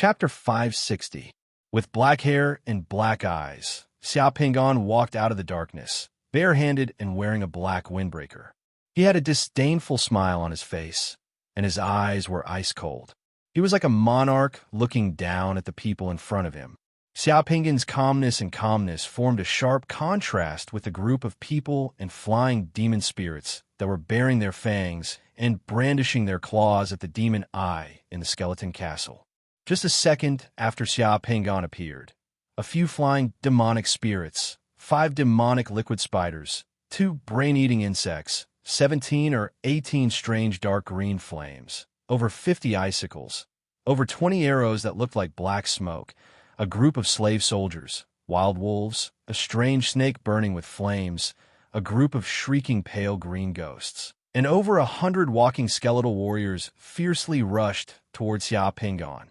Chapter 560. With black hair and black eyes, Xiao Pingon walked out of the darkness, barehanded and wearing a black windbreaker. He had a disdainful smile on his face, and his eyes were ice cold. He was like a monarch looking down at the people in front of him. Xiao Pingon's calmness formed a sharp contrast with the group of people and flying demon spirits that were baring their fangs and brandishing their claws at the demon eye in the skeleton castle. Just a second after Xiao Pingon appeared, a few flying demonic spirits, 5 demonic liquid spiders, 2 brain-eating insects, 17 or 18 strange dark green flames, over 50 icicles, over 20 arrows that looked like black smoke, a group of slave soldiers, wild wolves, a strange snake burning with flames, a group of shrieking pale green ghosts, and over 100 walking skeletal warriors fiercely rushed towards Xiao Pingon,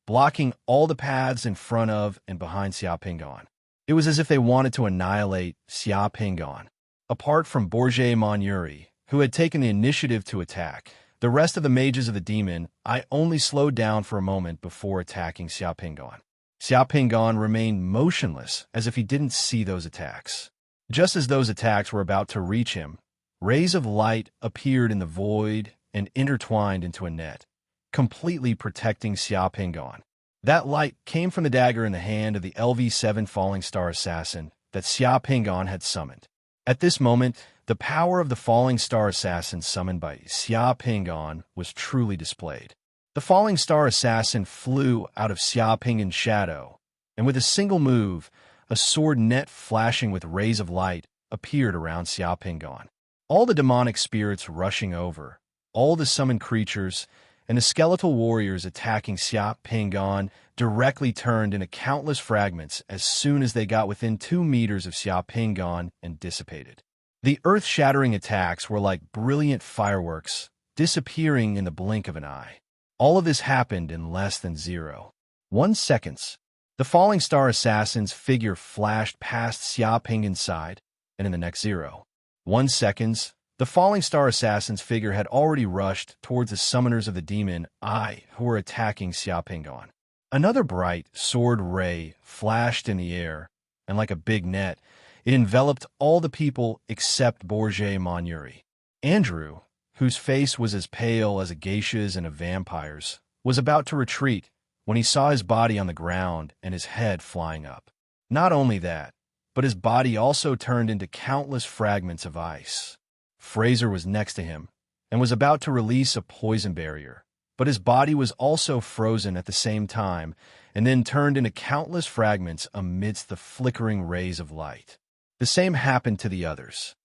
blocking all the paths in front of and behind Xiao Pingon. It was as if they wanted to annihilate Xiao Pingon. Apart from Bourget Monuri, who had taken the initiative to attack, the rest of the mages of the demon, I only slowed down for a moment before attacking Xiao Pingon. Xiao Pingon remained motionless as if he didn't see those attacks. Just as those attacks were about to reach him, rays of light appeared in the void and intertwined into a net, completely protecting Xiao Pingon. That light came from the dagger in the hand of the LV-7 Falling Star Assassin that Xiao Pingon had summoned. At this moment, the power of the Falling Star Assassin summoned by Xiao Pingon was truly displayed. The Falling Star Assassin flew out of Xiao Pingon's shadow, and with a single move, a sword net flashing with rays of light appeared around Xiao Pingon. All the demonic spirits rushing over, all the summoned creatures, and the skeletal warriors attacking Xiao Pingon directly turned into countless fragments as soon as they got within 2 meters of Xiao Pingon and dissipated. The earth-shattering attacks were like brilliant fireworks, disappearing in the blink of an eye. All of this happened in less than 0.1 seconds. The Falling Star Assassin's figure flashed past Xiao Pingon's side, and in the next 0.1 seconds, the Falling Star Assassin's figure had already rushed towards the summoners of the demon eye who were attacking Xiao Pingon. Another bright sword ray flashed in the air, and like a big net, it enveloped all the people except Bourget Monuri. Andrew, whose face was as pale as a geisha's and a vampire's, was about to retreat when he saw his body on the ground and his head flying up. Not only that, but his body also turned into countless fragments of ice. Fraser was next to him and was about to release a poison barrier, but his body was also frozen at the same time and then turned into countless fragments amidst the flickering rays of light. The same happened to the others.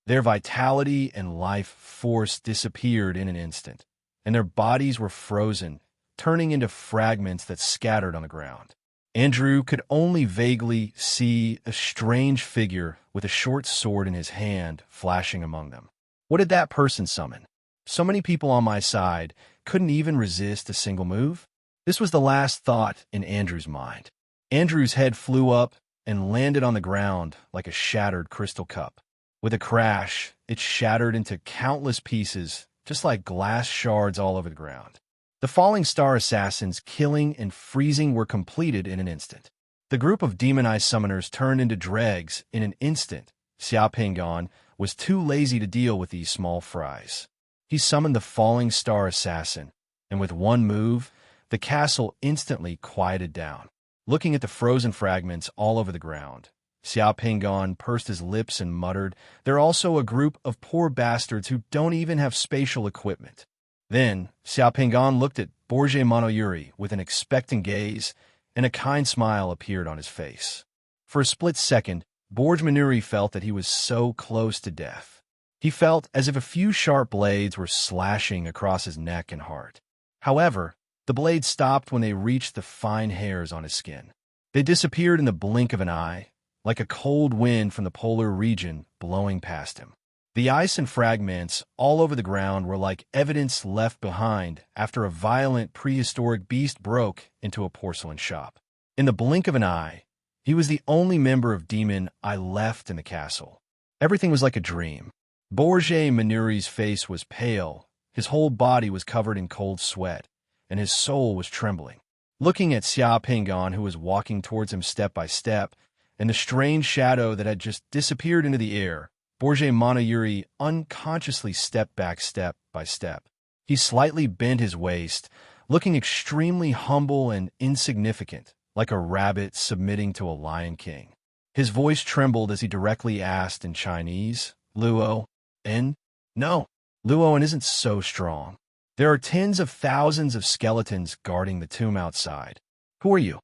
Their vitality and life force disappeared in an instant, and their bodies were frozen, turning into fragments that scattered on the ground. Andrew could only vaguely see a strange figure with a short sword in his hand flashing among them. What did that person summon? So many people on my side couldn't even resist a single move? This was the last thought in Andrew's mind. Andrew's head flew up and landed on the ground like a shattered crystal cup. With a crash, it shattered into countless pieces, just like glass shards all over the ground. The Falling Star Assassins' killing and freezing were completed in an instant. The group of demonized summoners turned into dregs in an instant. Xiao Pingon was too lazy to deal with these small fries. He summoned the Falling Star Assassin, and with one move, the castle instantly quieted down. Looking at the frozen fragments all over the ground, Xiao Pingon pursed his lips and muttered, "They're also a group of poor bastards who don't even have spatial equipment." Then, Xiao Pingon looked at Bourget Monuri with an expectant gaze, and a kind smile appeared on his face. For a split second, Bourget Monuri felt that he was so close to death. He felt as if a few sharp blades were slashing across his neck and heart. However, the blades stopped when they reached the fine hairs on his skin. They disappeared in the blink of an eye, like a cold wind from the polar region blowing past him. The ice and fragments all over the ground were like evidence left behind after a violent prehistoric beast broke into a porcelain shop. In the blink of an eye, he was the only member of Demon I left in the castle. Everything was like a dream. Bourget Monuri's face was pale, his whole body was covered in cold sweat, and his soul was trembling. looking at Xia Pingon, who was walking towards him step by step, and the strange shadow that had just disappeared into the air. Borgia Monoyuri unconsciously stepped back step by step. He slightly bent his waist, looking extremely humble and insignificant, like a rabbit submitting to a lion king. His voice trembled as he directly asked in Chinese, "Luo, En?" "No, Luoan isn't so strong. There are tens of thousands of skeletons guarding the tomb outside. Who are you?"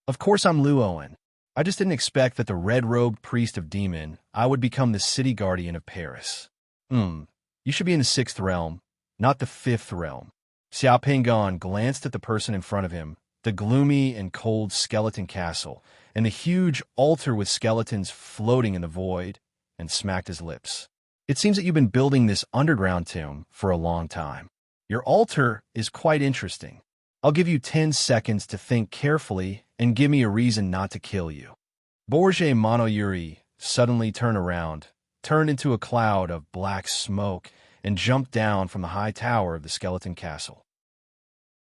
"Of course I'm Luoan. I just didn't expect that the red-robed priest of demon, I would become the city guardian of Paris." You should be in the 6th realm, not the 5th realm." Xiao Pingon glanced at the person in front of him, the gloomy and cold skeleton castle, and the huge altar with skeletons floating in the void, and smacked his lips. "It seems that you've been building this underground tomb for a long time. Your altar is quite interesting. I'll give you 10 seconds to think carefully and give me a reason not to kill you." Borgia Monoyuri suddenly turned around, turned into a cloud of black smoke, and jumped down from the high tower of the skeleton castle.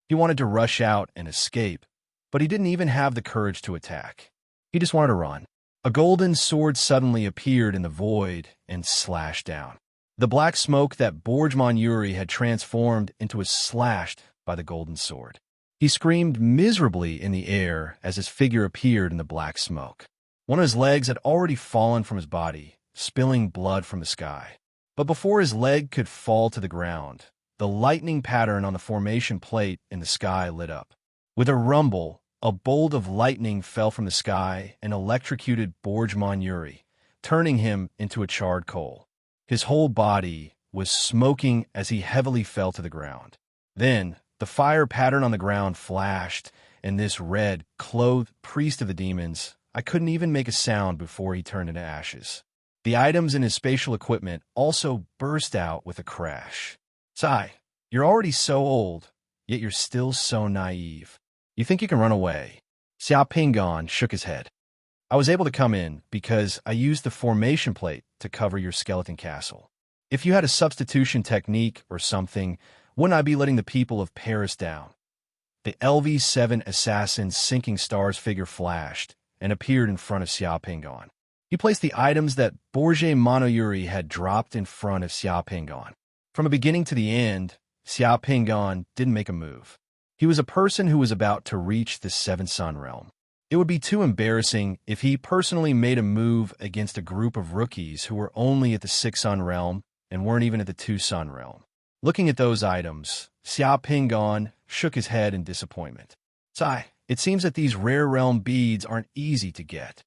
He wanted to rush out and escape, but he didn't even have the courage to attack. He just wanted to run. A golden sword suddenly appeared in the void and slashed down. The black smoke that Borgia Yuri had transformed into was slashed by the golden sword. He screamed miserably in the air as his figure appeared in the black smoke. One of his legs had already fallen from his body, spilling blood from the sky. But before his leg could fall to the ground, the lightning pattern on the formation plate in the sky lit up. With a rumble, a bolt of lightning fell from the sky and electrocuted Borgia Yuri, turning him into a charred coal. His whole body was smoking as he heavily fell to the ground. Then, the fire pattern on the ground flashed, and this red-clothed priest of the demons, I couldn't even make a sound before he turned into ashes. The items in his spatial equipment also burst out with a crash. "Sai, you're already so old, yet you're still so naive. You think you can run away?" Xiao Pingon shook his head. "I was able to come in because I used the formation plate to cover your skeleton castle. If you had a substitution technique or something, wouldn't I be letting the people of Paris down?" The LV-7 assassin's sinking stars figure flashed and appeared in front of Xiao Pingon. He placed the items that Borgia Monoyuri had dropped in front of Xiao Pingon. From the beginning to the end, Xiao Pingon didn't make a move. He was a person who was about to reach the 7th Sun realm. It would be too embarrassing if he personally made a move against a group of rookies who were only at the 6th Sun realm and weren't even at the 2 Sun realm. Looking at those items, Xiao Pingon shook his head in disappointment. "Sai, it seems that these rare realm beads aren't easy to get."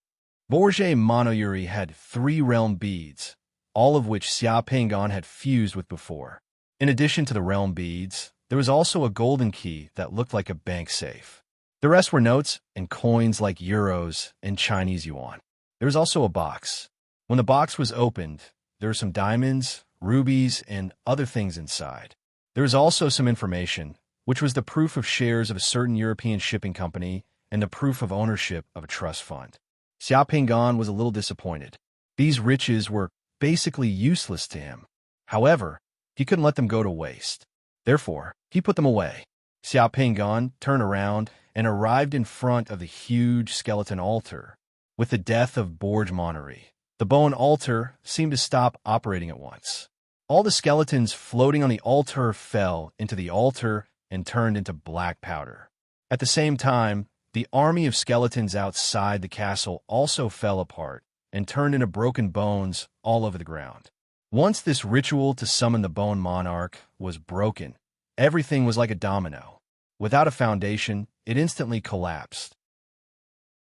Borgia Monoyuri had 3 realm beads, all of which Xiao Pingon had fused with before. In addition to the realm beads, there was also a golden key that looked like a bank safe. The rest were notes and coins like euros and Chinese yuan. There was also a box. When the box was opened, there were some diamonds, rubies, and other things inside. There was also some information, which was the proof of shares of a certain European shipping company and the proof of ownership of a trust fund. Xiao Pingon was a little disappointed. These riches were basically useless to him. However, he couldn't let them go to waste. Therefore, he put them away. Xiao Pingon turned around and arrived in front of the huge skeleton altar. With the death of Borgia Monoyuri, the bone altar seemed to stop operating at once. All the skeletons floating on the altar fell into the altar and turned into black powder. At the same time, the army of skeletons outside the castle also fell apart and turned into broken bones all over the ground. Once this ritual to summon the Bone Monarch was broken, everything was like a domino. Without a foundation, it instantly collapsed.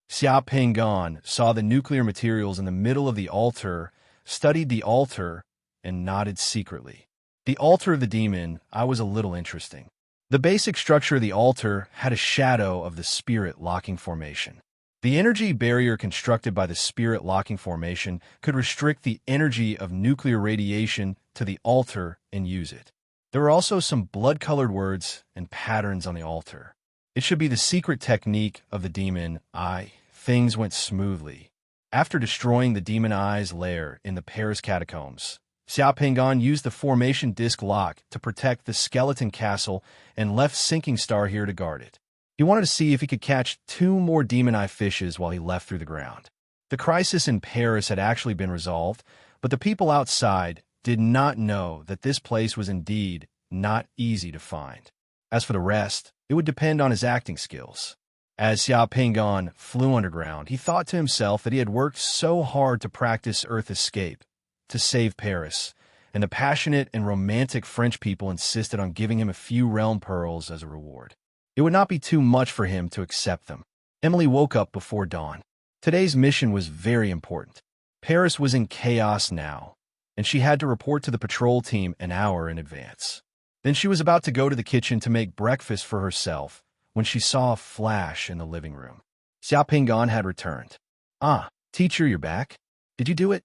Xiao Pingon saw the nuclear materials in the middle of the altar, studied the altar, and nodded secretly. The altar of the demon, I was a little interesting. The basic structure of the altar had a shadow of the spirit locking formation. The energy barrier constructed by the spirit locking formation could restrict the energy of nuclear radiation to the altar and use it. There were also some blood-colored words and patterns on the altar. It should be the secret technique of the demon eye. Things went smoothly. After destroying the demon eye's lair in the Paris catacombs, Xiao Pingon used the formation disc lock to protect the skeleton castle and left Sinking Star here to guard it. He wanted to see if he could catch 2 more demon-eye fishes while he left through the ground. The crisis in Paris had actually been resolved, but the people outside did not know that this place was indeed not easy to find. As for the rest, it would depend on his acting skills. As Xiao Pingon flew underground, he thought to himself that he had worked so hard to practice Earth escape, to save Paris, and the passionate and romantic French people insisted on giving him a few realm pearls as a reward. It would not be too much for him to accept them. Emily woke up before dawn. Today's mission was very important. Paris was in chaos now, and she had to report to the patrol team an hour in advance. Then she was about to go to the kitchen to make breakfast for herself when she saw a flash in the living room. Xiao Pingon had returned. "Ah, teacher, you're back. Did you do it?"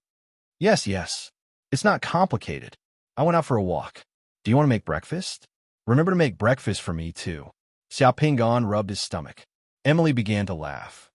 Yes. It's not complicated. I went out for a walk. Do you want to make breakfast? Remember to make breakfast for me, too." Xiao Pingon rubbed his stomach. Emily began to laugh.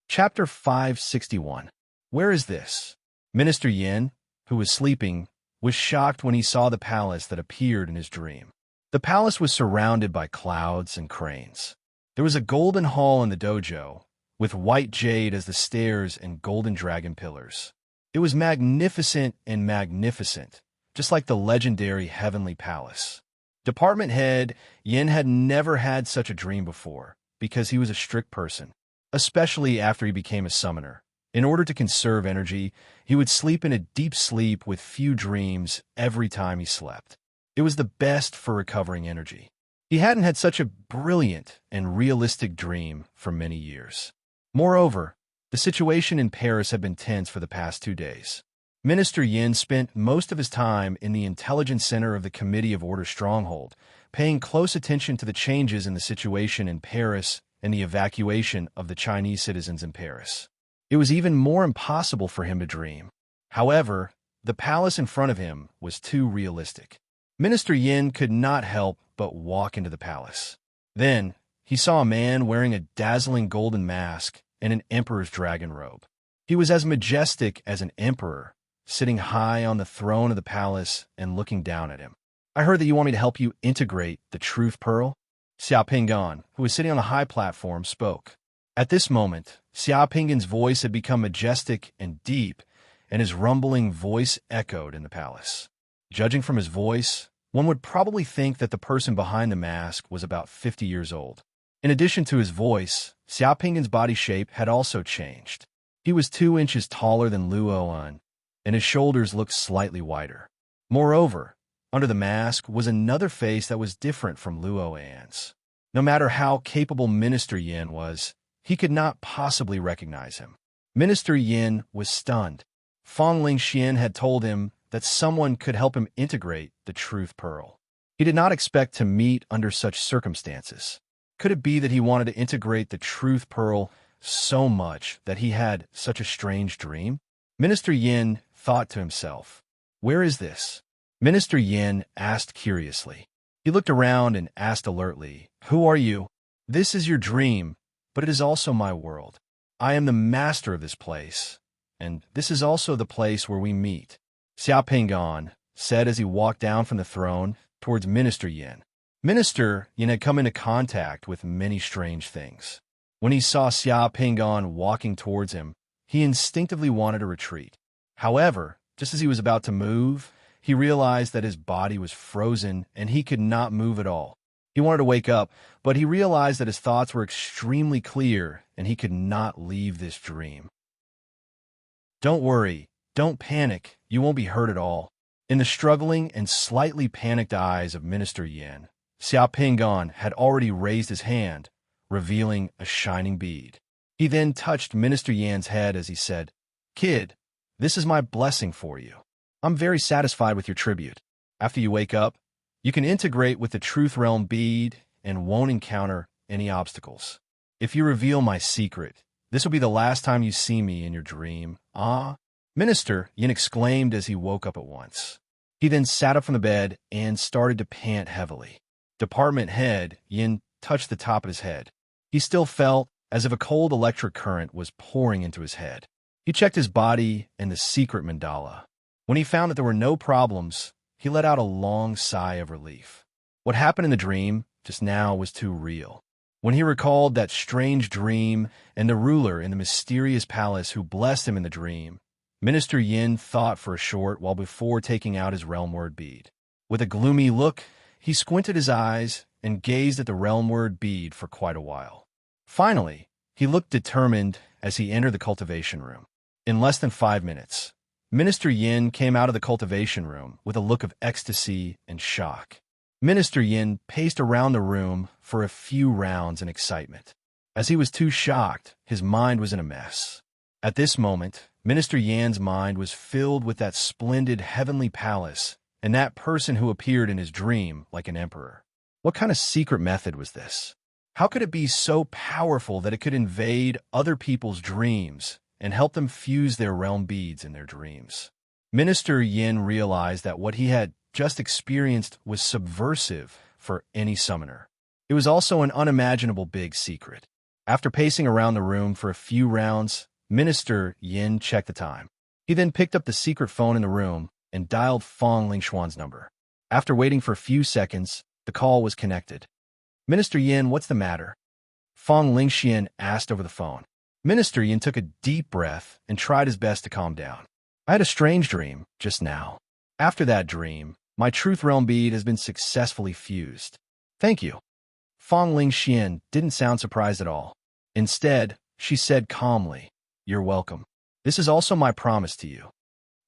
Chapter 561. Where is this? Minister Yin, who was sleeping, was shocked when he saw the palace that appeared in his dream. The palace was surrounded by clouds and cranes. There was a golden hall in the dojo, with white jade as the stairs and golden dragon pillars. It was magnificent and magnificent, just like the legendary Heavenly Palace. Department head Yin had never had such a dream before, because he was a strict person, especially after he became a summoner. In order to conserve energy, he would sleep in a deep sleep with few dreams every time he slept. It was the best for recovering energy. He hadn't had such a brilliant and realistic dream for many years. Moreover, the situation in Paris had been tense for the past 2 days. Minister Yin spent most of his time in the intelligence center of the Committee of Order Stronghold, paying close attention to the changes in the situation in Paris and the evacuation of the Chinese citizens in Paris. It was even more impossible for him to dream. However, the palace in front of him was too realistic. Minister Yin could not help but walk into the palace. Then, he saw a man wearing a dazzling golden mask and an emperor's dragon robe. He was as majestic as an emperor, sitting high on the throne of the palace and looking down at him. "I heard that you want me to help you integrate the Truth Pearl?" Xiao Pingon, who was sitting on a high platform, spoke. At this moment, Xiao Pingon's voice had become majestic and deep, and his rumbling voice echoed in the palace. Judging from his voice, one would probably think that the person behind the mask was about 50 years old. In addition to his voice, Xiao Pingon's body shape had also changed. He was 2 inches taller than Luoan, and his shoulders looked slightly wider. Moreover, under the mask was another face that was different from Luoan's. No matter how capable Minister Yin was, he could not possibly recognize him. Minister Yin was stunned. Fong Lingxian had told him that someone could help him integrate the Truth Pearl. He did not expect to meet under such circumstances. Could it be that he wanted to integrate the Truth Pearl so much that he had such a strange dream? Minister Yin thought to himself, "Where is this?" Minister Yin asked curiously. He looked around and asked alertly, "Who are you?" "This is your dream, but it is also my world. I am the master of this place, and this is also the place where we meet," Xiao Pingon said as he walked down from the throne towards Minister Yin. Minister Yin had come into contact with many strange things. When he saw Xiao Pingon walking towards him, he instinctively wanted to retreat. However, just as he was about to move, he realized that his body was frozen and he could not move at all. He wanted to wake up, but he realized that his thoughts were extremely clear and he could not leave this dream. "Don't worry, don't panic, you won't be hurt at all." In the struggling and slightly panicked eyes of Minister Yin, Xiao Pingon had already raised his hand, revealing a shining bead. He then touched Minister Yan's head as he said, "Kid, this is my blessing for you. I'm very satisfied with your tribute. After you wake up, you can integrate with the Truth Realm bead and won't encounter any obstacles. If you reveal my secret, this will be the last time you see me in your dream." "Ah!" Minister Yin exclaimed as he woke up at once. He then sat up from the bed and started to pant heavily. Department head Yin touched the top of his head. He still felt as if a cold electric current was pouring into his head. He checked his body and the secret mandala. When he found that there were no problems, he let out a long sigh of relief. What happened in the dream just now was too real. When he recalled that strange dream and the ruler in the mysterious palace who blessed him in the dream, Minister Yin thought for a short while before taking out his realm word bead. With a gloomy look, he squinted his eyes and gazed at the realm word bead for quite a while. Finally, he looked determined as he entered the cultivation room. In less than 5 minutes, Minister Yin came out of the cultivation room with a look of ecstasy and shock. Minister Yin paced around the room for a few rounds in excitement. As he was too shocked, his mind was in a mess. At this moment, Minister Yan's mind was filled with that splendid heavenly palace and that person who appeared in his dream like an emperor. What kind of secret method was this? How could it be so powerful that it could invade other people's dreams and help them fuse their realm beads in their dreams? Minister Yin realized that what he had just experienced was subversive for any summoner. It was also an unimaginable big secret. After pacing around the room for a few rounds, Minister Yin checked the time. He then picked up the secret phone in the room and dialed Fong Lingshuan's number. After waiting for a few seconds, the call was connected. "Minister Yin, what's the matter?" Fong Lingshuan asked over the phone. Minister Yin took a deep breath and tried his best to calm down. "I had a strange dream just now. After that dream, my truth realm bead has been successfully fused." "Thank you." Fong Lingshuan didn't sound surprised at all. Instead, she said calmly, "You're welcome. This is also my promise to you."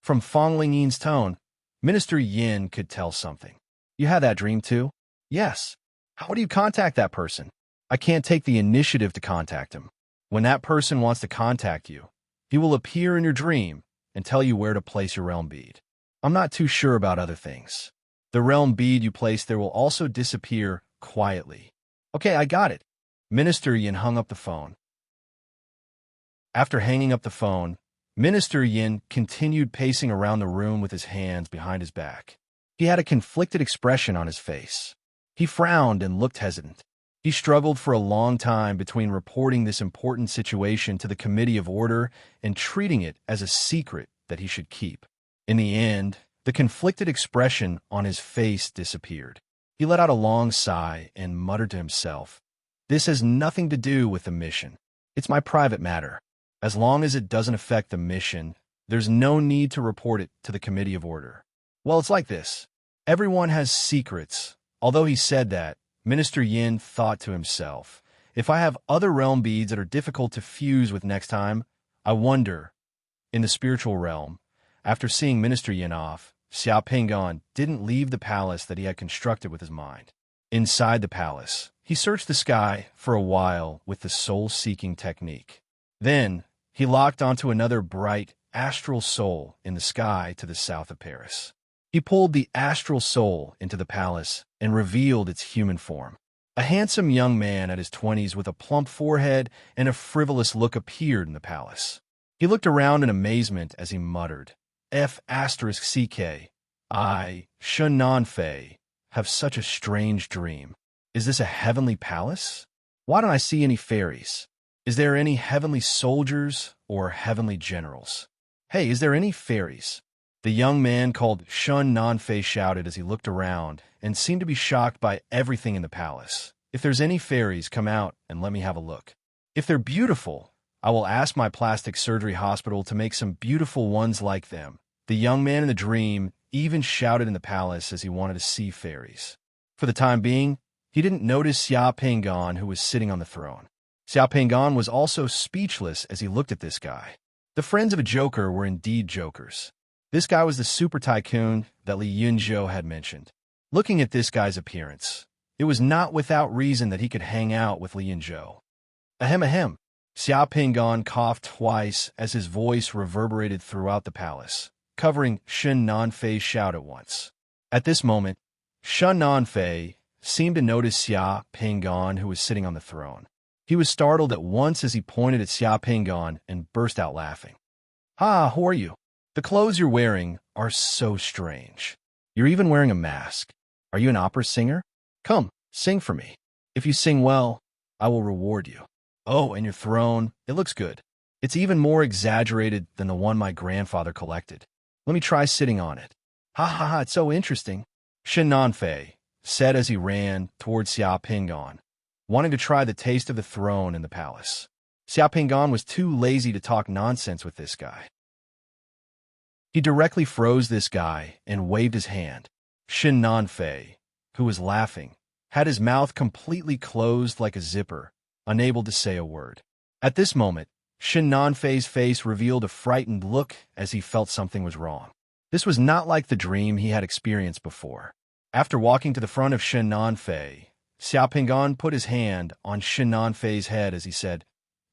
From Fong Lingyin's tone, Minister Yin could tell something. "You had that dream too?" "Yes." "How do you contact that person?" "I can't take the initiative to contact him. When that person wants to contact you, he will appear in your dream and tell you where to place your realm bead. I'm not too sure about other things. The realm bead you place there will also disappear quietly." "Okay, I got it." Minister Yin hung up the phone. After hanging up the phone, Minister Yin continued pacing around the room with his hands behind his back. He had a conflicted expression on his face. He frowned and looked hesitant. He struggled for a long time between reporting this important situation to the Committee of Order and treating it as a secret that he should keep. In the end, the conflicted expression on his face disappeared. He let out a long sigh and muttered to himself, "This has nothing to do with the mission. It's my private matter. As long as it doesn't affect the mission, there's no need to report it to the Committee of Order." Well, it's like this. Everyone has secrets. Although he said that, Minister Yin thought to himself, if I have other realm beads that are difficult to fuse with next time, I wonder. In the spiritual realm, after seeing Minister Yin off, Xiao Pingon didn't leave the palace that he had constructed with his mind. Inside the palace, he searched the sky for a while with the soul-seeking technique. Then, he locked onto another bright astral soul in the sky to the south of Paris. He pulled the astral soul into the palace and revealed its human form. A handsome young man at his 20s with a plump forehead and a frivolous look appeared in the palace. He looked around in amazement as he muttered, "F***CK, I, Shun Nanfei, have such a strange dream. Is this a heavenly palace? Why don't I see any fairies? Is there any heavenly soldiers or heavenly generals? Hey, is there any fairies?" The young man called Shun Nanfei shouted as he looked around and seemed to be shocked by everything in the palace. "If there's any fairies, come out and let me have a look. If they're beautiful, I will ask my plastic surgery hospital to make some beautiful ones like them." The young man in the dream even shouted in the palace as he wanted to see fairies. For the time being, he didn't notice Xiao Pingon, who was sitting on the throne. Xiao Pingon was also speechless as he looked at this guy. The friends of a joker were indeed jokers. This guy was the super tycoon that Li Yunzhou had mentioned. Looking at this guy's appearance, it was not without reason that he could hang out with Li Yunzhou. Ahem ahem. Xiao Pingon coughed twice as his voice reverberated throughout the palace, covering Shun Nanfei's shout at once. At this moment, Shun Nanfei seemed to notice Xiao Pingon, who was sitting on the throne. He was startled at once as he pointed at Xiao Pingon and burst out laughing. "Ha, who are you? The clothes you're wearing are so strange. You're even wearing a mask. Are you an opera singer? Come, sing for me. If you sing well, I will reward you. Oh, and your throne, it looks good. It's even more exaggerated than the one my grandfather collected. Let me try sitting on it. Ha ha ha, it's so interesting." Shin Nanfei, said as he ran toward Xia Pingon, wanting to try the taste of the throne in the palace. Xia Pingon was too lazy to talk nonsense with this guy. He directly froze this guy and waved his hand. Shin Nanfei, who was laughing, had his mouth completely closed like a zipper, unable to say a word. At this moment, Shin Nanfei's face revealed a frightened look as he felt something was wrong. This was not like the dream he had experienced before. After walking to the front of Shin Nanfei, Xia Pingon put his hand on Shin Nanfei's head as he said,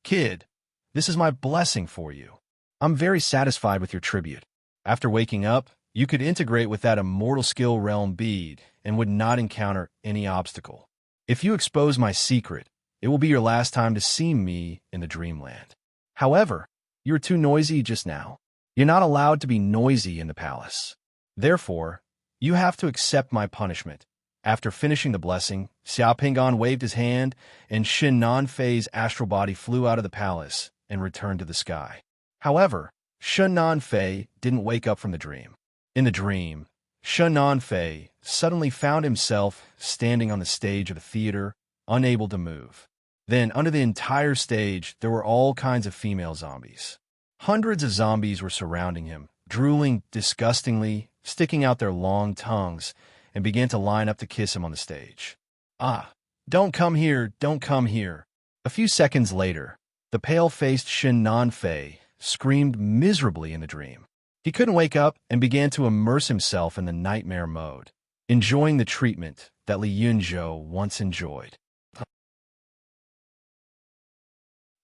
"Kid, this is my blessing for you. I'm very satisfied with your tribute. After waking up, you could integrate with that immortal skill realm bead and would not encounter any obstacle. If you expose my secret, it will be your last time to see me in the dreamland. However, you were too noisy just now. You're not allowed to be noisy in the palace. Therefore, you have to accept my punishment." After finishing the blessing, Xia Pingon waved his hand, and Shin Nanfei's astral body flew out of the palace and returned to the sky. However, Shin Nanfei didn't wake up from the dream. In the dream, Shin Nanfei suddenly found himself standing on the stage of a theater, unable to move. Then, under the entire stage, there were all kinds of female zombies. Hundreds of zombies were surrounding him, drooling disgustingly, sticking out their long tongues, and began to line up to kiss him on the stage. "Ah, don't come here, don't come here." A few seconds later, the pale-faced Shin Nanfei screamed miserably in the dream. He couldn't wake up and began to immerse himself in the nightmare mode, enjoying the treatment that Li Yunzhou once enjoyed.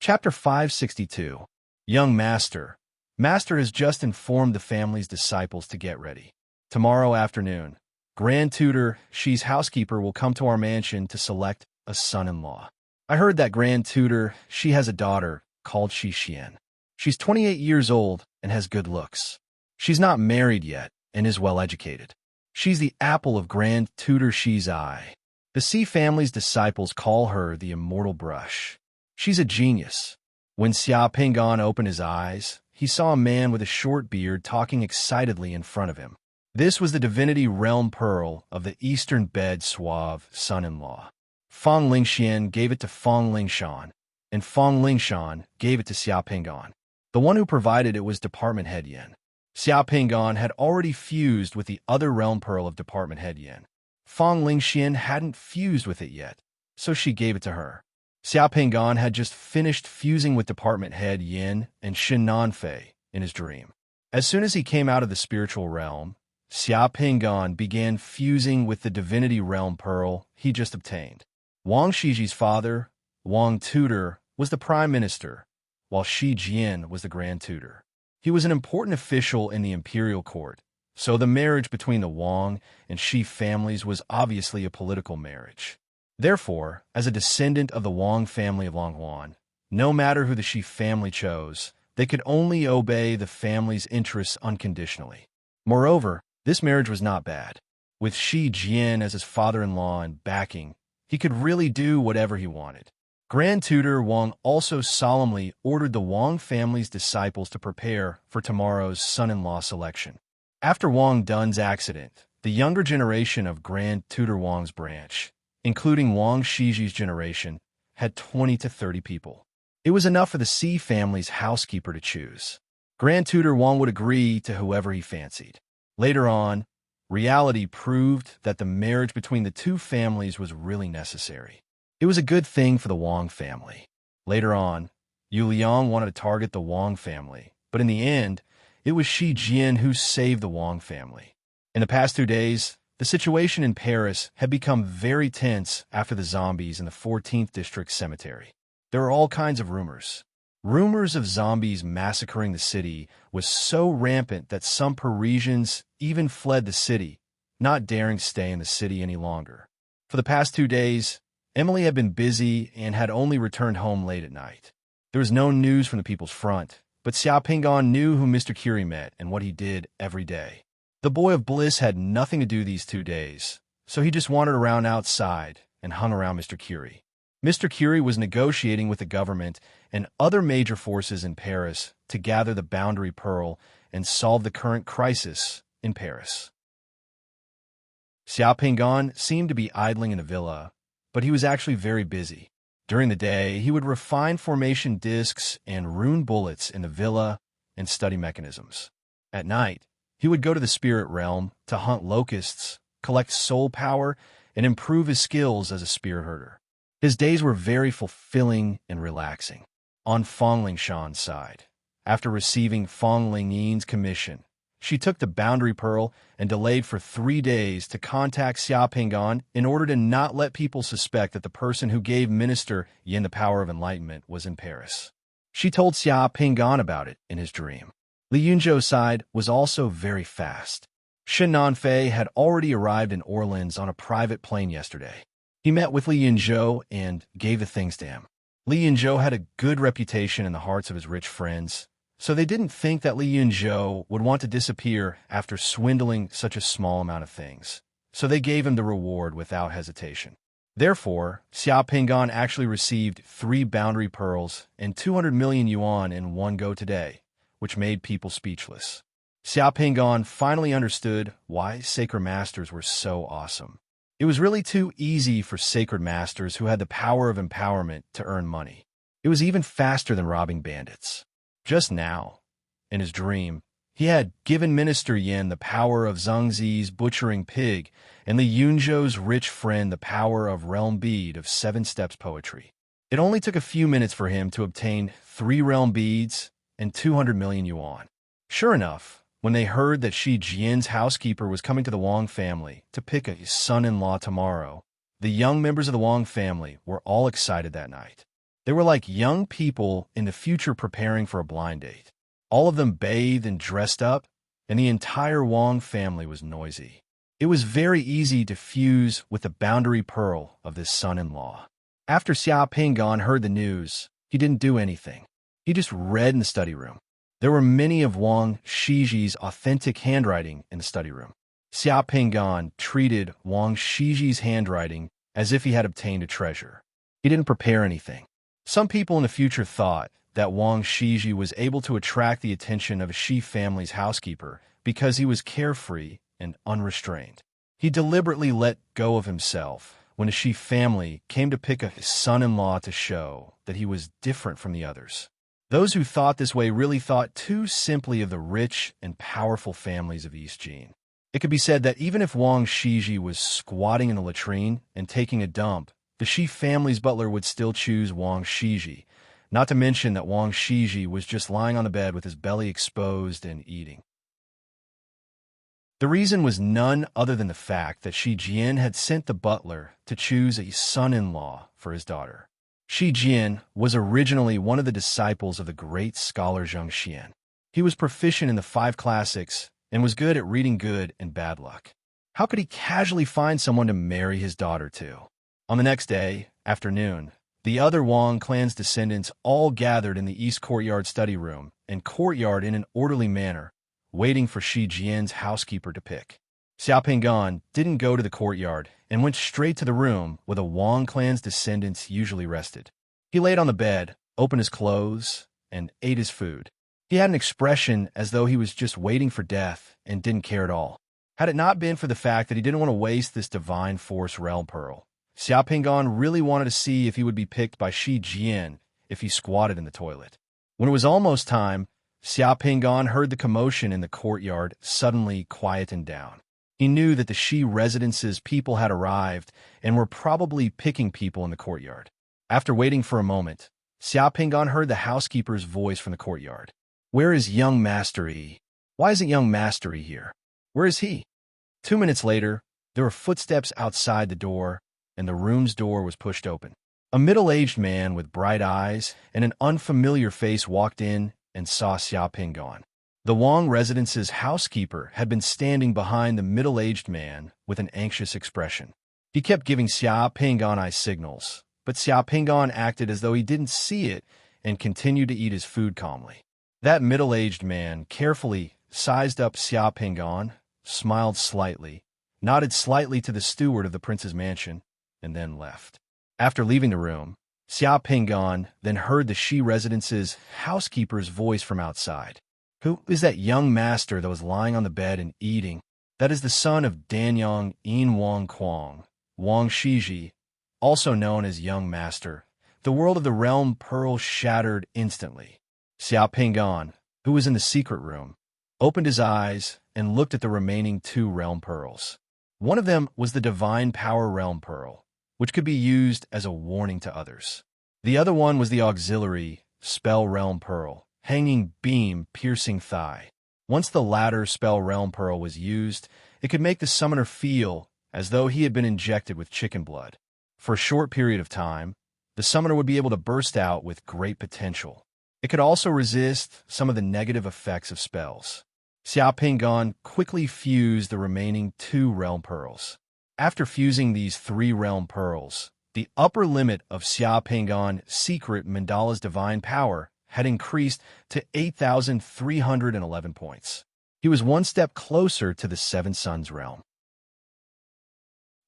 Chapter 562. Young Master. Master has just informed the family's disciples to get ready. Tomorrow afternoon, Grand Tutor Shi's housekeeper will come to our mansion to select a son-in-law. I heard that Grand Tutor Shi has a daughter called Shi Xian. She's 28 years old and has good looks. She's not married yet and is well-educated. She's the apple of Grand Tutor Shi's eye. The Xi family's disciples call her the immortal brush. She's a genius. When Xia Pingon opened his eyes, he saw a man with a short beard talking excitedly in front of him. This was the divinity realm pearl of the Eastern Bed Suave son-in-law. Fong Lingxian gave it to Fong Lingshan, and Fong Lingshan gave it to Xia Pingon. The one who provided it was Department Head Yin. Xia Pingon had already fused with the other realm pearl of Department Head Yin. Fong Lingxian hadn't fused with it yet, so she gave it to her. Xia Pingon had just finished fusing with Department Head Yin and Shin Nanfei in his dream. As soon as he came out of the spiritual realm, Xia Pingon began fusing with the divinity realm pearl he just obtained. Wang Shiji's father, Wang Tutor, was the prime minister, while Shi Jian was the grand tutor. He was an important official in the imperial court, so the marriage between the Wang and Shi families was obviously a political marriage. Therefore, as a descendant of the Wang family of Longhuan, no matter who the Shi family chose, they could only obey the family's interests unconditionally. Moreover, this marriage was not bad. With Shi Jian as his father-in-law and backing, he could really do whatever he wanted. Grand Tutor Wang also solemnly ordered the Wang family's disciples to prepare for tomorrow's son-in-law selection. After Wang Dun's accident, the younger generation of Grand Tutor Wang's branch, including Wang Shiji's generation, had 20 to 30 people. It was enough for the Xi family's housekeeper to choose. Grand Tutor Wang would agree to whoever he fancied. Later on, reality proved that the marriage between the two families was really necessary. It was a good thing for the Wang family. Later on, Yu Liang wanted to target the Wang family, but in the end, it was Shi Jian who saved the Wang family. In the past 2 days, the situation in Paris had become very tense after the zombies in the 14th District Cemetery. There were all kinds of rumors. Rumors of zombies massacring the city was so rampant that some Parisians even fled the city, not daring to stay in the city any longer. For the past 2 days, Emily had been busy and had only returned home late at night. There was no news from the People's Front, but Xia Pingon knew who Mr. Curie met and what he did every day. The Boy of Bliss had nothing to do these 2 days, so he just wandered around outside and hung around Mr. Curie. Mr. Curie was negotiating with the government and other major forces in Paris to gather the Boundary Pearl and solve the current crisis in Paris. Xiao Pingan seemed to be idling in the villa, but he was actually very busy. During the day, he would refine formation discs and rune bullets in the villa and study mechanisms. At night, he would go to the spirit realm to hunt locusts, collect soul power, and improve his skills as a spirit herder. His days were very fulfilling and relaxing. On Fong Lingshan's side, after receiving Fong Lingyin's commission, she took the boundary pearl and delayed for 3 days to contact Xiao Pingan in order to not let people suspect that the person who gave Minister Yin the power of enlightenment was in Paris. She told Xiao Pingan about it in his dream. Li Yunzhou's side was also very fast. Shen Nanfei had already arrived in Orleans on a private plane yesterday. He met with Li Yunzhou and gave the things to him. Li Yunzhou had a good reputation in the hearts of his rich friends, so they didn't think that Li Yunzhou would want to disappear after swindling such a small amount of things, so they gave him the reward without hesitation. Therefore, Xiao Pingan actually received 3 boundary pearls and 200 million yuan in one go today, which made people speechless. Xiao Pingan finally understood why Sacred Masters were so awesome. It was really too easy for Sacred Masters who had the power of empowerment to earn money. It was even faster than robbing bandits. Just now, in his dream, he had given Minister Yin the power of Zhangzi's butchering pig and Li Yunzhou's rich friend the power of Realm Bead of 7 Steps poetry. It only took a few minutes for him to obtain 3 Realm Beads and 200 million yuan. Sure enough, when they heard that Shi Jian's housekeeper was coming to the Wang family to pick a son-in-law tomorrow, the young members of the Wang family were all excited that night. They were like young people in the future preparing for a blind date. All of them bathed and dressed up, and the entire Wang family was noisy. It was very easy to fuse with the boundary pearl of this son-in-law. After Xiao Pingan heard the news, he didn't do anything. He just read in the study room. There were many of Wang Shiji's authentic handwriting in the study room. Xiao Pingan treated Wang Shiji's handwriting as if he had obtained a treasure. He didn't prepare anything. Some people in the future thought that Wang Shiji was able to attract the attention of a Shi family's housekeeper because he was carefree and unrestrained. He deliberately let go of himself when the Shi family came to pick a son-in-law to show that he was different from the others. Those who thought this way really thought too simply of the rich and powerful families of East Jin. It could be said that even if Wang Shiji was squatting in the latrine and taking a dump, the Shi family's butler would still choose Wang Shiji, not to mention that Wang Shiji was just lying on the bed with his belly exposed and eating. The reason was none other than the fact that Shi Jian had sent the butler to choose a son-in-law for his daughter. Shi Jian was originally one of the disciples of the great scholar Zheng Xian. He was proficient in the 5 classics and was good at reading good and bad luck. How could he casually find someone to marry his daughter to? On the next day, afternoon, the other Wang clan's descendants all gathered in the East Courtyard study room and courtyard in an orderly manner, waiting for Shi Jian's housekeeper to pick. Xiao Pingan didn't go to the courtyard and went straight to the room where the Wang clan's descendants usually rested. He laid on the bed, opened his clothes, and ate his food. He had an expression as though he was just waiting for death and didn't care at all. Had it not been for the fact that he didn't want to waste this divine force realm pearl, Xiao Pingan really wanted to see if he would be picked by Shi Jian if he squatted in the toilet. When it was almost time, Xiao Pingan heard the commotion in the courtyard suddenly quieten down. He knew that the Shi residence's people had arrived and were probably picking people in the courtyard. After waiting for a moment, Xiao Pingan heard the housekeeper's voice from the courtyard. "Where is young Master Yi? Why isn't young Master Yi here? Where is he?" 2 minutes later, there were footsteps outside the door, and the room's door was pushed open. A middle-aged man with bright eyes and an unfamiliar face walked in and saw Xiao Pingan. The Wang residence's housekeeper had been standing behind the middle-aged man with an anxious expression. He kept giving Xiao Pingan eye signals, but Xiao Pingan acted as though he didn't see it and continued to eat his food calmly. That middle-aged man carefully sized up Xiao Pingan, smiled slightly, nodded slightly to the steward of the prince's mansion, and then left. After leaving the room, Xiao Pingan then heard the Shi residence's housekeeper's voice from outside. "Who is that young master that was lying on the bed and eating?" that is the son of Danyang Yin Wang Quang, Wang Shiji, also known as Young Master. The world of the realm pearl shattered instantly. Xiao Pingan, who was in the secret room, opened his eyes and looked at the remaining two realm pearls. One of them was the divine power realm pearl, which could be used as a warning to others. The other one was the auxiliary spell realm pearl, hanging beam piercing thigh. Once the latter spell realm pearl was used, it could make the summoner feel as though he had been injected with chicken blood. For a short period of time, the summoner would be able to burst out with great potential. It could also resist some of the negative effects of spells. Xiao Pingan quickly fused the remaining two realm pearls. After fusing these three realm pearls, the upper limit of Xiao Pingan's secret mandala's divine power had increased to 8,311 points. He was one step closer to the Seven Suns realm.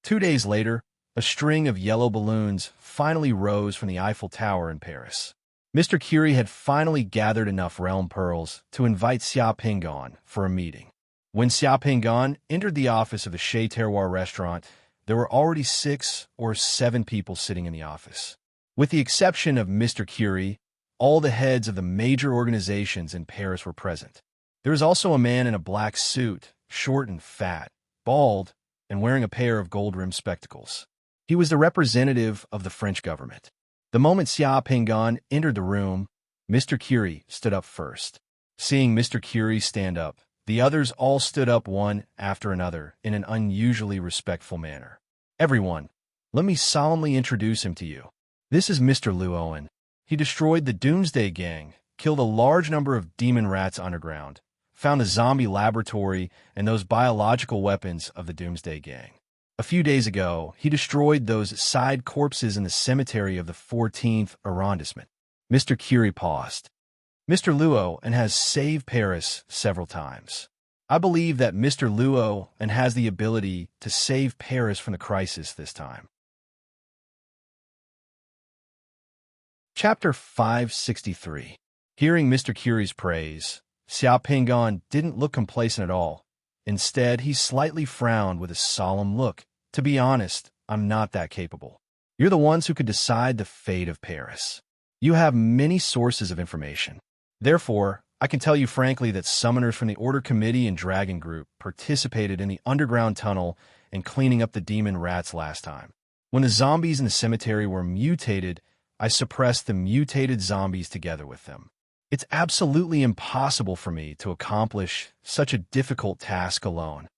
2 days later, a string of yellow balloons finally rose from the Eiffel Tower in Paris. Mr. Curie had finally gathered enough realm pearls to invite Xiao Pingan for a meeting. When Xiao Pingan entered the office of the Chez Terroir restaurant, there were already 6 or 7 people sitting in the office. With the exception of Mr. Curie, all the heads of the major organizations in Paris were present. There was also a man in a black suit, short and fat, bald, and wearing a pair of gold-rimmed spectacles. He was the representative of the French government. The moment Xiao Pingan entered the room, Mr. Curie stood up first. Seeing Mr. Curie stand up, the others all stood up one after another in an unusually respectful manner. Everyone, let me solemnly introduce him to you. This is Mr. Liu Owen. He destroyed the Doomsday Gang, killed a large number of demon rats underground, found a zombie laboratory and those biological weapons of the Doomsday Gang. A few days ago, he destroyed those side corpses in the cemetery of the 14th arrondissement. Mr. Curie paused. Mr. Luo and has saved Paris several times. I believe that Mr. Luo and has the ability to save Paris from the crisis this time. Chapter 563. Hearing Mr. Curie's praise, Xiao Pingan didn't look complacent at all. Instead, he slightly frowned with a solemn look. To be honest, I'm not that capable. You're the ones who could decide the fate of Paris. You have many sources of information. Therefore, I can tell you frankly that summoners from the Order Committee and Dragon Group participated in the underground tunnel and cleaning up the demon rats last time. When the zombies in the cemetery were mutated, I suppressed the mutated zombies together with them. It's absolutely impossible for me to accomplish such a difficult task alone.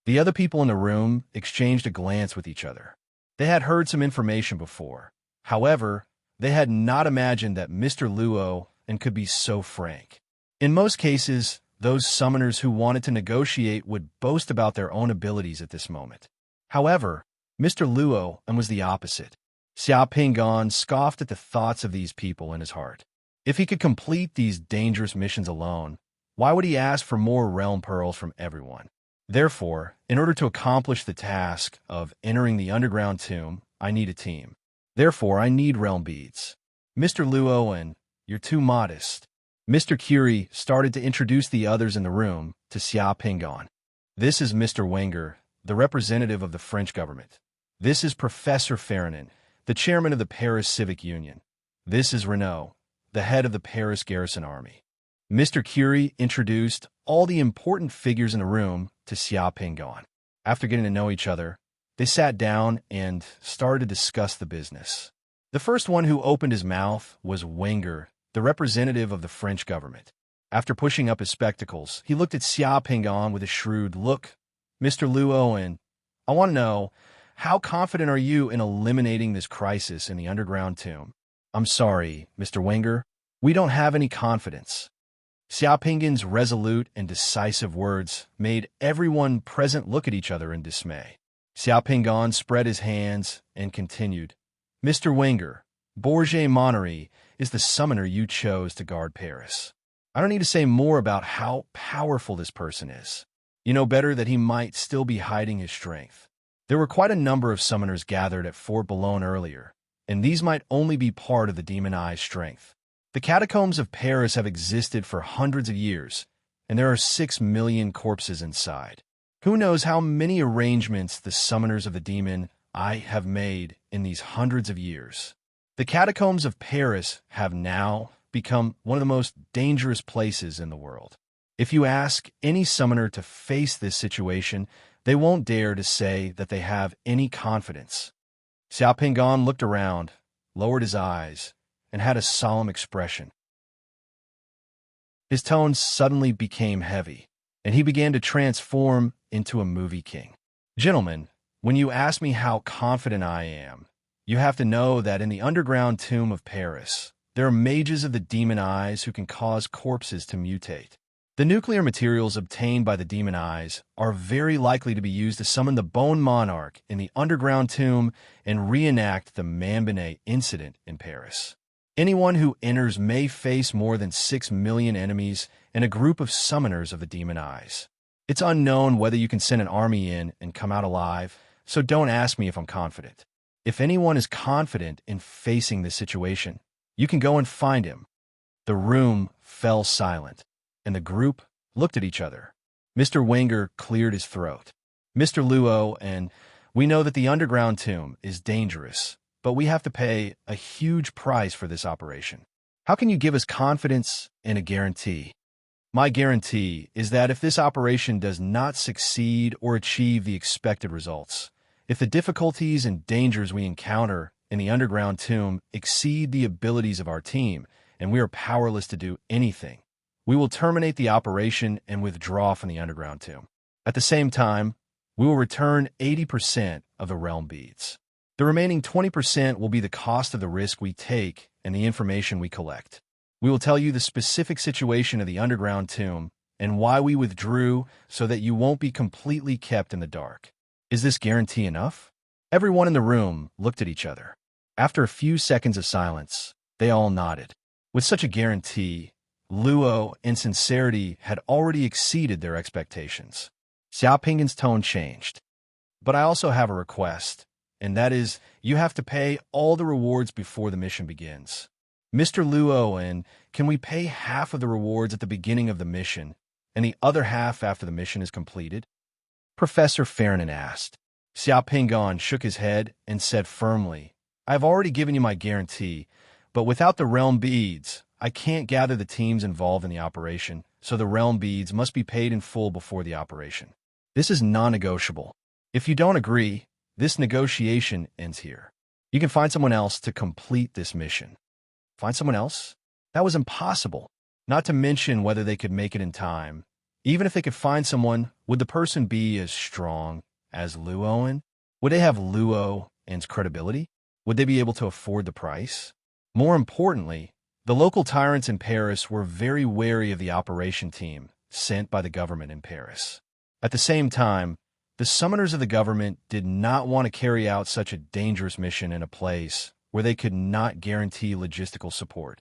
The other people in the room exchanged a glance with each other. They had heard some information before. However, they had not imagined that Mr. Luo and could be so frank. In most cases, those summoners who wanted to negotiate would boast about their own abilities at this moment. However, Mr. Luo was the opposite. Xiao Pingan scoffed at the thoughts of these people in his heart. If he could complete these dangerous missions alone, why would he ask for more realm pearls from everyone? Therefore, in order to accomplish the task of entering the underground tomb, I need a team. Therefore, I need realm beads. Mr. Luo, you're too modest. Mr. Curie started to introduce the others in the room to Xiao Pingan. This is Mr. Wenger, the representative of the French government. This is Professor Ferdinand, the chairman of the Paris Civic Union. This is Renaud, the head of the Paris Garrison Army. Mr. Curie introduced all the important figures in the room to Xiao Pingan. After getting to know each other, they sat down and started to discuss the business. The first one who opened his mouth was Wenger, the representative of the French government. After pushing up his spectacles, he looked at Xiao Pingan with a shrewd look. Mr. Luo, I want to know, how confident are you in eliminating this crisis in the underground tomb? I'm sorry, Mr. Wenger. We don't have any confidence. Xiao Pingan's resolute and decisive words made everyone present look at each other in dismay. Xiao Pingan spread his hands and continued. Mr. Wenger, Bourget Monnery is the summoner you chose to guard Paris. I don't need to say more about how powerful this person is. You know better that he might still be hiding his strength. There were quite a number of summoners gathered at Fort Boulogne earlier, and these might only be part of the demonized strength. The catacombs of Paris have existed for hundreds of years, and there are 6 million corpses inside. Who knows how many arrangements the summoners of the demon I have made in these hundreds of years. The catacombs of Paris have now become one of the most dangerous places in the world. If you ask any summoner to face this situation, they won't dare to say that they have any confidence. Xiao Pingon looked around, lowered his eyes, and had a solemn expression. His tone suddenly became heavy, and he began to transform into a movie king. Gentlemen, when you ask me how confident I am, you have to know that in the underground tomb of Paris, there are mages of the demon eyes who can cause corpses to mutate. The nuclear materials obtained by the demon eyes are very likely to be used to summon the Bone Monarch in the underground tomb and reenact the Mambinet incident in Paris. Anyone who enters may face more than 6 million enemies and a group of summoners of the demon eyes. It's unknown whether you can send an army in and come out alive, so don't ask me if I'm confident. If anyone is confident in facing this situation, you can go and find him. The room fell silent, and the group looked at each other. Mr. Wenger cleared his throat. Mr. Luo, and we know that the underground tomb is dangerous, but we have to pay a huge price for this operation. How can you give us confidence and a guarantee? My guarantee is that if this operation does not succeed or achieve the expected results, if the difficulties and dangers we encounter in the underground tomb exceed the abilities of our team, and we are powerless to do anything, we will terminate the operation and withdraw from the underground tomb. At the same time, we will return 80% of the realm beads. The remaining 20% will be the cost of the risk we take and the information we collect. We will tell you the specific situation of the underground tomb and why we withdrew so that you won't be completely kept in the dark. Is this guarantee enough? Everyone in the room looked at each other. After a few seconds of silence, they all nodded. With such a guarantee, Luo and sincerity had already exceeded their expectations. Xiao Pingon's tone changed. But I also have a request, and that is you have to pay all the rewards before the mission begins. Mr. Luo, and can we pay half of the rewards at the beginning of the mission and the other half after the mission is completed? Professor Fernan asked. Xiao Pingon shook his head and said firmly, I have already given you my guarantee, but without the realm beads, I can't gather the teams involved in the operation, so the realm beads must be paid in full before the operation. This is non-negotiable. If you don't agree, this negotiation ends here. You can find someone else to complete this mission. Find someone else? That was impossible, not to mention whether they could make it in time. Even if they could find someone, would the person be as strong as Luoan? Would they have Luoan's credibility? Would they be able to afford the price? More importantly, the local tyrants in Paris were very wary of the operation team sent by the government in Paris. At the same time, the summoners of the government did not want to carry out such a dangerous mission in a place where they could not guarantee logistical support.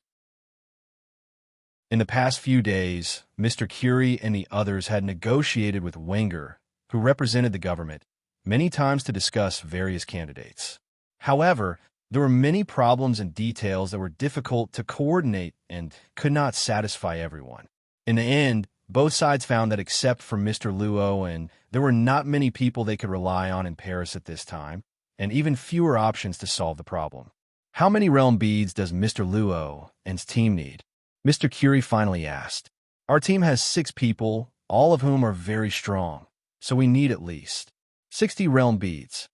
In the past few days, Mr. Curie and the others had negotiated with Wenger, who represented the government, many times to discuss various candidates. However, there were many problems and details that were difficult to coordinate and could not satisfy everyone. In the end, both sides found that except for Mr. Luo, there were not many people they could rely on in Paris at this time, and even fewer options to solve the problem. How many realm beads does Mr. Luo and his team need? Mr. Curie finally asked. Our team has 6 people, all of whom are very strong, so we need at least 60 realm beads.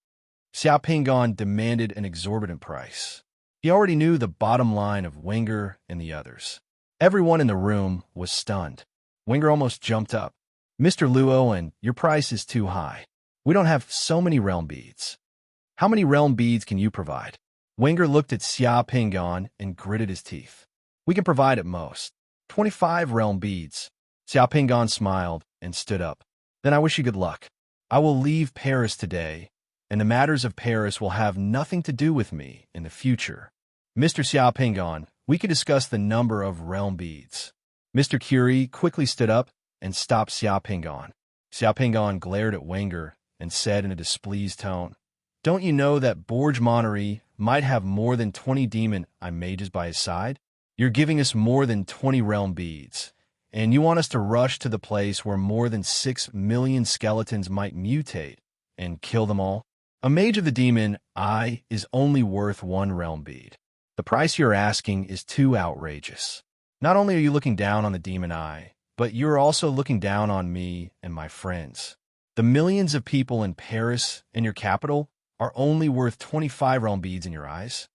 Xiao Pingon demanded an exorbitant price. He already knew the bottom line of Wenger and the others. Everyone in the room was stunned. Wenger almost jumped up. Mr. Luo, your price is too high. We don't have so many realm beads. How many realm beads can you provide? Wenger looked at Xiao Pingon and gritted his teeth. We can provide at most 25 realm beads. Xiao Pingon smiled and stood up. Then I wish you good luck. I will leave Paris today, and the matters of Paris will have nothing to do with me in the future. Mr. Xiao Pingon, we can discuss the number of realm beads. Mr. Curie quickly stood up and stopped Xiao Pingon. Xiao Pingon glared at Wenger and said in a displeased tone, Don't you know that Borg Monnery might have more than 20 demon mages by his side? You're giving us more than 20 realm beads, and you want us to rush to the place where more than 6 million skeletons might mutate and kill them all? A mage of the demon eye is only worth 1 realm bead. The price you're asking is too outrageous. Not only are you looking down on the demon eye, but you're also looking down on me and my friends. The millions of people in Paris and your capital are only worth 25 realm beads in your eyes.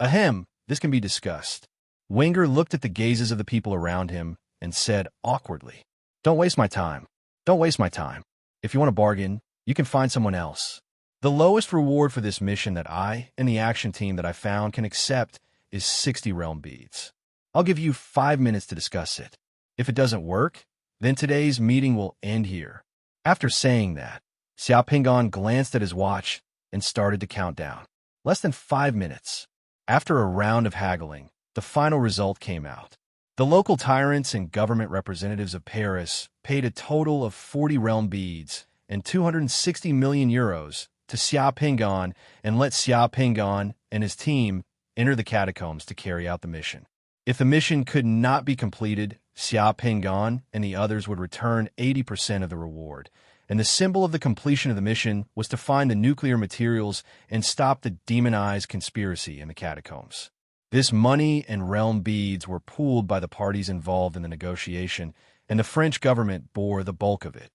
Ahem, this can be discussed. Wenger looked at the gazes of the people around him and said awkwardly, "Don't waste my time. Don't waste my time. If you want to bargain, you can find someone else. The lowest reward for this mission that I and the action team that I found can accept is 60 realm beads. I'll give you 5 minutes to discuss it. If it doesn't work, then today's meeting will end here." After saying that, Xiao Pingon glanced at his watch and started to count down. Less than 5 minutes. After a round of haggling, the final result came out. The local tyrants and government representatives of Paris paid a total of 40 realm beads and 260 million euros to Xiao Pingon and let Xiao Pingon and his team enter the catacombs to carry out the mission. If the mission could not be completed, Xiao Pingon and the others would return 80% of the reward, and the symbol of the completion of the mission was to find the nuclear materials and stop the demonized conspiracy in the catacombs. This money and realm beads were pooled by the parties involved in the negotiation, and the French government bore the bulk of it.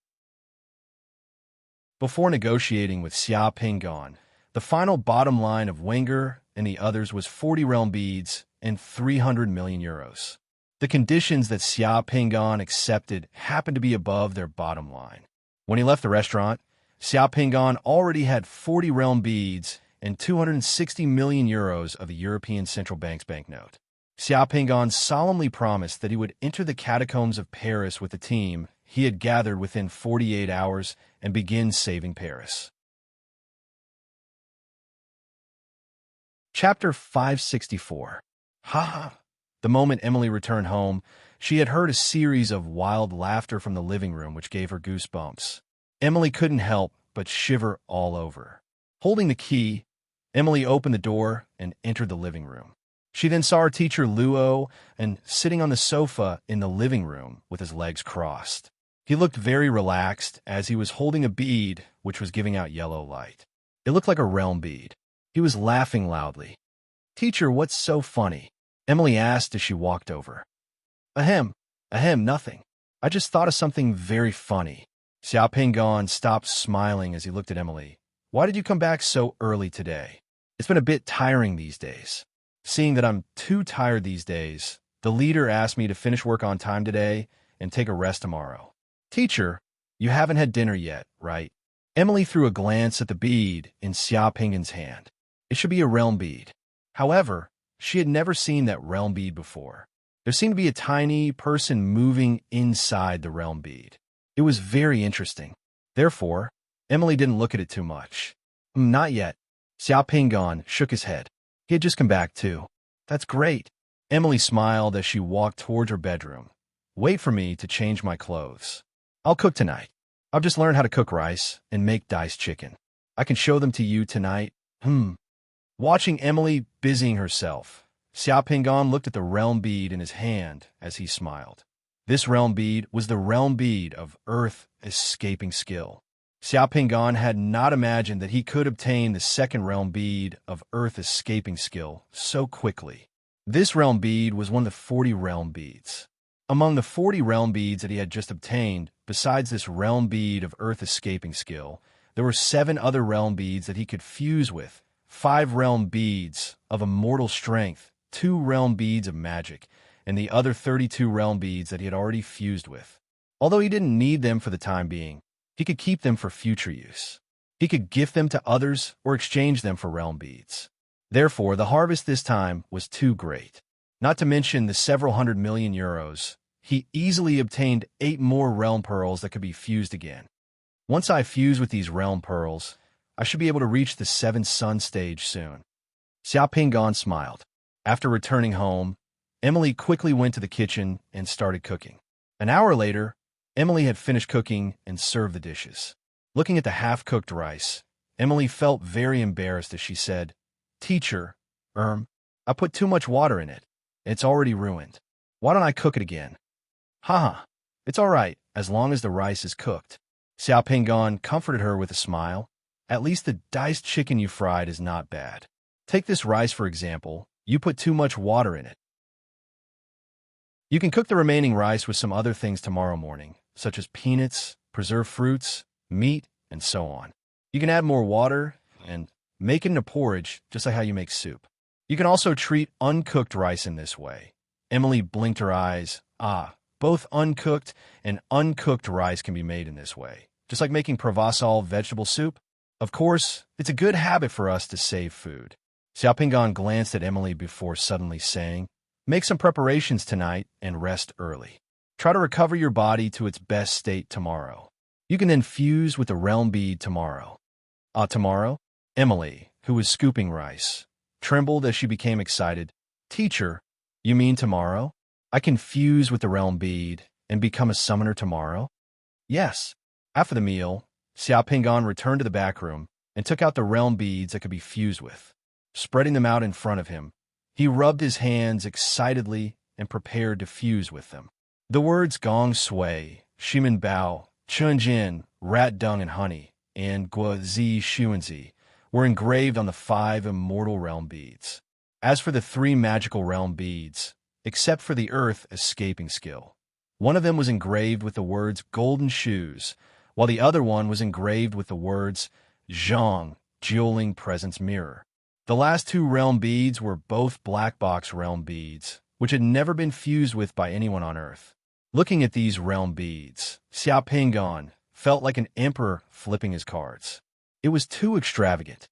Before negotiating with Xiao Pingon, the final bottom line of Wenger and the others was 40 realm beads and 300 million euros. The conditions that Xiao Pingon accepted happened to be above their bottom line. When he left the restaurant, Xiao Pingon already had 40 realm beads and 260 million euros of the European Central Bank's banknote. Xiao Pingon solemnly promised that he would enter the catacombs of Paris with the team he had gathered within 48 hours and begin saving Paris. Chapter 564. Ha! The moment Emily returned home, she had heard a series of wild laughter from the living room which gave her goosebumps. Emily couldn't help but shiver all over. Holding the key, Emily opened the door and entered the living room. She then saw her teacher Luo and sitting on the sofa in the living room with his legs crossed. He looked very relaxed as he was holding a bead which was giving out yellow light. It looked like a realm bead. He was laughing loudly. "Teacher, what's so funny?" Emily asked as she walked over. Ahem, nothing. I just thought of something very funny." Xiao Pingon stopped smiling as he looked at Emily. "Why did you come back so early today? It's been a bit tiring these days." Seeing that I'm too tired these days, the leader asked me to finish work on time today and take a rest tomorrow. "Teacher, you haven't had dinner yet, right?" Emily threw a glance at the bead in Xiao Pingon's hand. It should be a realm bead. However, she had never seen that realm bead before. There seemed to be a tiny person moving inside the realm bead. It was very interesting. Therefore, Emily didn't look at it too much. Not yet." Xiao Pingon shook his head. He had just come back, too. "That's great." Emily smiled as she walked towards her bedroom. "Wait for me to change my clothes. I'll cook tonight. I've just learned how to cook rice and make diced chicken. I can show them to you tonight." Watching Emily busying herself, Xiao Pingon looked at the realm bead in his hand as he smiled. This realm bead was the realm bead of Earth Escaping Skill. Xiao Pingon had not imagined that he could obtain the second realm bead of Earth Escaping Skill so quickly. This realm bead was one of the 40 realm beads. Among the 40 realm beads that he had just obtained, besides this realm bead of Earth Escaping Skill, there were 7 other realm beads that he could fuse with, 5 realm beads of immortal strength, 2 realm beads of magic, and the other 32 realm beads that he had already fused with. Although he didn't need them for the time being, he could keep them for future use. He could gift them to others or exchange them for realm beads. Therefore, the harvest this time was too great. Not to mention the several hundred million euros, he easily obtained 8 more realm pearls that could be fused again. Once I fuse with these realm pearls, I should be able to reach the 7 sun stage soon. Xiao Pingon smiled. After returning home, Emily quickly went to the kitchen and started cooking. An hour later, Emily had finished cooking and served the dishes. Looking at the half-cooked rice, Emily felt very embarrassed as she said, "Teacher, I put too much water in it. It's already ruined. Why don't I cook it again?" Haha, it's all right, as long as the rice is cooked. Xiao Pingon comforted her with a smile. At least the diced chicken you fried is not bad. Take this rice, for example. You put too much water in it. You can cook the remaining rice with some other things tomorrow morning, such as peanuts, preserved fruits, meat, and so on. You can add more water and make it into porridge, just like how you make soup. You can also treat uncooked rice in this way. Emily blinked her eyes. Both uncooked and uncooked rice can be made in this way, just like making Provençal vegetable soup. Of course, it's a good habit for us to save food. Xiao Pingon glanced at Emily before suddenly saying, make some preparations tonight and rest early. Try to recover your body to its best state tomorrow. You can then fuse with the realm bead tomorrow. Tomorrow? Emily, who was scooping rice, trembled as she became excited. Teacher, you mean tomorrow? I can fuse with the realm bead and become a summoner tomorrow? Yes. After the meal, Xiao Pingon returned to the back room and took out the realm beads that could be fused with. Spreading them out in front of him, he rubbed his hands excitedly and prepared to fuse with them. The words Gong Sui, Shimen Bao, Chun Jin, Rat Dung and Honey, and Gua Zi Xuanzi were engraved on the 5 immortal realm beads. As for the 3 magical realm beads, except for the earth escaping skill, one of them was engraved with the words Golden Shoes, while the other one was engraved with the words Zhang, Dueling Presence Mirror. The last 2 realm beads were both black box realm beads, which had never been fused with by anyone on Earth. Looking at these realm beads, Xiao Pingon felt like an emperor flipping his cards. It was too extravagant.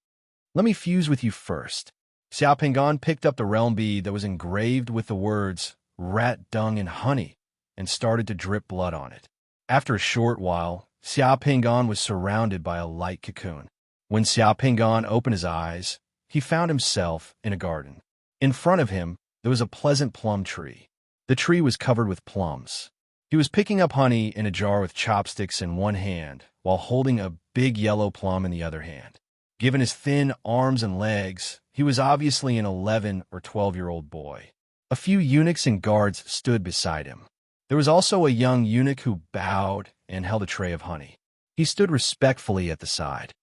Let me fuse with you first. Xiao Pingon picked up the realm bead that was engraved with the words Rat Dung and Honey and started to drip blood on it. After a short while, Xiao Pingon was surrounded by a light cocoon. When Xiao Pingon opened his eyes, he found himself in a garden. In front of him, there was a pleasant plum tree. The tree was covered with plums. He was picking up honey in a jar with chopsticks in one hand, while holding a big yellow plum in the other hand. Given his thin arms and legs, he was obviously an 11 or 12-year-old boy. A few eunuchs and guards stood beside him. There was also a young eunuch who bowed and held a tray of honey. He stood respectfully at the side.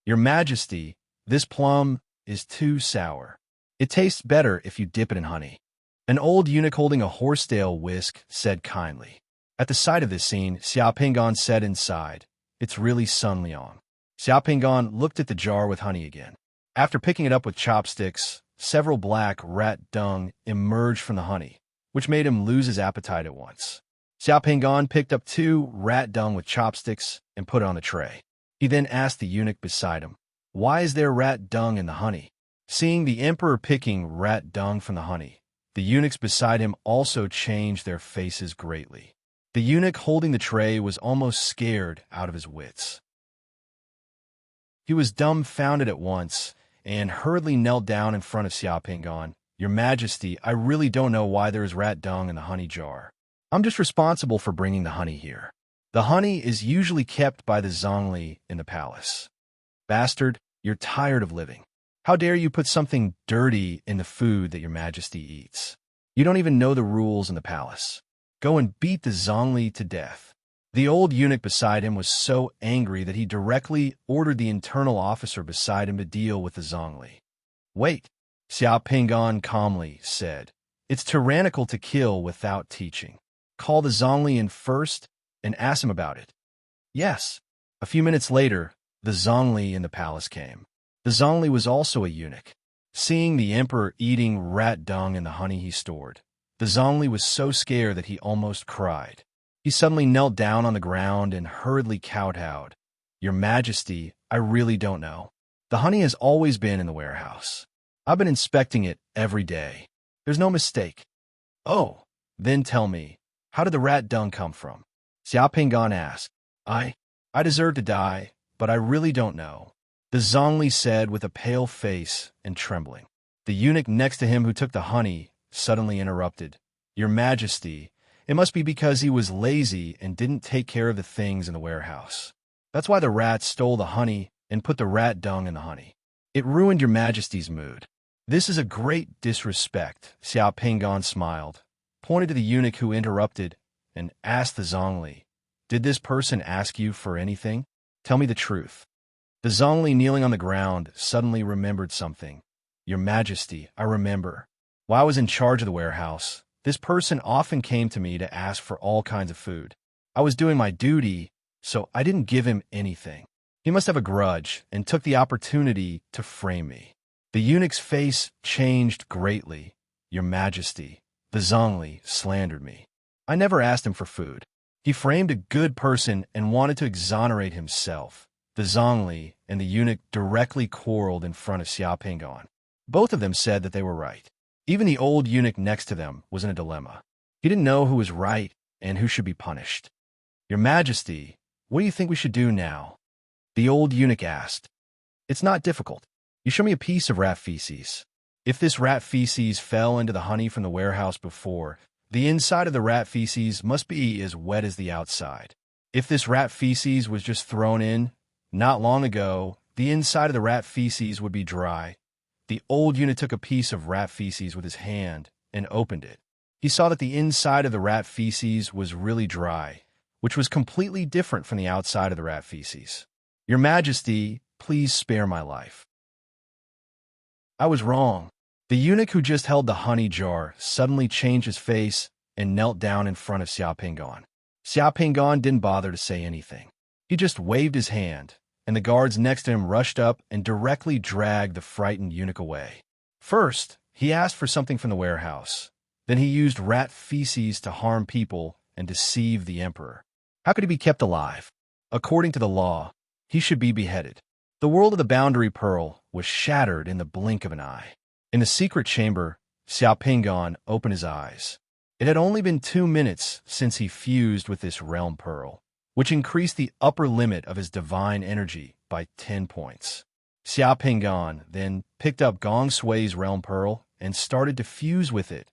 Your Majesty, this plum is too sour. It tastes better if you dip it in honey. An old eunuch holding a horsetail whisk said kindly. At the sight of this scene, Xiao Pingon said inside, it's really Sun Liang. Xiao Pingon looked at the jar with honey again. After picking it up with chopsticks, several black rat dung emerged from the honey, which made him lose his appetite at once. Xiao Pingon picked up 2 rat dung with chopsticks and put it on the tray. He then asked the eunuch beside him, why is there rat dung in the honey? Seeing the emperor picking rat dung from the honey, the eunuchs beside him also changed their faces greatly. The eunuch holding the tray was almost scared out of his wits. He was dumbfounded at once and hurriedly knelt down in front of Xiao Pingon. Your Majesty, I really don't know why there is rat dung in the honey jar. I'm just responsible for bringing the honey here. The honey is usually kept by the Zhongli in the palace. Bastard, you're tired of living. How dare you put something dirty in the food that your Majesty eats? You don't even know the rules in the palace. Go and beat the Zhongli to death. The old eunuch beside him was so angry that he directly ordered the internal officer beside him to deal with the Zhongli. Wait, Xiao Pingon calmly said. It's tyrannical to kill without teaching. Call the Zhongli in first and ask him about it. Yes. A few minutes later, the Zhongli in the palace came. The Zhongli was also a eunuch. Seeing the emperor eating rat dung in the honey he stored, the Zhongli was so scared that he almost cried. He suddenly knelt down on the ground and hurriedly kowtowed. Your Majesty, I really don't know. The honey has always been in the warehouse. I've been inspecting it every day. There's no mistake. Oh, then tell me, how did the rat dung come from? Xiao Pingon asked. I deserve to die, but I really don't know. The Zhongli said with a pale face and trembling. The eunuch next to him who took the honey suddenly interrupted. Your Majesty, it must be because he was lazy and didn't take care of the things in the warehouse. That's why the rats stole the honey and put the rat dung in the honey. It ruined your Majesty's mood. This is a great disrespect, Xiao Pingon smiled, pointed to the eunuch who interrupted, and asked the Zhongli, "Did this person ask you for anything? Tell me the truth." The Zhongli, kneeling on the ground, suddenly remembered something. "Your Majesty, I remember. While I was in charge of the warehouse, this person often came to me to ask for all kinds of food. I was doing my duty, so I didn't give him anything. He must have a grudge and took the opportunity to frame me." The eunuch's face changed greatly. "Your Majesty, the Zhongli slandered me. I never asked him for food. He framed a good person and wanted to exonerate himself." The Zhongli and the eunuch directly quarreled in front of Xiaopingan. Both of them said that they were right. Even the old eunuch next to them was in a dilemma. He didn't know who was right and who should be punished. "Your Majesty, what do you think we should do now?" The old eunuch asked. "It's not difficult. You show me a piece of rat feces. If this rat feces fell into the honey from the warehouse before, the inside of the rat feces must be as wet as the outside. If this rat feces was just thrown in not long ago, the inside of the rat feces would be dry." The old eunuch took a piece of rat feces with his hand and opened it. He saw that the inside of the rat feces was really dry, which was completely different from the outside of the rat feces. "Your Majesty, please spare my life. I was wrong." The eunuch who just held the honey jar suddenly changed his face and knelt down in front of Xiaopingan. Xiaopingan didn't bother to say anything. He just waved his hand, and the guards next to him rushed up and directly dragged the frightened eunuch away. First, he asked for something from the warehouse. Then he used rat feces to harm people and deceive the emperor. How could he be kept alive? According to the law, he should be beheaded. The world of the Boundary Pearl was shattered in the blink of an eye. In the secret chamber, Xiaopingan opened his eyes. It had only been 2 minutes since he fused with this realm pearl, which increased the upper limit of his divine energy by 10 points. Xiaopingan then picked up Gong Sui's realm pearl and started to fuse with it.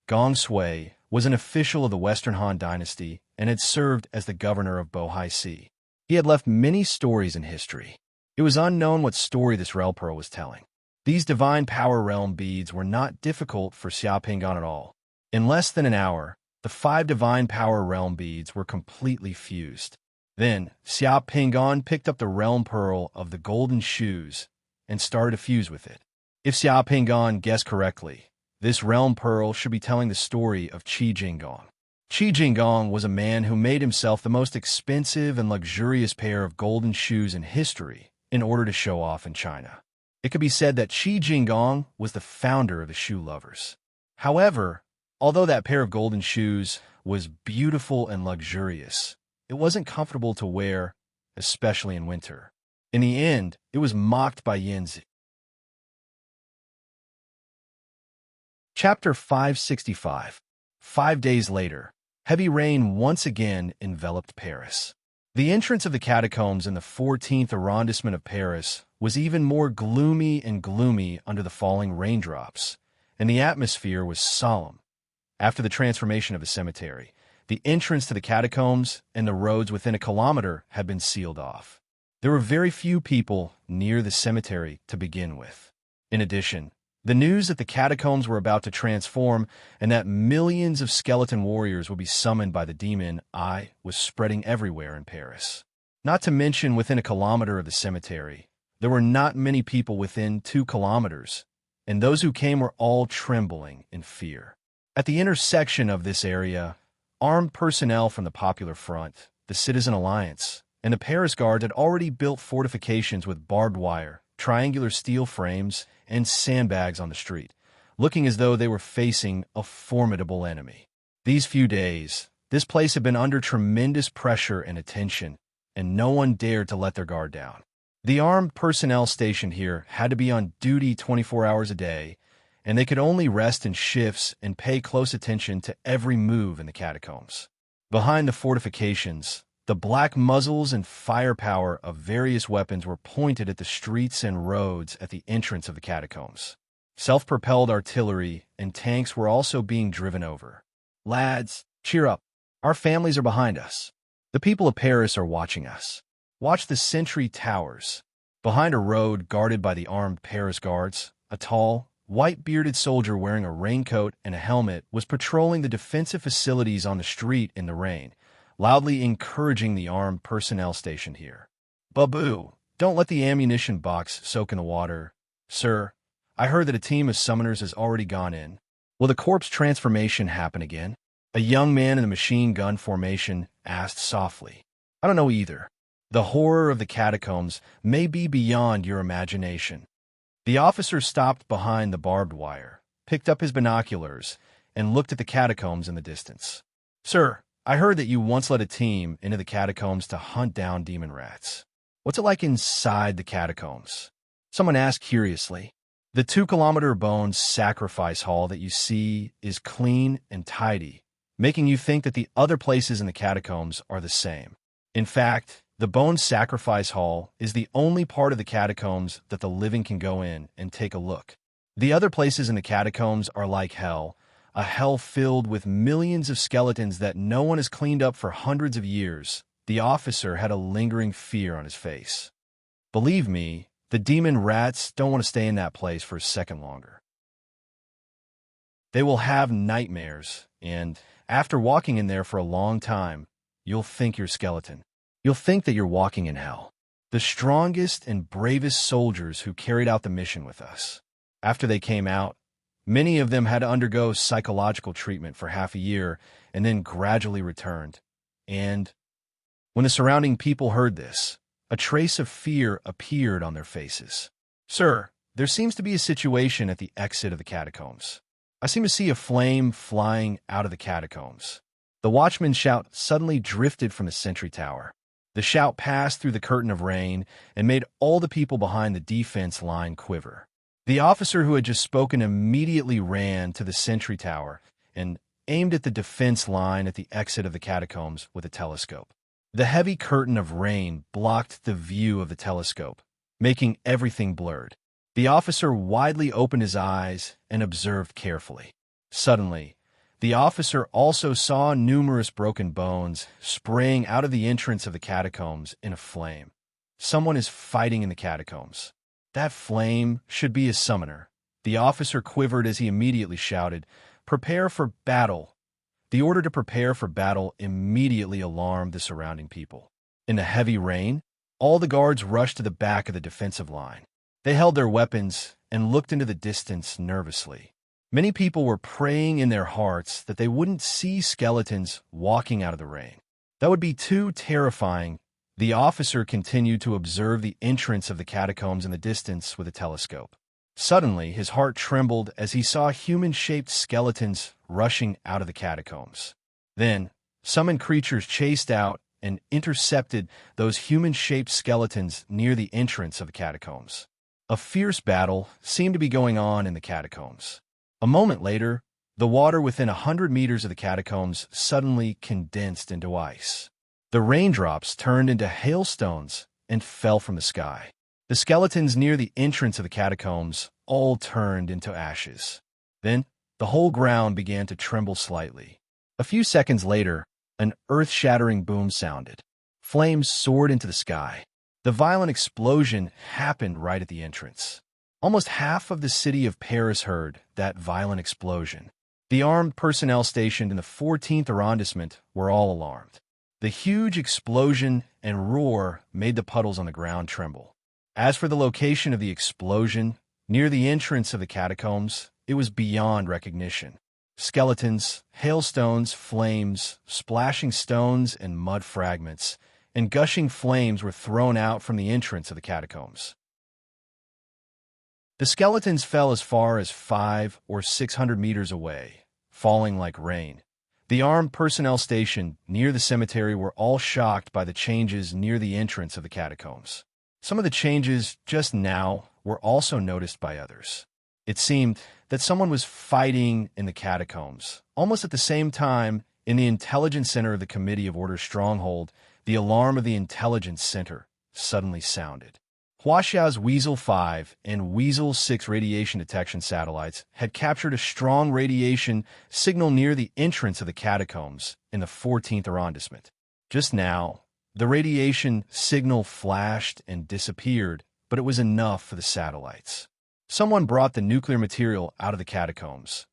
Gong Sui was an official of the Western Han dynasty and had served as the governor of Bohai Sea. He had left many stories in history. It was unknown what story this realm pearl was telling. These divine power realm beads were not difficult for Xiaopingan at all. In less than an hour, the 5 divine power realm beads were completely fused. Then, Xiaopingan picked up the realm pearl of the golden shoes and started to fuse with it. If Xiaopingan guessed correctly, this realm pearl should be telling the story of Qi Jinggong. Qi Jinggong was a man who made himself the most expensive and luxurious pair of golden shoes in history in order to show off in China. It could be said that Qi Jinggong was the founder of the shoe lovers. However, although that pair of golden shoes was beautiful and luxurious, it wasn't comfortable to wear, especially in winter. In the end, it was mocked by Yanzi. Chapter 565. 5 days later, heavy rain once again enveloped Paris. The entrance of the catacombs in the 14th arrondissement of Paris was even more gloomy and gloomy under the falling raindrops, and the atmosphere was solemn. After the transformation of the cemetery, the entrance to the catacombs and the roads within a kilometer had been sealed off. There were very few people near the cemetery to begin with. In addition, the news that the catacombs were about to transform and that millions of skeleton warriors would be summoned by the demon Eye was spreading everywhere in Paris. Not to mention, within a kilometer of the cemetery, there were not many people within 2 kilometers, and those who came were all trembling in fear. At the intersection of this area, armed personnel from the Popular Front, the Citizen Alliance, and the Paris Guard had already built fortifications with barbed wire, triangular steel frames, and sandbags on the street, looking as though they were facing a formidable enemy. These few days, this place had been under tremendous pressure and attention, and no one dared to let their guard down. The armed personnel stationed here had to be on duty 24 hours a day, and they could only rest in shifts and pay close attention to every move in the catacombs. Behind the fortifications, the black muzzles and firepower of various weapons were pointed at the streets and roads at the entrance of the catacombs. Self-propelled artillery and tanks were also being driven over. "Lads, cheer up. Our families are behind us. The people of Paris are watching us. Watch the sentry towers." Behind a road guarded by the armed Paris guards, a tall, white-bearded soldier wearing a raincoat and a helmet was patrolling the defensive facilities on the street in the rain, loudly encouraging the armed personnel stationed here. "Babu, don't let the ammunition box soak in the water. Sir, I heard that a team of summoners has already gone in. Will the corpse transformation happen again?" A young man in the machine gun formation asked softly. "I don't know either. The horror of the catacombs may be beyond your imagination." The officer stopped behind the barbed wire, picked up his binoculars, and looked at the catacombs in the distance. "Sir, I heard that you once led a team into the catacombs to hunt down demon rats. What's it like inside the catacombs?" Someone asked curiously. "The 2-kilometer Bones sacrifice hall that you see is clean and tidy, making you think that the other places in the catacombs are the same. In fact, the Bones sacrifice hall is the only part of the catacombs that the living can go in and take a look. The other places in the catacombs are like hell, a hell filled with millions of skeletons that no one has cleaned up for hundreds of years." The officer had a lingering fear on his face. "Believe me, the demon rats don't want to stay in that place for a second longer. They will have nightmares, and after walking in there for a long time, you'll think you're a skeleton. You'll think that you're walking in hell." The strongest and bravest soldiers who carried out the mission with us. After they came out, many of them had to undergo psychological treatment for half a year and then gradually returned. And when the surrounding people heard this, a trace of fear appeared on their faces. "Sir, there seems to be a situation at the exit of the catacombs. I seem to see a flame flying out of the catacombs." The watchman's shout suddenly drifted from the sentry tower. The shout passed through the curtain of rain and made all the people behind the defense line quiver. The officer who had just spoken immediately ran to the sentry tower and aimed at the defense line at the exit of the catacombs with a telescope. The heavy curtain of rain blocked the view of the telescope, making everything blurred. The officer widely opened his eyes and observed carefully. Suddenly, the officer also saw numerous broken bones spraying out of the entrance of the catacombs in a flame. Someone is fighting in the catacombs. That flame should be a summoner. The officer quivered as he immediately shouted, "Prepare for battle." The order to prepare for battle immediately alarmed the surrounding people. In the heavy rain, all the guards rushed to the back of the defensive line. They held their weapons and looked into the distance nervously. Many people were praying in their hearts that they wouldn't see skeletons walking out of the rain. That would be too terrifying. The officer continued to observe the entrance of the catacombs in the distance with a telescope. Suddenly, his heart trembled as he saw human-shaped skeletons rushing out of the catacombs. Then, summoned creatures chased out and intercepted those human-shaped skeletons near the entrance of the catacombs. A fierce battle seemed to be going on in the catacombs. A moment later, the water within 100 meters of the catacombs suddenly condensed into ice. The raindrops turned into hailstones and fell from the sky. The skeletons near the entrance of the catacombs all turned into ashes. Then, the whole ground began to tremble slightly. A few seconds later, an earth-shattering boom sounded. Flames soared into the sky. The violent explosion happened right at the entrance. Almost half of the city of Paris heard that violent explosion. The armed personnel stationed in the 14th arrondissement were all alarmed. The huge explosion and roar made the puddles on the ground tremble. As for the location of the explosion, near the entrance of the catacombs, it was beyond recognition. Skeletons, hailstones, flames, splashing stones, and mud fragments, and gushing flames were thrown out from the entrance of the catacombs. The skeletons fell as far as 500 or 600 meters away, falling like rain. The armed personnel stationed near the cemetery were all shocked by the changes near the entrance of the catacombs. Some of the changes just now were also noticed by others. It seemed that someone was fighting in the catacombs. Almost at the same time, in the intelligence center of the Committee of Order Stronghold, the alarm of the intelligence center suddenly sounded. Huaxiao's Weasel 5 and Weasel 6 radiation detection satellites had captured a strong radiation signal near the entrance of the catacombs in the 14th arrondissement. Just now, the radiation signal flashed and disappeared, but it was enough for the satellites. Someone brought the nuclear material out of the catacombs.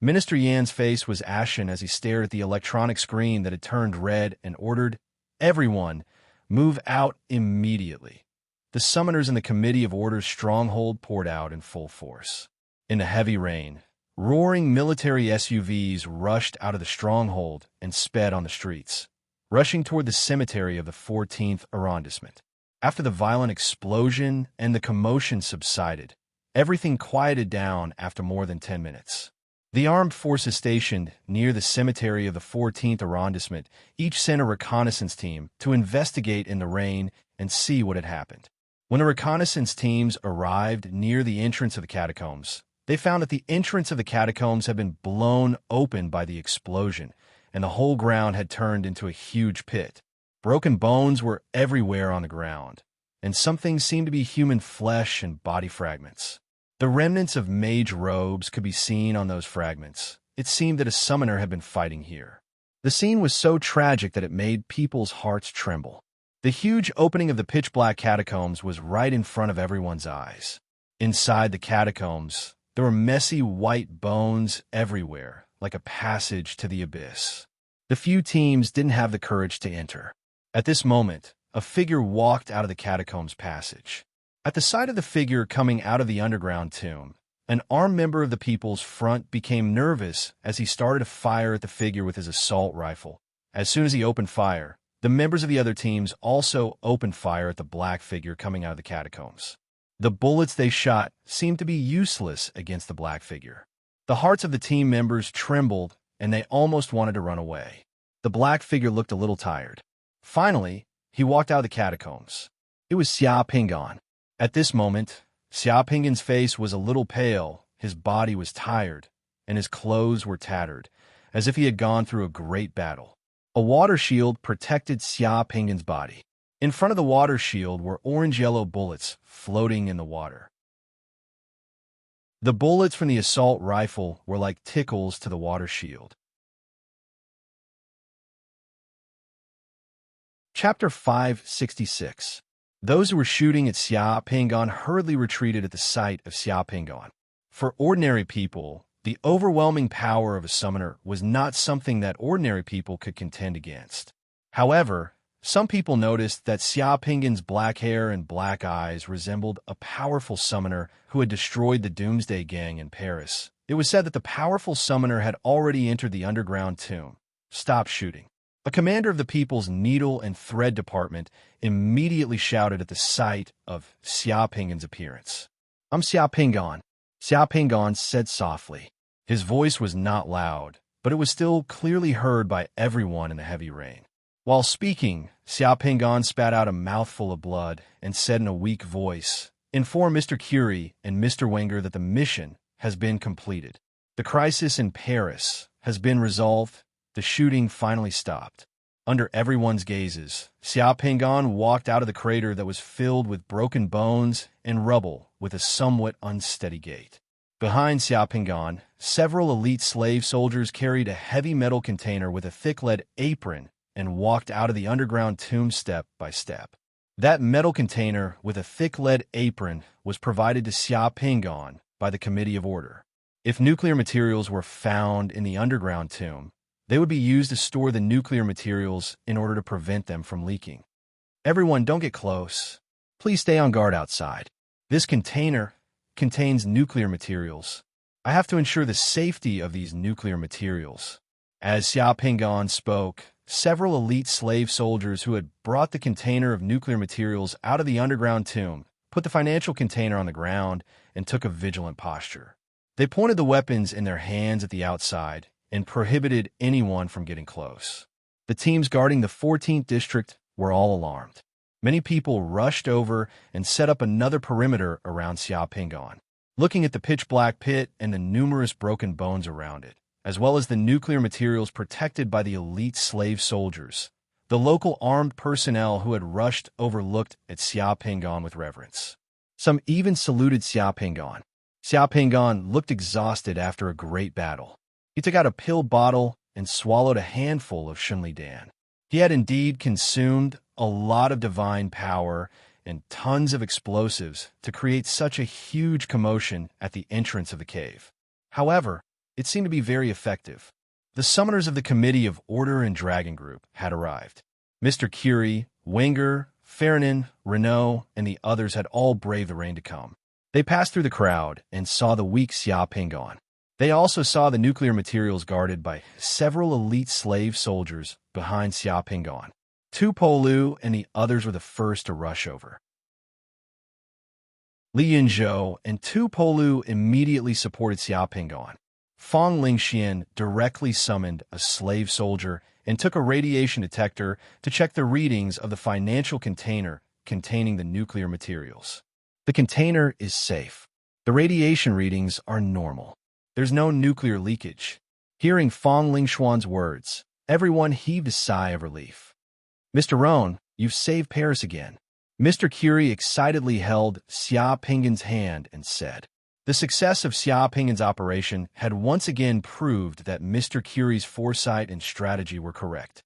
Minister Yan's face was ashen as he stared at the electronic screen that had turned red and ordered, "Everyone, move out immediately." The summoners in the Committee of Order's stronghold poured out in full force. In the heavy rain, roaring military SUVs rushed out of the stronghold and sped on the streets, rushing toward the cemetery of the 14th arrondissement. After the violent explosion and the commotion subsided, everything quieted down after more than 10 minutes. The armed forces stationed near the cemetery of the 14th arrondissement each sent a reconnaissance team to investigate in the rain and see what had happened. When the reconnaissance teams arrived near the entrance of the catacombs, they found that the entrance of the catacombs had been blown open by the explosion, and the whole ground had turned into a huge pit. Broken bones were everywhere on the ground, and some things seemed to be human flesh and body fragments. The remnants of mage robes could be seen on those fragments. It seemed that a summoner had been fighting here. The scene was so tragic that it made people's hearts tremble. The huge opening of the pitch-black catacombs was right in front of everyone's eyes. Inside the catacombs, there were messy white bones everywhere, like a passage to the abyss. The few teams didn't have the courage to enter. At this moment, a figure walked out of the catacombs passage. At the sight of the figure coming out of the underground tomb, an armed member of the People's Front became nervous as he started to fire at the figure with his assault rifle. As soon as he opened fire, the members of the other teams also opened fire at the black figure coming out of the catacombs. The bullets they shot seemed to be useless against the black figure. The hearts of the team members trembled, and they almost wanted to run away. The black figure looked a little tired. Finally, he walked out of the catacombs. It was Xia Pingan. At this moment, Xia Pingan's face was a little pale, his body was tired, and his clothes were tattered, as if he had gone through a great battle. A water shield protected Xia Pingan's body. In front of the water shield were orange-yellow bullets floating in the water. The bullets from the assault rifle were like tickles to the water shield. Chapter 566. Those who were shooting at Xia Pingan hurriedly retreated at the sight of Xia Pingan. For ordinary people, the overwhelming power of a summoner was not something that ordinary people could contend against. However, some people noticed that Xia Pingan's black hair and black eyes resembled a powerful summoner who had destroyed the Doomsday Gang in Paris. It was said that the powerful summoner had already entered the underground tomb. Stop shooting. A commander of the People's Needle and Thread Department immediately shouted at the sight of Xia Pingan's appearance. "I'm Xia Pingan," Xia Pingan said softly. His voice was not loud, but it was still clearly heard by everyone in the heavy rain. While speaking, Xia Pingan spat out a mouthful of blood and said in a weak voice, "Inform Mr. Curie and Mr. Wenger that the mission has been completed. The crisis in Paris has been resolved. The shooting finally stopped." Under everyone's gazes, Xia Pingan walked out of the crater that was filled with broken bones and rubble with a somewhat unsteady gait. Behind Xia Pingan, several elite slave soldiers carried a heavy metal container with a thick lead apron and walked out of the underground tomb step by step. That metal container with a thick lead apron was provided to Xia Pingan by the Committee of Order. If nuclear materials were found in the underground tomb, they would be used to store the nuclear materials in order to prevent them from leaking. "Everyone, don't get close. Please stay on guard outside. This container contains nuclear materials. I have to ensure the safety of these nuclear materials." As Xia Pingan spoke, several elite slave soldiers who had brought the container of nuclear materials out of the underground tomb put the financial container on the ground and took a vigilant posture. They pointed the weapons in their hands at the outside and prohibited anyone from getting close. The teams guarding the 14th district were all alarmed. Many people rushed over and set up another perimeter around Xia Pingan. Looking at the pitch-black pit and the numerous broken bones around it, as well as the nuclear materials protected by the elite slave soldiers, the local armed personnel who had rushed overlooked at Xia Pingan with reverence. Some even saluted Xia Pingan. Xia Pingan looked exhausted after a great battle. He took out a pill bottle and swallowed a handful of Shunli Dan. He had indeed consumed a lot of divine power and tons of explosives to create such a huge commotion at the entrance of the cave. However, it seemed to be very effective. The summoners of the Committee of Order and Dragon Group had arrived. Mr. Curie, Wenger, Fernin, Renault, and the others had all braved the rain to come. They passed through the crowd and saw the weak Xia Pingon. They also saw the nuclear materials guarded by several elite slave soldiers behind Xia Pingon. Tu Polu and the others were the first to rush over. Li Yinzhou and Tu Polu immediately supported Xia Pingon. Fang Lingxian directly summoned a slave soldier and took a radiation detector to check the readings of the financial container containing the nuclear materials. The container is safe. The radiation readings are normal. There's no nuclear leakage. Hearing Fang Lingxuan's words, everyone heaved a sigh of relief. Mr. Roan, you've saved Paris again. Mr. Curie excitedly held Xia Pingon's hand and said. The success of Xia Pingon's operation had once again proved that Mr. Curie's foresight and strategy were correct.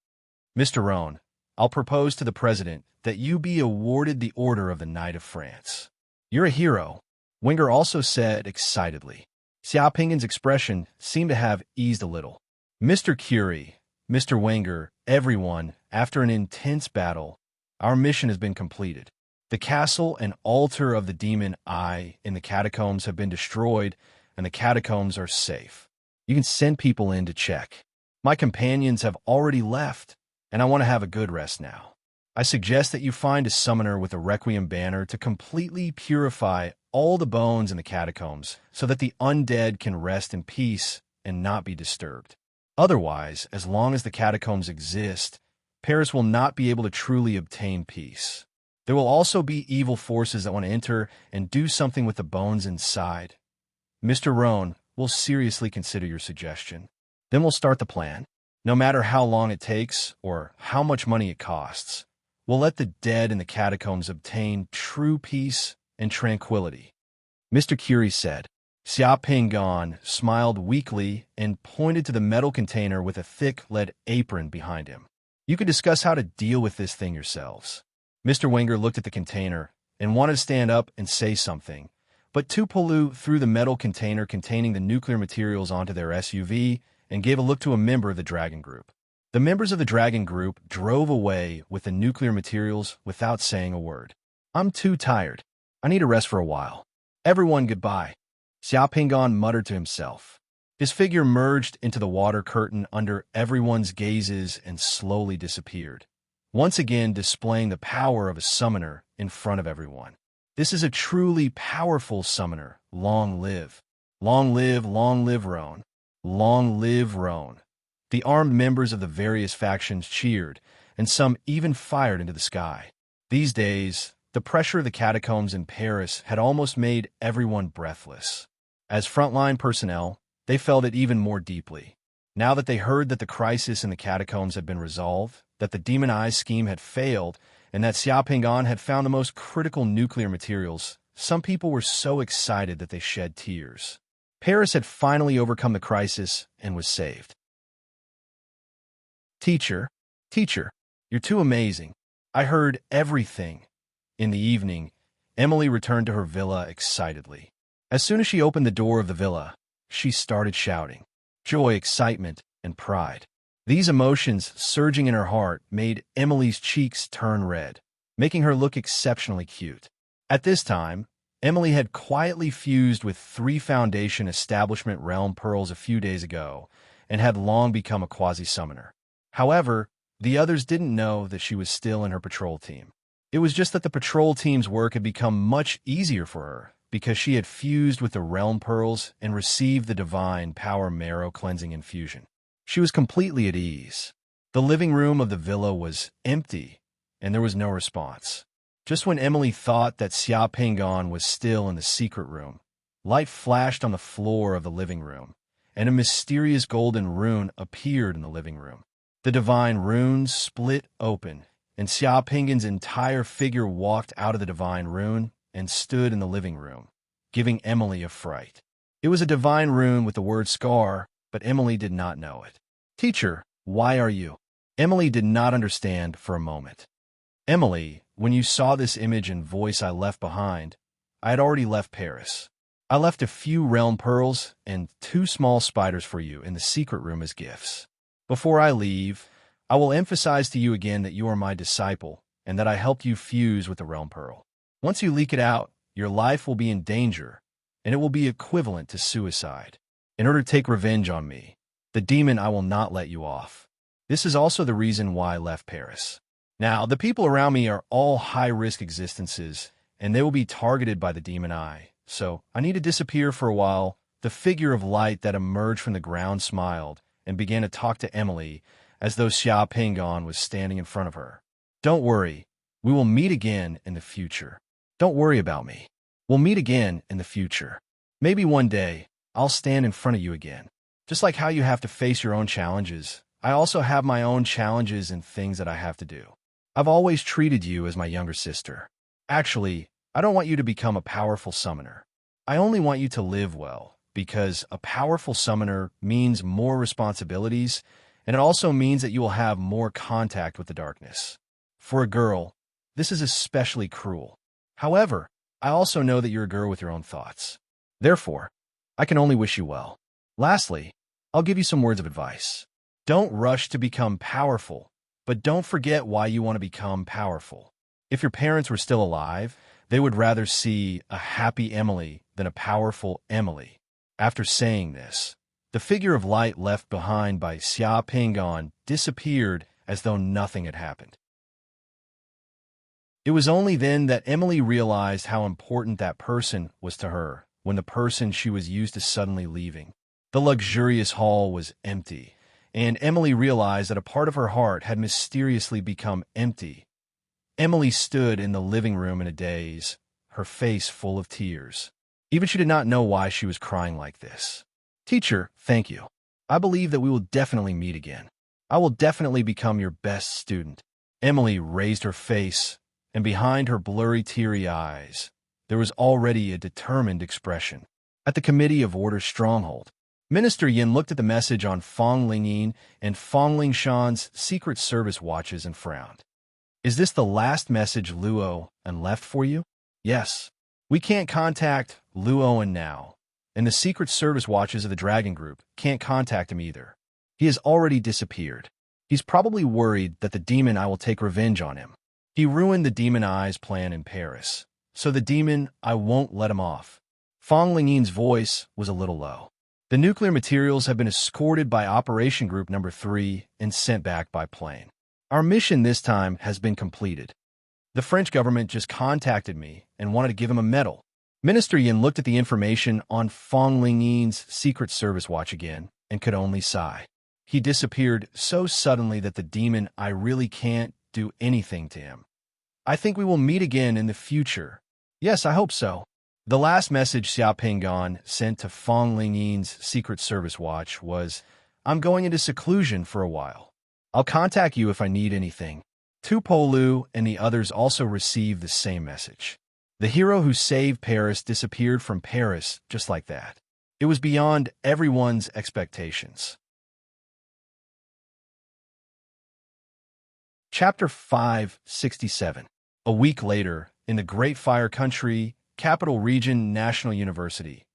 Mr. Roan, I'll propose to the President that you be awarded the Order of the Knight of France. You're a hero, Wenger also said excitedly. Xia Pingon's expression seemed to have eased a little. Mr. Curie, Mr. Wenger, everyone, after an intense battle, our mission has been completed. The castle and altar of the demon Eye in the catacombs have been destroyed, and the catacombs are safe. You can send people in to check. My companions have already left, and I want to have a good rest now. I suggest that you find a summoner with a requiem banner to completely purify all the bones in the catacombs so that the undead can rest in peace and not be disturbed. Otherwise, as long as the catacombs exist, Paris will not be able to truly obtain peace. There will also be evil forces that want to enter and do something with the bones inside. Mr. Roan will seriously consider your suggestion. Then we'll start the plan. No matter how long it takes or how much money it costs, we'll let the dead in the catacombs obtain true peace and tranquility. Mr. Curie said. Xia Pingon smiled weakly and pointed to the metal container with a thick lead apron behind him. You could discuss how to deal with this thing yourselves. Mr. Wenger looked at the container and wanted to stand up and say something, but Tu Polu threw the metal container containing the nuclear materials onto their SUV and gave a look to a member of the Dragon Group. The members of the Dragon Group drove away with the nuclear materials without saying a word. I'm too tired. I need a rest for a while. Everyone, goodbye. Xia Pingon muttered to himself. His figure merged into the water curtain under everyone's gazes and slowly disappeared, once again displaying the power of a summoner in front of everyone. This is a truly powerful summoner. Long live. Long live Roan. Long live Roan. The armed members of the various factions cheered, and some even fired into the sky. These days, the pressure of the catacombs in Paris had almost made everyone breathless. As frontline personnel, they felt it even more deeply. Now that they heard that the crisis in the catacombs had been resolved, that the Demon Eye scheme had failed, and that Xia Pingon had found the most critical nuclear materials, some people were so excited that they shed tears. Paris had finally overcome the crisis and was saved. Teacher, you're too amazing. I heard everything. In the evening, Emily returned to her villa excitedly. As soon as she opened the door of the villa, she started shouting. Joy, excitement, and pride. These emotions surging in her heart made Emily's cheeks turn red, making her look exceptionally cute. At this time, Emily had quietly fused with 3 Foundation Establishment Realm Pearls a few days ago and had long become a quasi-summoner. However, the others didn't know that she was still in her patrol team. It was just that the patrol team's work had become much easier for her because she had fused with the Realm Pearls and received the Divine Power Marrow Cleansing Infusion. She was completely at ease. The living room of the villa was empty, and there was no response. Just when Emily thought that Xia Pingon was still in the secret room, light flashed on the floor of the living room, and a mysterious golden rune appeared in the living room. The divine rune split open, and Xia Pingon's entire figure walked out of the divine rune and stood in the living room, giving Emily a fright. It was a divine rune with the word Scar, but Emily did not know it. Teacher, why are you? Emily did not understand for a moment. Emily when you saw this image and voice I left behind, I had already left Paris. I left a few realm pearls and 2 small spiders for you in the secret room as gifts. Before I leave, I will emphasize to you again that you are my disciple and that I helped you fuse with the realm pearl. Once you leak it out, your life will be in danger, and it will be equivalent to suicide. In order to take revenge on me, the demon, I will not let you off. This is also the reason why I left Paris. Now, the people around me are all high-risk existences, and they will be targeted by the demon eye. So, I need to disappear for a while. The figure of light that emerged from the ground smiled and began to talk to Emily as though Xia Pingon was standing in front of her. Don't worry, we will meet again in the future. Don't worry about me. We'll meet again in the future. Maybe one day, I'll stand in front of you again. Just like how you have to face your own challenges, I also have my own challenges and things that I have to do. I've always treated you as my younger sister. Actually, I don't want you to become a powerful summoner. I only want you to live well, because a powerful summoner means more responsibilities, and it also means that you will have more contact with the darkness. For a girl, this is especially cruel. However, I also know that you're a girl with your own thoughts. Therefore, I can only wish you well. Lastly, I'll give you some words of advice. Don't rush to become powerful, but don't forget why you want to become powerful. If your parents were still alive, they would rather see a happy Emily than a powerful Emily. After saying this, the figure of light left behind by Xia Pingon disappeared as though nothing had happened. It was only then that Emily realized how important that person was to her, when the person she was used to suddenly leaving. The luxurious hall was empty, and Emily realized that a part of her heart had mysteriously become empty. Emily stood in the living room in a daze, her face full of tears. Even she did not know why she was crying like this. Teacher, thank you. I believe that we will definitely meet again. I will definitely become your best student. Emily raised her face, and behind her blurry, teary eyes, there was already a determined expression. At the Committee of Order Stronghold, Minister Yin looked at the message on Fong Lingyin and Fong Lingshan's Secret Service watches and frowned. Is this the last message Luo and left for you? Yes. We can't contact Luo now, and the Secret Service watches of the Dragon Group can't contact him either. He has already disappeared. He's probably worried that the demon eye will take revenge on him. He ruined the demon eye's plan in Paris, so the demon eye won't let him off. Fong Lingyin's voice was a little low. The nuclear materials have been escorted by Operation Group Number 3 and sent back by plane. Our mission this time has been completed. The French government just contacted me and wanted to give him a medal. Minister Yin looked at the information on Fong Lingyin's Secret Service watch again and could only sigh. He disappeared so suddenly that the demon eye really can't do anything to him. I think we will meet again in the future. Yes, I hope so. The last message Xia Pingon sent to Fong Lingyin's Secret Service watch was, I'm going into seclusion for a while. I'll contact you if I need anything. Tu Polu and the others also received the same message. The hero who saved Paris disappeared from Paris just like that. It was beyond everyone's expectations. Chapter 567. A week later, in the Great Fire Country, Capital Region National University,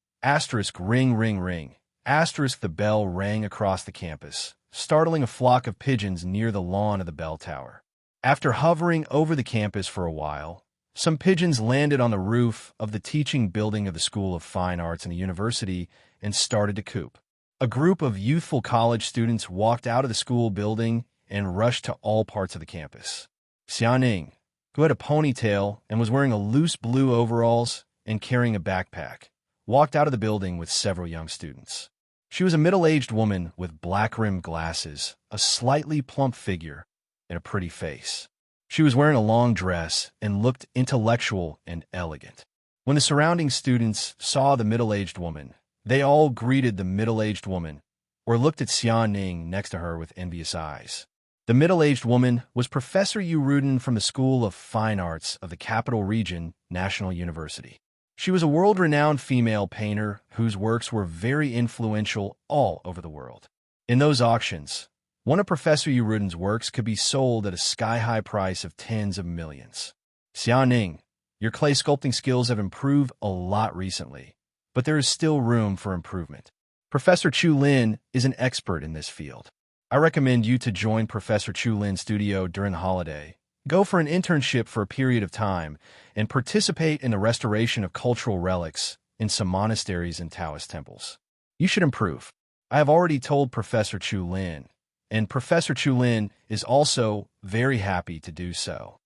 *ring ring ring, the bell rang across the campus, startling a flock of pigeons near the lawn of the bell tower. After hovering over the campus for a while, some pigeons landed on the roof of the teaching building of the School of Fine Arts and the university and started to coop. A group of youthful college students walked out of the school building and rushed to all parts of the campus. Xianing, who had a ponytail and was wearing a loose blue overalls and carrying a backpack, walked out of the building with several young students. She was a middle-aged woman with black-rimmed glasses, a slightly plump figure, and a pretty face. She was wearing a long dress and looked intellectual and elegant. When the surrounding students saw the middle-aged woman, they all greeted the middle-aged woman or looked at Xianing next to her with envious eyes. The middle-aged woman was Professor Yu Ruden from the School of Fine Arts of the Capital Region National University. She was a world-renowned female painter whose works were very influential all over the world. In those auctions, one of Professor Yu Ruden's works could be sold at a sky-high price of tens of millions. Xiaoning, your clay sculpting skills have improved a lot recently, but there is still room for improvement. Professor Chu Lin is an expert in this field. I recommend you to join Professor Chu Lin's studio during the holiday. Go for an internship for a period of time and participate in the restoration of cultural relics in some monasteries and Taoist temples. You should improve. I have already told Professor Chu Lin, and Professor Chu Lin is also very happy to do so.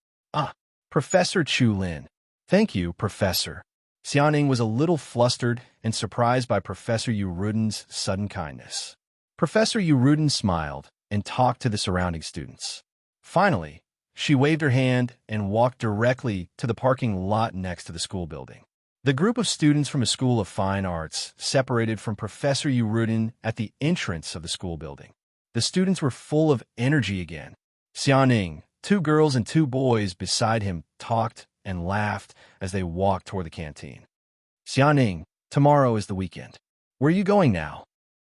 Professor Chu Lin. Thank you, Professor. Xiaoning was a little flustered and surprised by Professor Yu Ruden's sudden kindness. Professor Yu Ruden smiled and talked to the surrounding students. Finally, she waved her hand and walked directly to the parking lot next to the school building. The group of students from a School of Fine Arts separated from Professor Yu Ruden at the entrance of the school building. The students were full of energy again. Xiaoning, 2 girls and 2 boys beside him, talked and laughed as they walked toward the canteen. Xiaoning, tomorrow is the weekend. Where are you going now?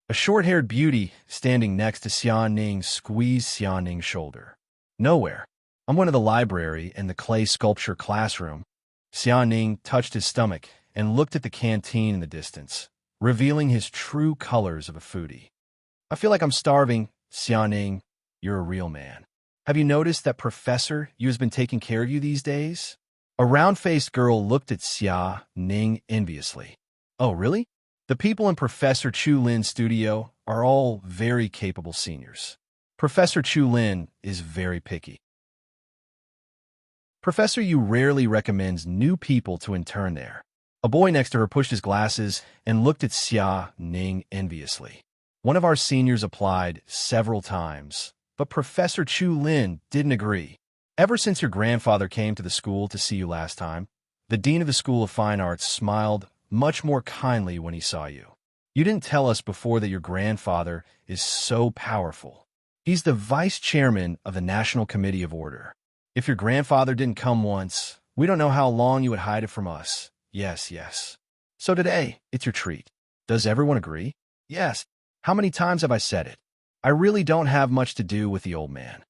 A short-haired beauty standing next to Xiaoning squeezed Xiaoning's shoulder. Nowhere. I'm going to the library and the clay sculpture classroom. Xiaoning touched his stomach and looked at the canteen in the distance, revealing his true colors of a foodie. I feel like I'm starving. Xiaoning, you're a real man. Have you noticed that Professor Yu has been taking care of you these days? A round-faced girl looked at Xiaoning enviously. Oh, really? The people in Professor Chu Lin's studio are all very capable seniors. Professor Chu Lin is very picky. Professor Yu rarely recommends new people to intern there. A boy next to her pushed his glasses and looked at Xiaoning enviously. One of our seniors applied several times, but Professor Chu Lin didn't agree. Ever since your grandfather came to the school to see you last time, the dean of the School of Fine Arts smiled much more kindly when he saw you. You didn't tell us before that your grandfather is so powerful. He's the vice chairman of the National Committee of Order. If your grandfather didn't come once, we don't know how long you would hide it from us. Yes, yes. So today, it's your treat. Does everyone agree? Yes. How many times have I said it? I really don't have much to do with the old man.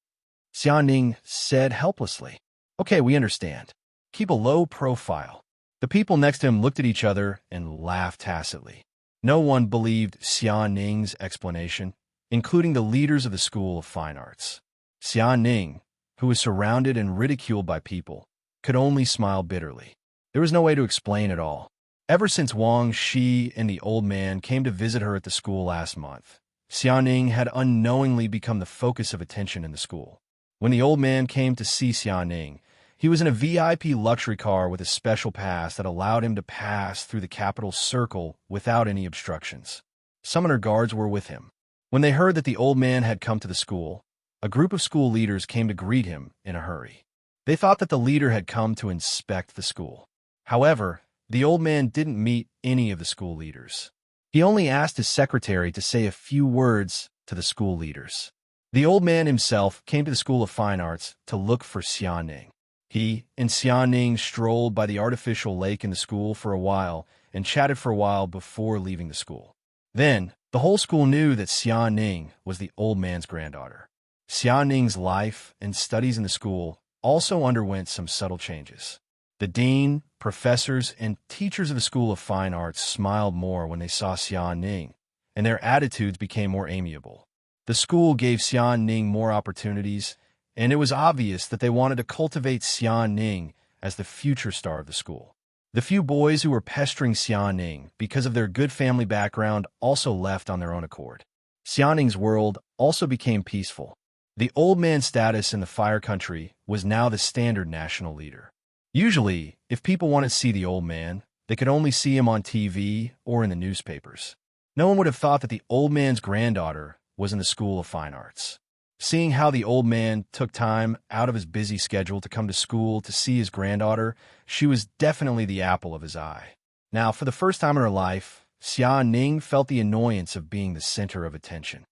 Xiaoning said helplessly. Okay, we understand. Keep a low profile. The people next to him looked at each other and laughed tacitly. No one believed Xiaoning's explanation, including the leaders of the School of Fine Arts. Xiaoning, who was surrounded and ridiculed by people, could only smile bitterly. There was no way to explain it all. Ever since Wang Shi and the old man came to visit her at the school last month, Xiaoning had unknowingly become the focus of attention in the school. When the old man came to see Xiaoning, he was in a VIP luxury car with a special pass that allowed him to pass through the capital circle without any obstructions. Summoner guards were with him. When they heard that the old man had come to the school, a group of school leaders came to greet him in a hurry. They thought that the leader had come to inspect the school. However, the old man didn't meet any of the school leaders. He only asked his secretary to say a few words to the school leaders. The old man himself came to the School of Fine Arts to look for Xiaoning. He and Xiaoning strolled by the artificial lake in the school for a while and chatted for a while before leaving the school. Then, the whole school knew that Xiaoning was the old man's granddaughter. Xiaoning's life and studies in the school also underwent some subtle changes. The dean, professors, and teachers of the School of Fine Arts smiled more when they saw Xiaoning, and their attitudes became more amiable. The school gave Xiaoning more opportunities, and it was obvious that they wanted to cultivate Xiaoning as the future star of the school. The few boys who were pestering Xiaoning because of their good family background also left on their own accord. Xiaoning's world also became peaceful. The old man's status in the Fire Country was now the standard national leader. Usually, if people wanted to see the old man, they could only see him on TV or in the newspapers. No one would have thought that the old man's granddaughter was in the School of Fine Arts. Seeing how the old man took time out of his busy schedule to come to school to see his granddaughter, she was definitely the apple of his eye. Now, for the first time in her life, Xiaoning felt the annoyance of being the center of attention.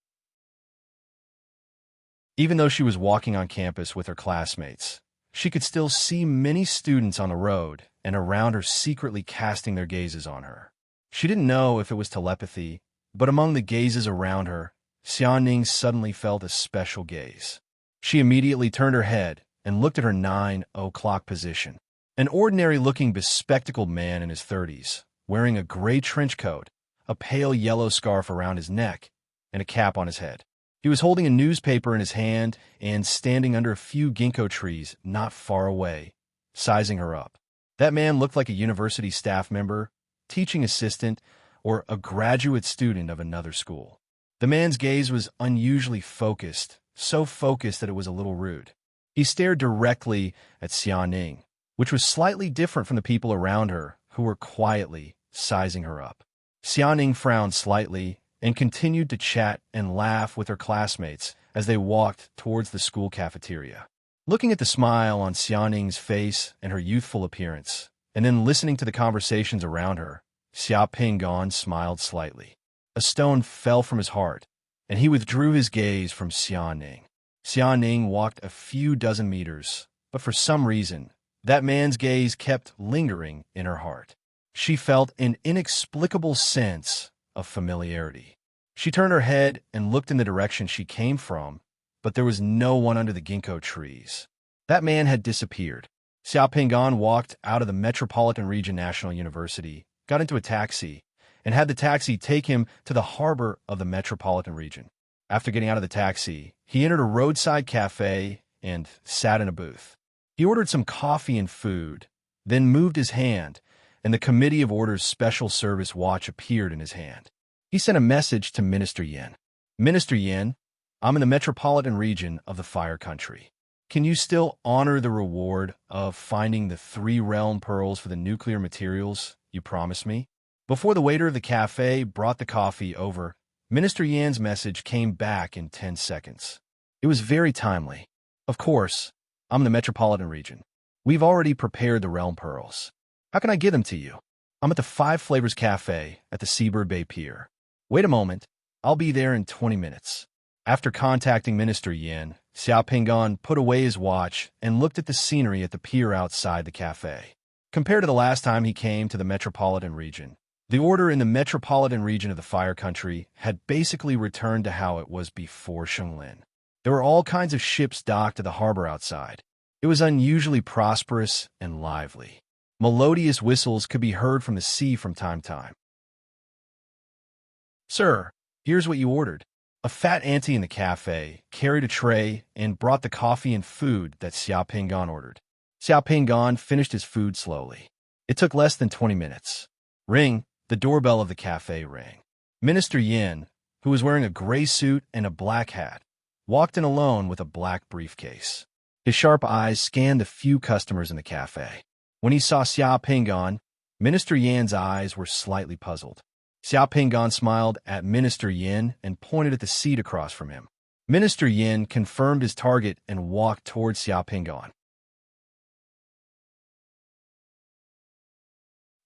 Even though she was walking on campus with her classmates, she could still see many students on the road and around her secretly casting their gazes on her. She didn't know if it was telepathy, but among the gazes around her, Xiaoning suddenly felt a special gaze. She immediately turned her head and looked at her 9 o'clock position. An ordinary-looking bespectacled man in his 30s, wearing a gray trench coat, a pale yellow scarf around his neck, and a cap on his head. He was holding a newspaper in his hand and standing under a few ginkgo trees not far away, sizing her up. That man looked like a university staff member, teaching assistant, or a graduate student of another school. The man's gaze was unusually focused, so focused that it was a little rude. He stared directly at Xiaoning, which was slightly different from the people around her who were quietly sizing her up. Xiaoning frowned slightly and continued to chat and laugh with her classmates as they walked towards the school cafeteria. Looking at the smile on Xiaoning's face and her youthful appearance, and then listening to the conversations around her, Xia Pinggan smiled slightly. A stone fell from his heart, and he withdrew his gaze from Xiaoning. Xiaoning walked a few dozen meters, but for some reason, that man's gaze kept lingering in her heart. She felt an inexplicable sense of familiarity. She turned her head and looked in the direction she came from, but there was no one under the ginkgo trees. That man had disappeared. Xia Pinggan walked out of the Metropolitan Region National University, got into a taxi, and had the taxi take him to the harbor of the Metropolitan Region. After getting out of the taxi, he entered a roadside cafe and sat in a booth. He ordered some coffee and food, then moved his hand, and the Committee of Orders Special Service watch appeared in his hand. He sent a message to Minister Yin. Minister Yin, I'm in the Metropolitan Region of the Fire Country. Can you still honor the reward of finding the 3 realm pearls for the nuclear materials you promised me? Before the waiter of the cafe brought the coffee over, Minister Yan's message came back in 10 seconds. It was very timely. Of course, I'm in the Metropolitan Region. We've already prepared the realm pearls. How can I give them to you? I'm at the 5 Flavors Cafe at the Seabird Bay Pier. Wait a moment. I'll be there in 20 minutes. After contacting Minister Yin, Xia Pinggan put away his watch and looked at the scenery at the pier outside the cafe. Compared to the last time he came to the Metropolitan Region, the order in the Metropolitan Region of the Fire Country had basically returned to how it was before Shenglin. There were all kinds of ships docked at the harbor outside. It was unusually prosperous and lively. Melodious whistles could be heard from the sea from time to time. Sir, here's what you ordered. A fat auntie in the cafe carried a tray and brought the coffee and food that Xia Pinggan ordered. Xia Pinggan finished his food slowly. It took less than 20 minutes. Ring, the doorbell of the cafe rang. Minister Yin, who was wearing a gray suit and a black hat, walked in alone with a black briefcase. His sharp eyes scanned the few customers in the cafe. When he saw Xia Pinggan, Minister Yan's eyes were slightly puzzled. Xia Pinggan smiled at Minister Yin and pointed at the seat across from him. Minister Yin confirmed his target and walked towards Xia Pinggan.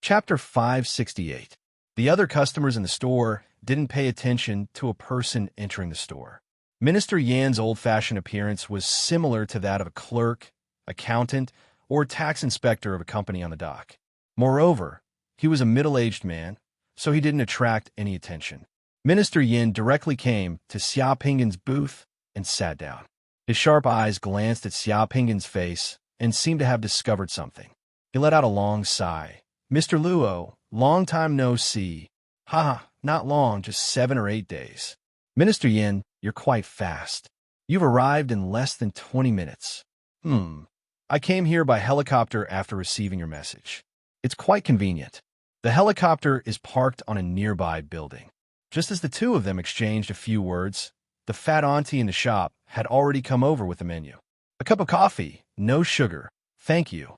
Chapter 568. The other customers in the store didn't pay attention to a person entering the store. Minister Yan's old-fashioned appearance was similar to that of a clerk, accountant, or tax inspector of a company on the dock. Moreover, he was a middle-aged man, so he didn't attract any attention. Minister Yin directly came to Xia Pinggan's booth and sat down. His sharp eyes glanced at Xia Pinggan's face and seemed to have discovered something. He let out a long sigh. Mr. Luo, long time no see. Ha, not long, just 7 or 8 days. Minister Yin, you're quite fast. You've arrived in less than 20 minutes. I came here by helicopter after receiving your message. It's quite convenient. The helicopter is parked on a nearby building. Just as the two of them exchanged a few words, the fat auntie in the shop had already come over with the menu. A cup of coffee, no sugar, thank you.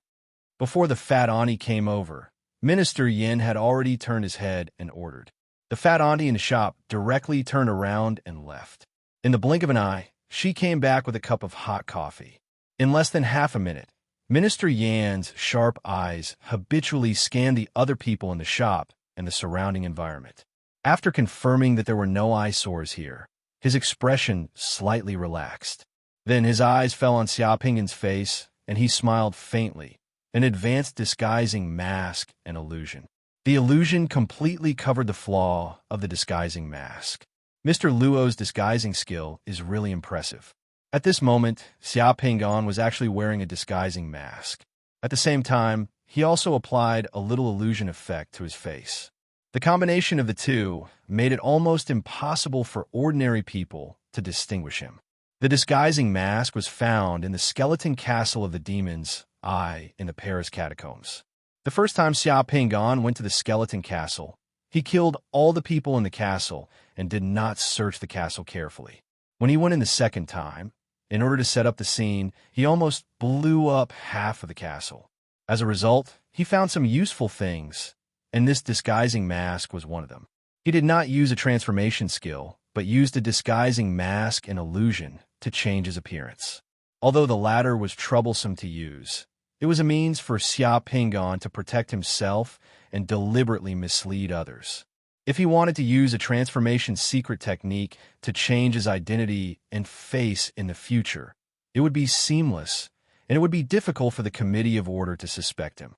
Before the fat auntie came over, Minister Yin had already turned his head and ordered. The fat auntie in the shop directly turned around and left. In the blink of an eye, she came back with a cup of hot coffee. In less than half a minute, Minister Yan's sharp eyes habitually scanned the other people in the shop and the surrounding environment. After confirming that there were no eyesores here, his expression slightly relaxed. Then his eyes fell on Xia Pinggan's face, and he smiled faintly, an advanced disguising mask and illusion. The illusion completely covered the flaw of the disguising mask. Mr. Luo's disguising skill is really impressive. At this moment, Xia Pingon was actually wearing a disguising mask. At the same time, he also applied a little illusion effect to his face. The combination of the two made it almost impossible for ordinary people to distinguish him. The disguising mask was found in the skeleton castle of the demon's eye in the Paris catacombs. The first time Xia Pingon went to the skeleton castle, he killed all the people in the castle and did not search the castle carefully. When he went in the second time, in order to set up the scene, he almost blew up half of the castle. As a result, he found some useful things, and this disguising mask was one of them. He did not use a transformation skill, but used a disguising mask and illusion to change his appearance. Although the latter was troublesome to use, it was a means for Xia Pingon to protect himself and deliberately mislead others. If he wanted to use a transformation secret technique to change his identity and face in the future, it would be seamless, and it would be difficult for the Committee of Order to suspect him.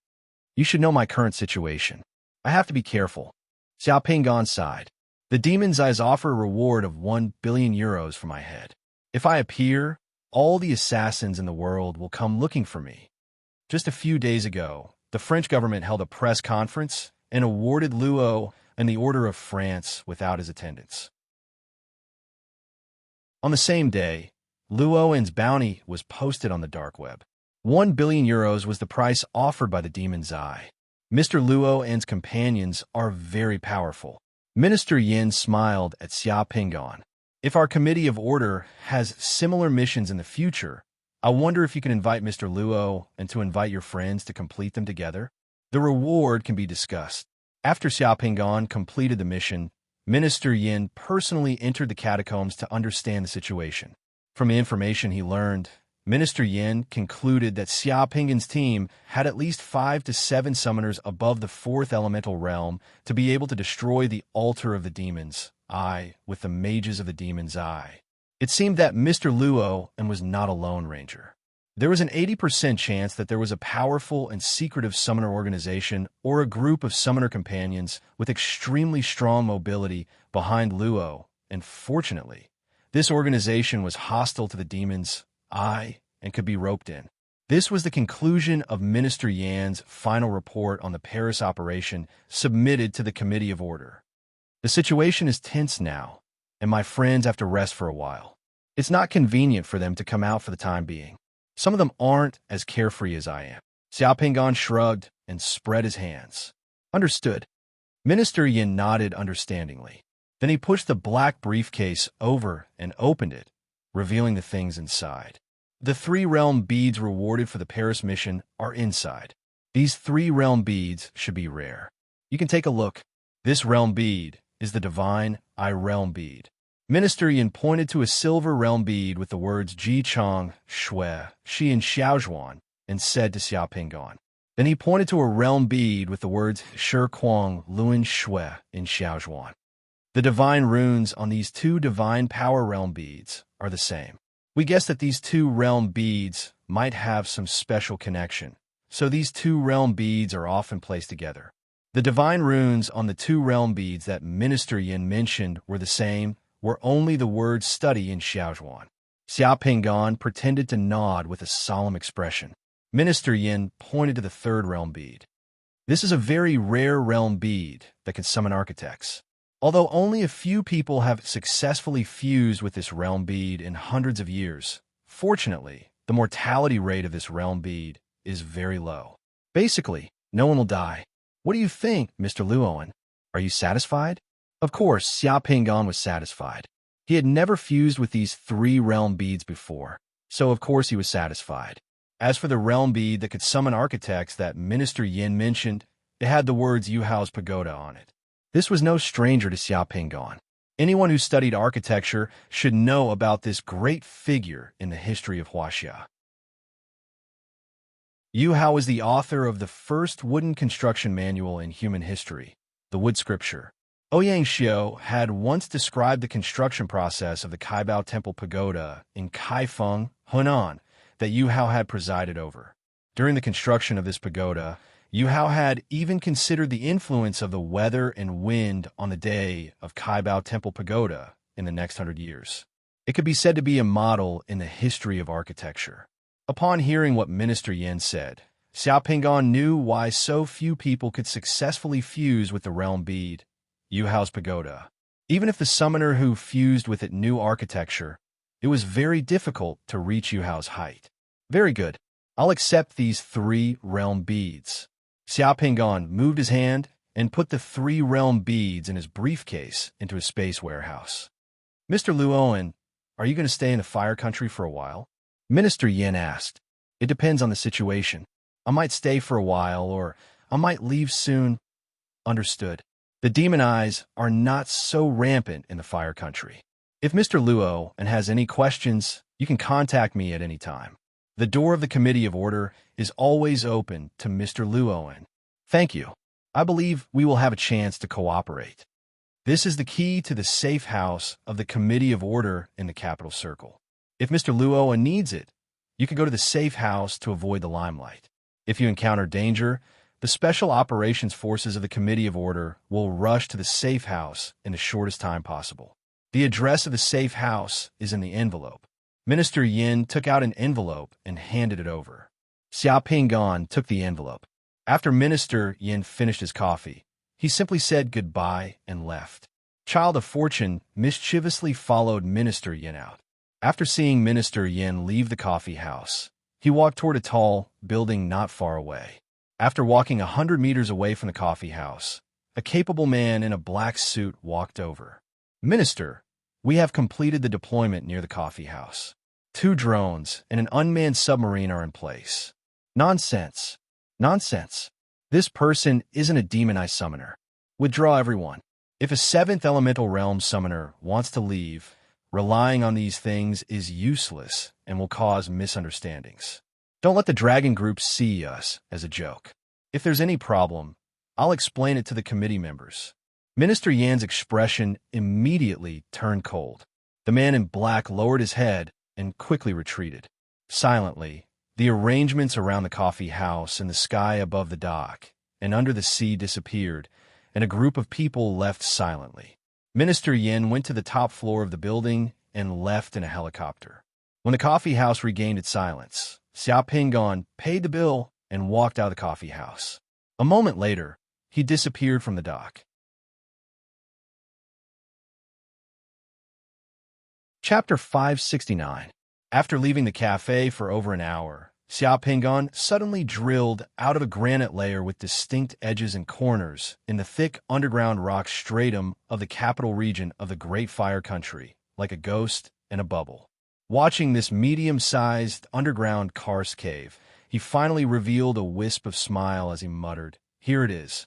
You should know my current situation. I have to be careful. Xia Pingon sighed. The demon's eyes offer a reward of 1 billion euros for my head. If I appear, all the assassins in the world will come looking for me. Just a few days ago, the French government held a press conference and awarded Luo and the Order of France without his attendance. On the same day, Luo's bounty was posted on the dark web. 1 billion euros was the price offered by the demon's eye. Mr. Luo's companions are very powerful. Minister Yin smiled at Xia Pingon. If our Committee of Order has similar missions in the future, I wonder if you can invite Mr. Luo and to invite your friends to complete them together. The reward can be discussed. After Xia Pingon completed the mission, Minister Yin personally entered the catacombs to understand the situation. From the information he learned, Minister Yin concluded that Xia Pingon's team had at least 5 to 7 summoners above the 4th elemental realm to be able to destroy the altar of the demon's eye with the mages of the demon's eye. It seemed that Mr. Luo was not a lone ranger. There was an 80% chance that there was a powerful and secretive summoner organization or a group of summoner companions with extremely strong mobility behind Luo, and fortunately, this organization was hostile to the demon's eye and could be roped in. This was the conclusion of Minister Yan's final report on the Paris operation submitted to the Committee of Order. The situation is tense now, and my friends have to rest for a while. It's not convenient for them to come out for the time being. Some of them aren't as carefree as I am. Xia Pingon shrugged and spread his hands. Understood. Minister Yin nodded understandingly. Then he pushed the black briefcase over and opened it, revealing the things inside. The 3 realm beads rewarded for the Paris mission are inside. These 3 realm beads should be rare. You can take a look. This realm bead is the divine I realm bead. Minister Yin pointed to a silver realm bead with the words Ji Chong, Shui, Shi and Xiaozhuan and said to Xia Pingon. Then he pointed to a realm bead with the words Shi Kuang, Luan Shui and Xiaozhuan. The divine runes on these 2 divine power realm beads are the same. We guess that these 2 realm beads might have some special connection, so these 2 realm beads are often placed together. The divine runes on the 2 realm beads that Minister Yin mentioned were the same, were only the word study in Xiaozhuan. Xia Pingon pretended to nod with a solemn expression. Minister Yin pointed to the 3rd realm bead. This is a very rare realm bead that can summon architects. Although only a few people have successfully fused with this realm bead in hundreds of years, fortunately, the mortality rate of this realm bead is very low. Basically, no one will die. What do you think, Mr. Luoan? Are you satisfied? Of course, Xia Pingon was satisfied. He had never fused with these 3 realm beads before, so of course he was satisfied. As for the realm bead that could summon architects that Minister Yin mentioned, it had the words Yuhao's Pagoda on it. This was no stranger to Xia Pingon. Anyone who studied architecture should know about this great figure in the history of Huaxia. Yu Hao is the author of the first wooden construction manual in human history, the Wood Scripture. Ouyang Xiu had once described the construction process of the Kaibao Temple Pagoda in Kaifeng, Hunan, that Yu Hao had presided over. During the construction of this pagoda, Yu Hao had even considered the influence of the weather and wind on the day of Kaibao Temple Pagoda in the next 100 years. It could be said to be a model in the history of architecture. Upon hearing what Minister Yin said, Xiao Pingon knew why so few people could successfully fuse with the realm bead, Yuhao's pagoda. Even if the summoner who fused with it knew architecture, it was very difficult to reach Yuhao's height. Very good. I'll accept these 3 realm beads. Xiao Pingon moved his hand and put the 3 realm beads in his briefcase into his space warehouse. Mr. Luoan, are you going to stay in the fire country for a while? Minister Yin asked. It depends on the situation. I might stay for a while, or I might leave soon. Understood. The demon eyes are not so rampant in the fire country. If Mr. Luo has any questions, you can contact me at any time. The door of the Committee of Order is always open to Mr. Luoan. Thank you. I believe we will have a chance to cooperate. This is the key to the safe house of the Committee of Order in the Capital Circle. If Mr. Luoan needs it, you can go to the safe house to avoid the limelight. If you encounter danger, the Special Operations Forces of the Committee of Order will rush to the safe house in the shortest time possible. The address of the safe house is in the envelope. Minister Yin took out an envelope and handed it over. Xiao Pingon took the envelope. After Minister Yin finished his coffee, he simply said goodbye and left. Child of Fortune mischievously followed Minister Yin out. After seeing Minister Yin leave the coffee house, he walked toward a tall building not far away. After walking 100 meters away from the coffee house, a capable man in a black suit walked over. Minister, we have completed the deployment near the coffee house. 2 drones and an unmanned submarine are in place. Nonsense. Nonsense. This person isn't a demonized summoner. Withdraw everyone. If a 7th elemental realm summoner wants to leave, relying on these things is useless and will cause misunderstandings. Don't let the dragon group see us as a joke. If there's any problem, I'll explain it to the committee members. Minister Yan's expression immediately turned cold. The man in black lowered his head and quickly retreated. Silently, the arrangements around the coffee house and the sky above the dock and under the sea disappeared, and a group of people left silently. Minister Yin went to the top floor of the building and left in a helicopter. When the coffee house regained its silence, Xiao Pingon paid the bill and walked out of the coffee house. A moment later, he disappeared from the dock. Chapter 569. After leaving the cafe for over an hour, Xiao Pingon suddenly drilled out of a granite layer with distinct edges and corners in the thick underground rock stratum of the capital region of the Great Fire Country, like a ghost in a bubble. Watching this medium-sized underground karst cave, he finally revealed a wisp of smile as he muttered, "Here it is."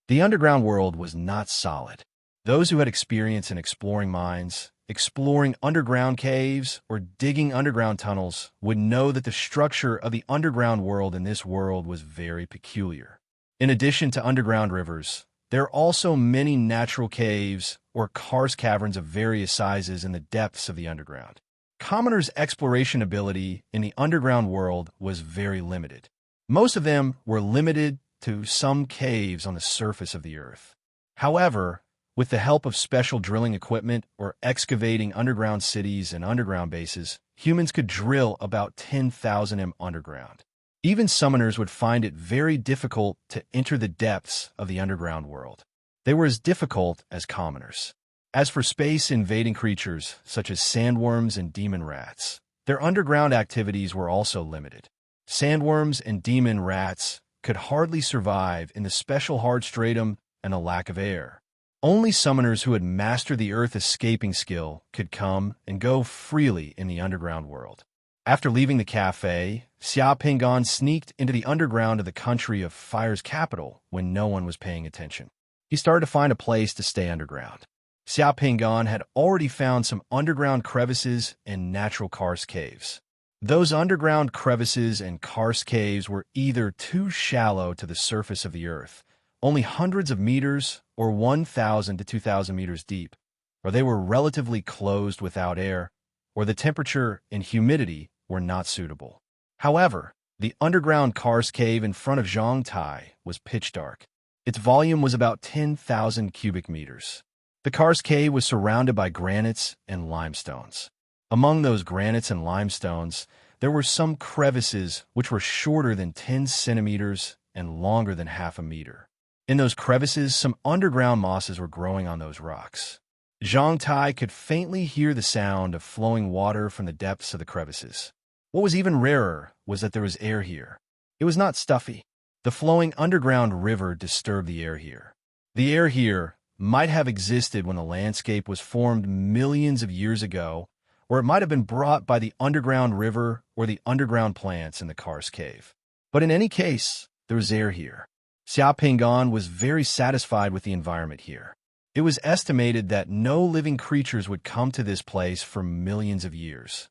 The underground world was not solid. Those who had experience in exploring mines, exploring underground caves, or digging underground tunnels would know that the structure of the underground world in this world was very peculiar. In addition to underground rivers, there are also many natural caves or karst caverns of various sizes in the depths of the underground. Commoners' exploration ability in the underground world was very limited. Most of them were limited to some caves on the surface of the earth. However, with the help of special drilling equipment or excavating underground cities and underground bases, humans could drill about 10,000 m underground. Even summoners would find it very difficult to enter the depths of the underground world. They were as difficult as commoners. As for space-invading creatures, such as sandworms and demon rats, their underground activities were also limited. Sandworms and demon rats could hardly survive in the special hard stratum and a lack of air. Only summoners who had mastered the earth escaping skill could come and go freely in the underground world. After leaving the cafe, Xiao Pingon sneaked into the underground of the country of Fire's capital when no one was paying attention. He started to find a place to stay underground. Xiao Pingon had already found some underground crevices and natural karst caves. Those underground crevices and karst caves were either too shallow to the surface of the earth, only hundreds of meters or 1,000 to 2,000 meters deep, or they were relatively closed without air, or the temperature and humidity were not suitable. However, the underground karst cave in front of Zhongtai was pitch dark. Its volume was about 10,000 cubic meters. The karst cave was surrounded by granites and limestones. Among those granites and limestones, there were some crevices which were shorter than 10 centimeters and longer than half a meter. In those crevices, some underground mosses were growing on those rocks. Zhang Tai could faintly hear the sound of flowing water from the depths of the crevices. What was even rarer was that there was air here. It was not stuffy. The flowing underground river disturbed the air here. The air here might have existed when the landscape was formed millions of years ago, or it might have been brought by the underground river or the underground plants in the karst cave. But in any case, there was air here. Xia Pingan was very satisfied with the environment here. It was estimated that no living creatures would come to this place for millions of years.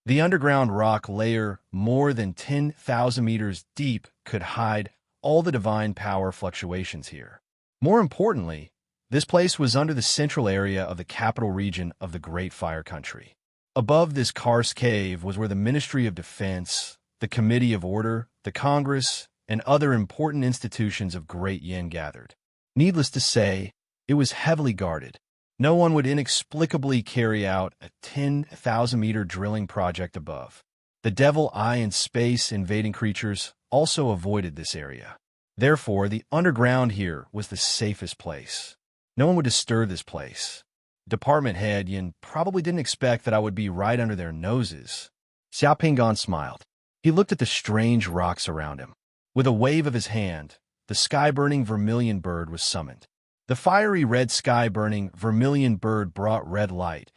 The underground rock layer, more than 10,000 meters deep, could hide all the divine power fluctuations here. More importantly, this place was under the central area of the capital region of the Great Fire Country. Above this karst cave was where the Ministry of Defense, the Committee of Order, the Congress, and other important institutions of Great Yin gathered. Needless to say, it was heavily guarded. No one would inexplicably carry out a 10,000-meter drilling project above. The Devil Eye and space invading creatures also avoided this area. Therefore, the underground here was the safest place. No one would disturb this place. Department head Yin probably didn't expect that I would be right under their noses. Xia Pingan smiled. He looked at the strange rocks around him. With a wave of his hand, the sky-burning vermilion bird was summoned. The fiery red sky-burning vermilion bird brought red light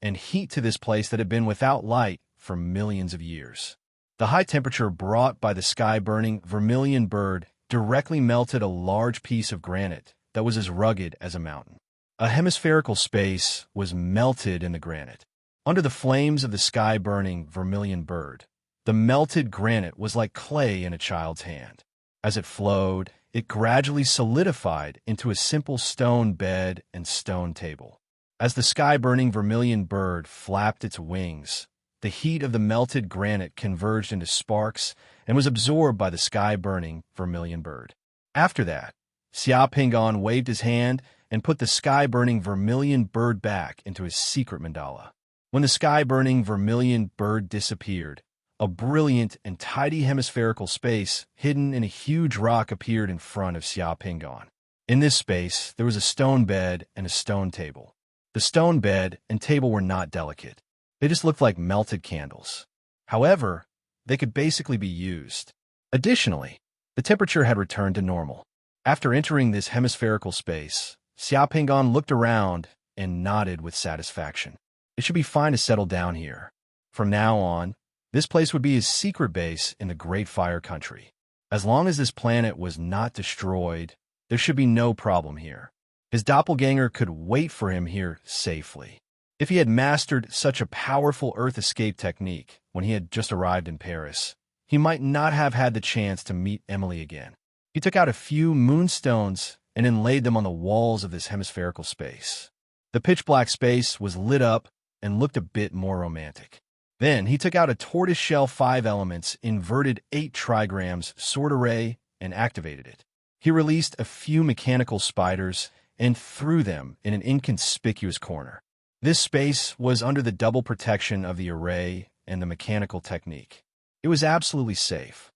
and heat to this place that had been without light for millions of years. The high temperature brought by the sky-burning vermilion bird directly melted a large piece of granite that was as rugged as a mountain. A hemispherical space was melted in the granite. Under the flames of the sky-burning vermilion bird, the melted granite was like clay in a child's hand. As it flowed, it gradually solidified into a simple stone bed and stone table. As the sky-burning vermilion bird flapped its wings, the heat of the melted granite converged into sparks and was absorbed by the sky-burning vermilion bird. After that, Xia Pingan waved his hand and put the sky-burning vermilion bird back into his secret mandala. When the sky-burning vermilion bird disappeared, a brilliant and tidy hemispherical space hidden in a huge rock appeared in front of Xia Pingan. In this space, there was a stone bed and a stone table. The stone bed and table were not delicate. They just looked like melted candles. However, they could basically be used. Additionally, the temperature had returned to normal. After entering this hemispherical space, Xia Pingan looked around and nodded with satisfaction. It should be fine to settle down here. From now on, this place would be his secret base in the Great Fire Country. As long as this planet was not destroyed, there should be no problem here. His doppelganger could wait for him here safely. If he had mastered such a powerful Earth escape technique when he had just arrived in Paris, he might not have had the chance to meet Emily again. He took out a few moonstones and then laid them on the walls of this hemispherical space. The pitch-black space was lit up and looked a bit more romantic. Then he took out a tortoiseshell 5 elements inverted 8 trigrams sword array and activated it. He released a few mechanical spiders and threw them in an inconspicuous corner. This space was under the double protection of the array and the mechanical technique. It was absolutely safe.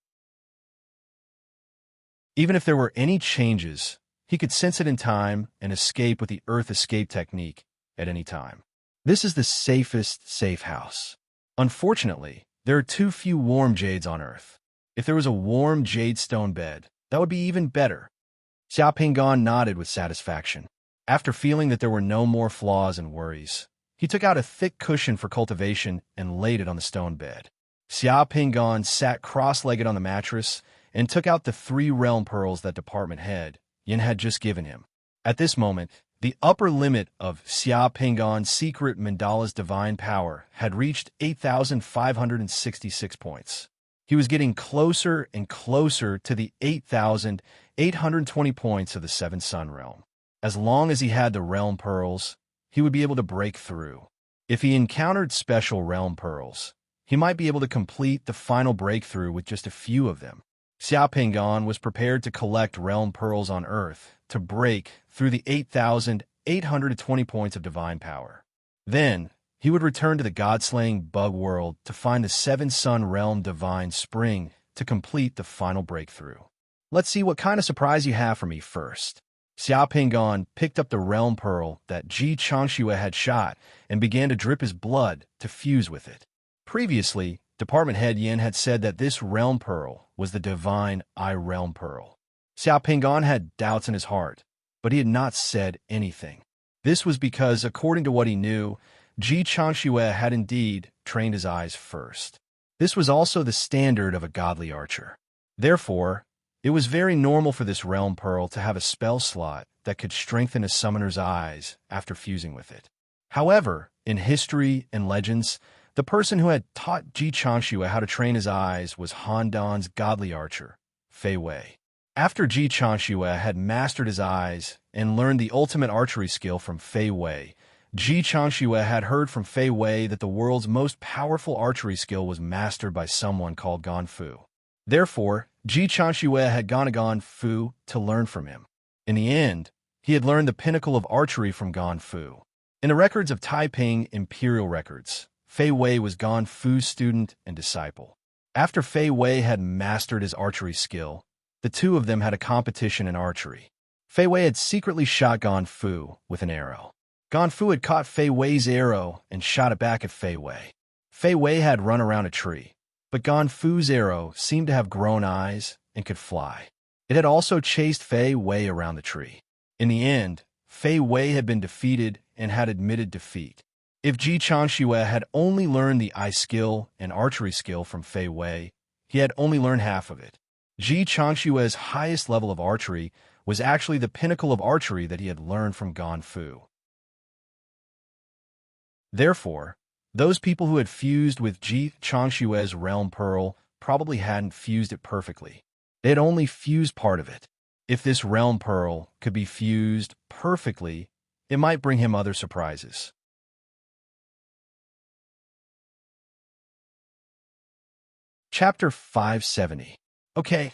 Even if there were any changes, he could sense it in time and escape with the Earth escape technique at any time. This is the safest safe house. Unfortunately, there are too few warm jades on Earth. If there was a warm jade stone bed, that would be even better. Xia Pingan nodded with satisfaction. After feeling that there were no more flaws and worries, he took out a thick cushion for cultivation and laid it on the stone bed. Xia Pingan sat cross-legged on the mattress and took out the 3 realm pearls that department head Yin had just given him. At this moment, the upper limit of Xia Pingan's secret mandala's divine power had reached 8,566 points. He was getting closer and closer to the 8,820 points of the 7th Sun realm. As long as he had the realm pearls, he would be able to break through. If he encountered special realm pearls, he might be able to complete the final breakthrough with just a few of them. Xia Pingan was prepared to collect realm pearls on Earth to break through the 8,820 points of divine power. Then, he would return to the god-slaying bug world to find the seven-sun realm divine spring to complete the final breakthrough. Let's see what kind of surprise you have for me first. Xiao Pingon picked up the realm pearl that Ji Changxue had shot and began to drip his blood to fuse with it. Previously, Department Head Yin had said that this realm pearl was the divine I-realm pearl. Xiao Pingon had doubts in his heart, but he had not said anything. This was because, according to what he knew, Ji Changxue had indeed trained his eyes first. This was also the standard of a godly archer. Therefore, it was very normal for this realm pearl to have a spell slot that could strengthen a summoner's eyes after fusing with it. However, in history and legends, the person who had taught Ji Changxue how to train his eyes was Han Dan's godly archer, Fei Wei. After Ji Changxue had mastered his eyes and learned the ultimate archery skill from Fei Wei, Ji Changxue had heard from Fei Wei that the world's most powerful archery skill was mastered by someone called Gan Fu. Therefore, Ji Changxue had gone to Gan Fu to learn from him. In the end, he had learned the pinnacle of archery from Gan Fu. In the records of Taiping Imperial Records, Fei Wei was Gan Fu's student and disciple. After Fei Wei had mastered his archery skill, the two of them had a competition in archery. Fei Wei had secretly shot Gan Fu with an arrow. Gan Fu had caught Fei Wei's arrow and shot it back at Fei Wei. Fei Wei had run around a tree, but Gan Fu's arrow seemed to have grown eyes and could fly. It had also chased Fei Wei around the tree. In the end, Fei Wei had been defeated and had admitted defeat. If Ji Changxue had only learned the eye skill and archery skill from Fei Wei, he had only learned half of it. Ji Changxue's highest level of archery was actually the pinnacle of archery that he had learned from Gan Fu. Therefore, those people who had fused with Ji Changxue's realm pearl probably hadn't fused it perfectly. They had only fused part of it. If this realm pearl could be fused perfectly, it might bring him other surprises. Chapter 570. Okay,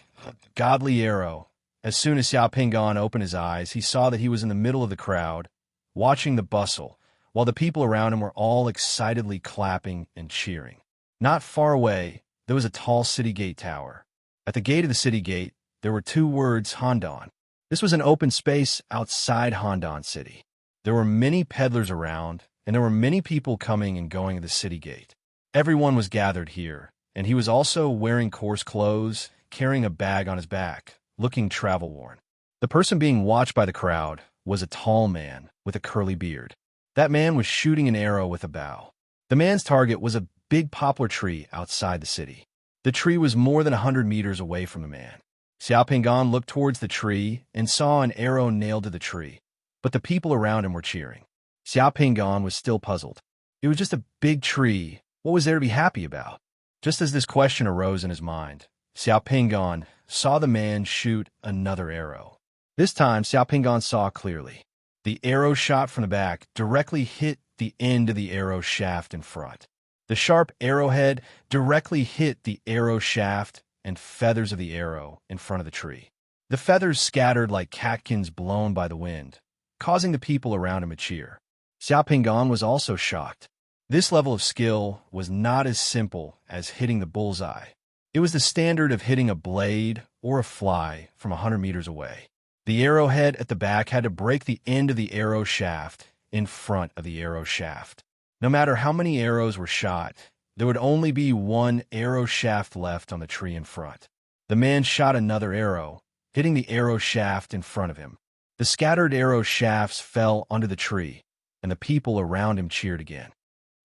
godly arrow. As soon as Xiao Pingon opened his eyes, he saw that he was in the middle of the crowd, watching the bustle, while the people around him were all excitedly clapping and cheering. Not far away, there was a tall city gate tower. At the gate of the city gate, there were two words, Handan. This was an open space outside Handan City. There were many peddlers around, and there were many people coming and going at the city gate. Everyone was gathered here, and he was also wearing coarse clothes, carrying a bag on his back, looking travel-worn. The person being watched by the crowd was a tall man with a curly beard. That man was shooting an arrow with a bow. The man's target was a big poplar tree outside the city. The tree was more than 100 meters away from the man. Xiao Pingon looked towards the tree and saw an arrow nailed to the tree, but the people around him were cheering. Xiao Pingon was still puzzled. It was just a big tree. What was there to be happy about? Just as this question arose in his mind, Xiao Pingon saw the man shoot another arrow. This time, Xiao Pingon saw clearly. The arrow shot from the back directly hit the end of the arrow shaft in front. The sharp arrowhead directly hit the arrow shaft and feathers of the arrow in front of the tree. The feathers scattered like catkins blown by the wind, causing the people around him to cheer. Xiao Pingon was also shocked. This level of skill was not as simple as hitting the bullseye. It was the standard of hitting a blade or a fly from 100 meters away. The arrowhead at the back had to break the end of the arrow shaft in front of the arrow shaft. No matter how many arrows were shot, there would only be one arrow shaft left on the tree in front. The man shot another arrow, hitting the arrow shaft in front of him. The scattered arrow shafts fell onto the tree, and the people around him cheered again.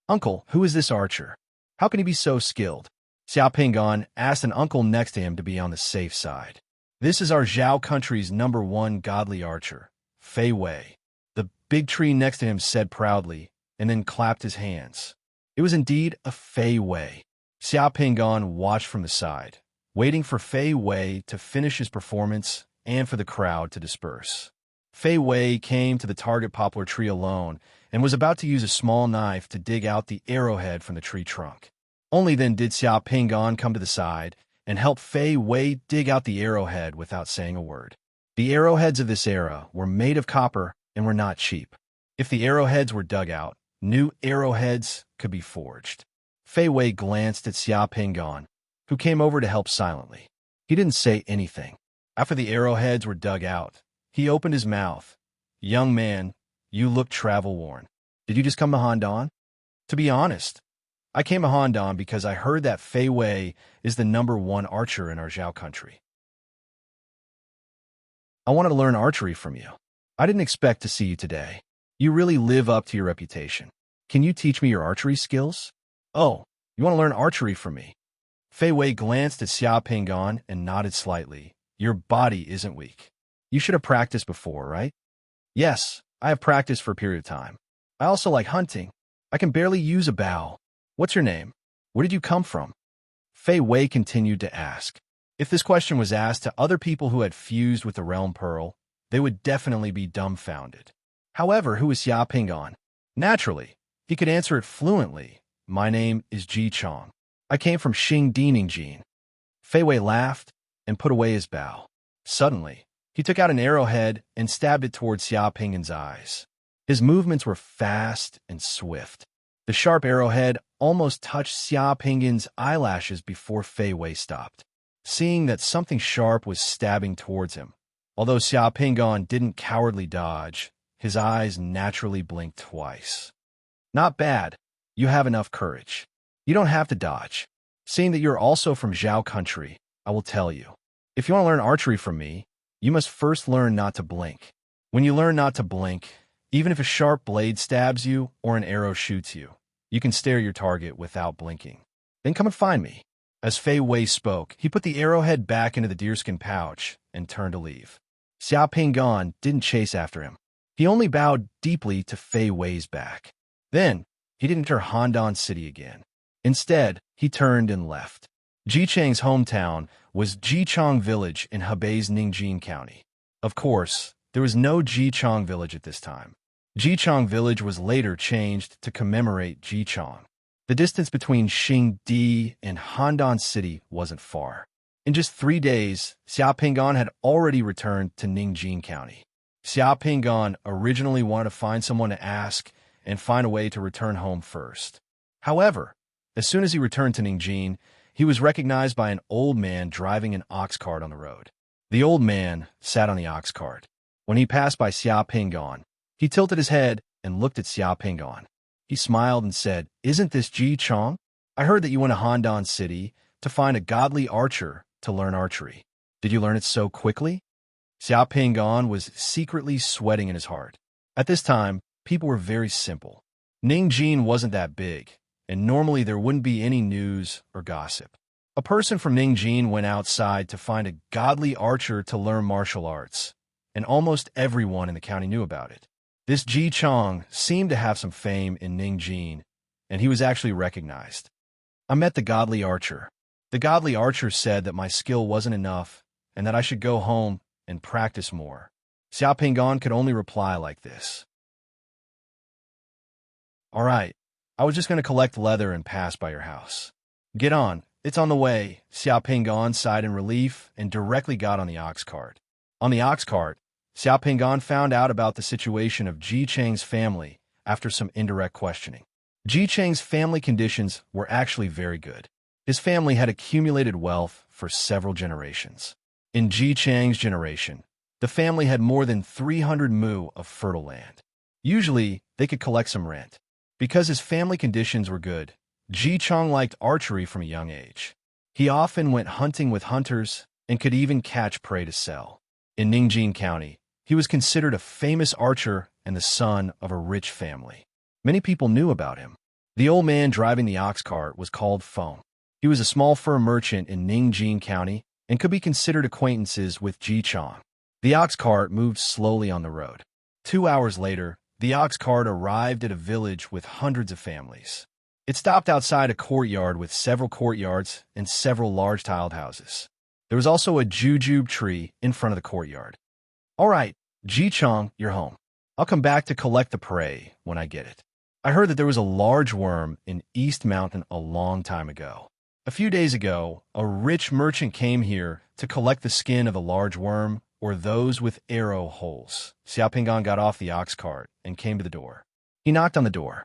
"Uncle, who is this archer? How can he be so skilled?" Xiao Pingon asked an uncle next to him to be on the safe side. "This is our Zhao country's #1 godly archer, Fei Wei." The big tree next to him said proudly, and then clapped his hands. It was indeed a Fei Wei. Xiao Pingon watched from the side, waiting for Fei Wei to finish his performance and for the crowd to disperse. Fei Wei came to the target poplar tree alone and was about to use a small knife to dig out the arrowhead from the tree trunk. Only then did Xiao Pingon come to the side and help Fei Wei dig out the arrowhead without saying a word. The arrowheads of this era were made of copper and were not cheap. If the arrowheads were dug out, new arrowheads could be forged. Fei Wei glanced at Xia Pingon, who came over to help silently. He didn't say anything. After the arrowheads were dug out, he opened his mouth. "Young man, you look travel-worn. Did you just come to Handan?" "To be honest, I came to Handan because I heard that Fei Wei is the #1 archer in our Zhao country. I wanted to learn archery from you. I didn't expect to see you today. You really live up to your reputation. Can you teach me your archery skills?" "Oh, you want to learn archery from me?" Fei Wei glanced at Xia Pingon and nodded slightly. "Your body isn't weak. You should have practiced before, right?" "Yes, I have practiced for a period of time. I also like hunting. I can barely use a bow. What's your name? Where did you come from?" Fei Wei continued to ask. If this question was asked to other people who had fused with the Realm Pearl, they would definitely be dumbfounded. However, who is Xia Pingon? Naturally, he could answer it fluently. "My name is Ji Chong. I came from Xing Diningjin." Fei Wei laughed and put away his bow. Suddenly, he took out an arrowhead and stabbed it towards Xia Pingon's eyes. His movements were fast and swift. The sharp arrowhead almost touched Xia Pingon's eyelashes before Fei Wei stopped. Seeing that something sharp was stabbing towards him, although Xia Pingon didn't cowardly dodge, his eyes naturally blinked twice. "Not bad. You have enough courage. You don't have to dodge. Seeing that you're also from Zhao country, I will tell you. If you want to learn archery from me, you must first learn not to blink. When you learn not to blink, even if a sharp blade stabs you or an arrow shoots you, you can stare your target without blinking. Then come and find me." As Fei Wei spoke, he put the arrowhead back into the deerskin pouch and turned to leave. Xia Pingon didn't chase after him. He only bowed deeply to Fei Wei's back. Then, he didn't enter Handan City again. Instead, he turned and left. Ji Chang's hometown was Jichong Village in Hebei's Ningjin County. Of course, there was no Jichong Village at this time. Jichong Village was later changed to commemorate Jichong. The distance between Xingdi and Handan City wasn't far. In just 3 days, Xia Pingon had already returned to Ningjin County. Xia Pingon originally wanted to find someone to ask and find a way to return home first. However, as soon as he returned to Ningjin, he was recognized by an old man driving an ox cart on the road. The old man sat on the ox cart. When he passed by Xia Pingon, he tilted his head and looked at Xia Pingon. He smiled and said, "Isn't this Ji Chong? I heard that you went to Handan City to find a godly archer to learn archery. Did you learn it so quickly?" Xia Pingon was secretly sweating in his heart. At this time, people were very simple. Ningjin wasn't that big, and normally there wouldn't be any news or gossip. A person from Ningjin went outside to find a godly archer to learn martial arts, and almost everyone in the county knew about it. This Ji Chong seemed to have some fame in Ningjin, and he was actually recognized. "I met the godly archer. The godly archer said that my skill wasn't enough and that I should go home and practice more." Xia Pingon could only reply like this. "All right, I was just going to collect leather and pass by your house." "Get on, it's on the way." Xia Pingon sighed in relief and directly got on the ox cart. On the ox cart, Xia Pingon found out about the situation of Ji Chang's family after some indirect questioning. Ji Chang's family conditions were actually very good. His family had accumulated wealth for several generations. In Ji Chang's generation, the family had more than 300 mu of fertile land. Usually, they could collect some rent. Because his family conditions were good, Ji Chong liked archery from a young age. He often went hunting with hunters and could even catch prey to sell. In Ningjin County, he was considered a famous archer and the son of a rich family. Many people knew about him. The old man driving the ox cart was called Feng. He was a small fur merchant in Ningjin County and could be considered acquaintances with Ji Chong. The ox cart moved slowly on the road. 2 hours later, the ox cart arrived at a village with hundreds of families. It stopped outside a courtyard with several courtyards and several large tiled houses. There was also a jujube tree in front of the courtyard. "All right, Ji Chong, you're home. I'll come back to collect the prey when I get it. I heard that there was a large worm in East Mountain a long time ago. A few days ago, a rich merchant came here to collect the skin of a large worm or those with arrow holes." Xia Pingon got off the ox cart and came to the door. He knocked on the door.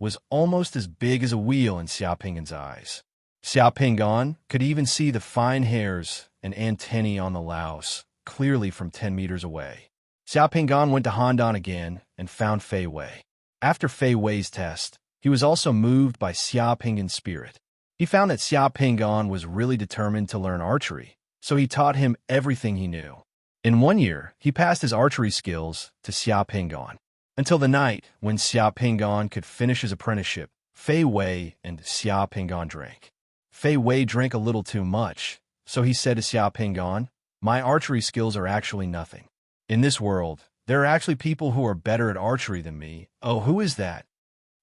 was almost as big as a wheel in Xiaoping's eyes. Xiaoping could even see the fine hairs and antennae on the louse clearly from 10 meters away. Xiaoping went to Handan again and found Fei Wei. After Fei Wei's test, he was also moved by Xiaoping's spirit. He found that Xiaoping was really determined to learn archery, so he taught him everything he knew. In 1 year, he passed his archery skills to Xiaoping. Until the night when Xiaoping could finish his apprenticeship, Fei Wei and Xiaoping drank. Fei Wei drank a little too much, so he said to Xiaoping, "My archery skills are actually nothing. In this world, there are actually people who are better at archery than me." "Oh, who is that?"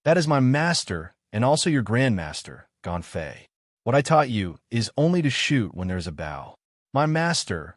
"That is my master, and also your grandmaster, Fei. What I taught you is only to shoot when there's a bow. My master,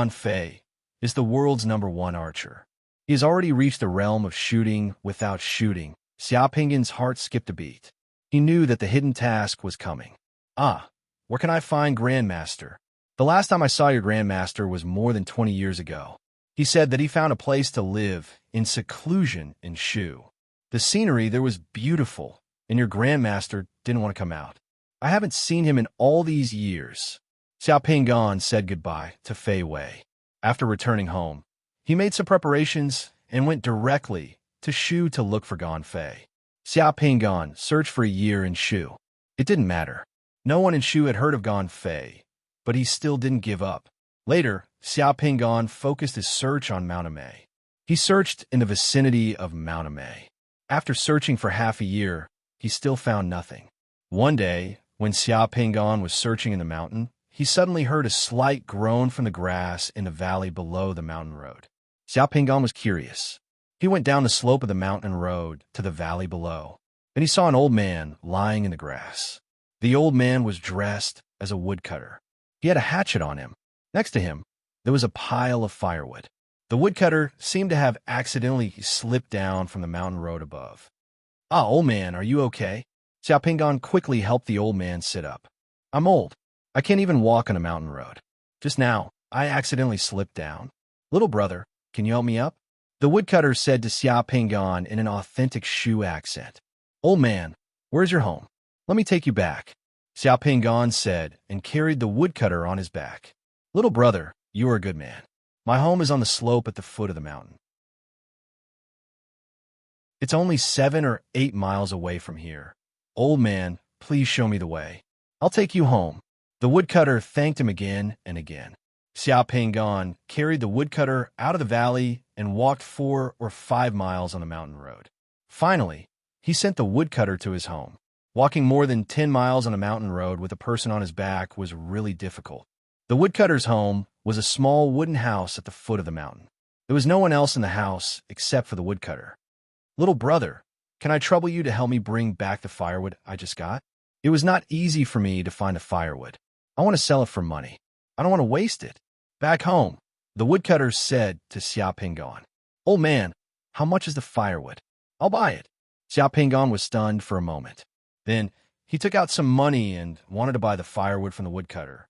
Fei, is the world's #1 archer. He has already reached the realm of shooting without shooting." Xiaoping's heart skipped a beat. He knew that the hidden task was coming. "Ah, where can I find Grandmaster?" "The last time I saw your Grandmaster was more than 20 years ago. He said that he found a place to live in seclusion in Shu. The scenery there was beautiful, and your Grandmaster didn't want to come out. I haven't seen him in all these years." Xiaoping said goodbye to Fei Wei. After returning home, he made some preparations and went directly to Shu to look for Fei. Xiaoping searched for a year in Shu. It didn't matter. No one in Shu had heard of Fei, but he still didn't give up. Later, Xiaoping focused his search on Mount Amei. He searched in the vicinity of Mount Amei. After searching for half a year, he still found nothing. One day, when Xiaoping was searching in the mountain, he suddenly heard a slight groan from the grass in the valley below the mountain road. Xiaoping was curious. He went down the slope of the mountain road to the valley below, and he saw an old man lying in the grass. The old man was dressed as a woodcutter. He had a hatchet on him. Next to him, there was a pile of firewood. The woodcutter seemed to have accidentally slipped down from the mountain road above. "Ah, old man, are you okay?" Xiaoping quickly helped the old man sit up. "I'm old. I can't even walk on a mountain road. Just now, I accidentally slipped down. Little brother, can you help me up?" The woodcutter said to Xiaoping in an authentic Shu accent. "Old man, where's your home? Let me take you back." Xiaoping said and carried the woodcutter on his back. "Little brother, you are a good man. My home is on the slope at the foot of the mountain. It's only 7 or 8 miles away from here. Old man, please show me the way. I'll take you home." The woodcutter thanked him again and again. Xiaoping carried the woodcutter out of the valley and walked 4 or 5 miles on the mountain road. Finally, he sent the woodcutter to his home. Walking more than 10 miles on a mountain road with a person on his back was really difficult. The woodcutter's home was a small wooden house at the foot of the mountain. There was no one else in the house except for the woodcutter. "Little brother, can I trouble you to help me bring back the firewood I just got? It was not easy for me to find the firewood. I want to sell it for money. I don't want to waste it." "Back home," the woodcutter said to Xiaoping. "Old man, how much is the firewood? I'll buy it." Xiaoping was stunned for a moment. Then he took out some money and wanted to buy the firewood from the woodcutter.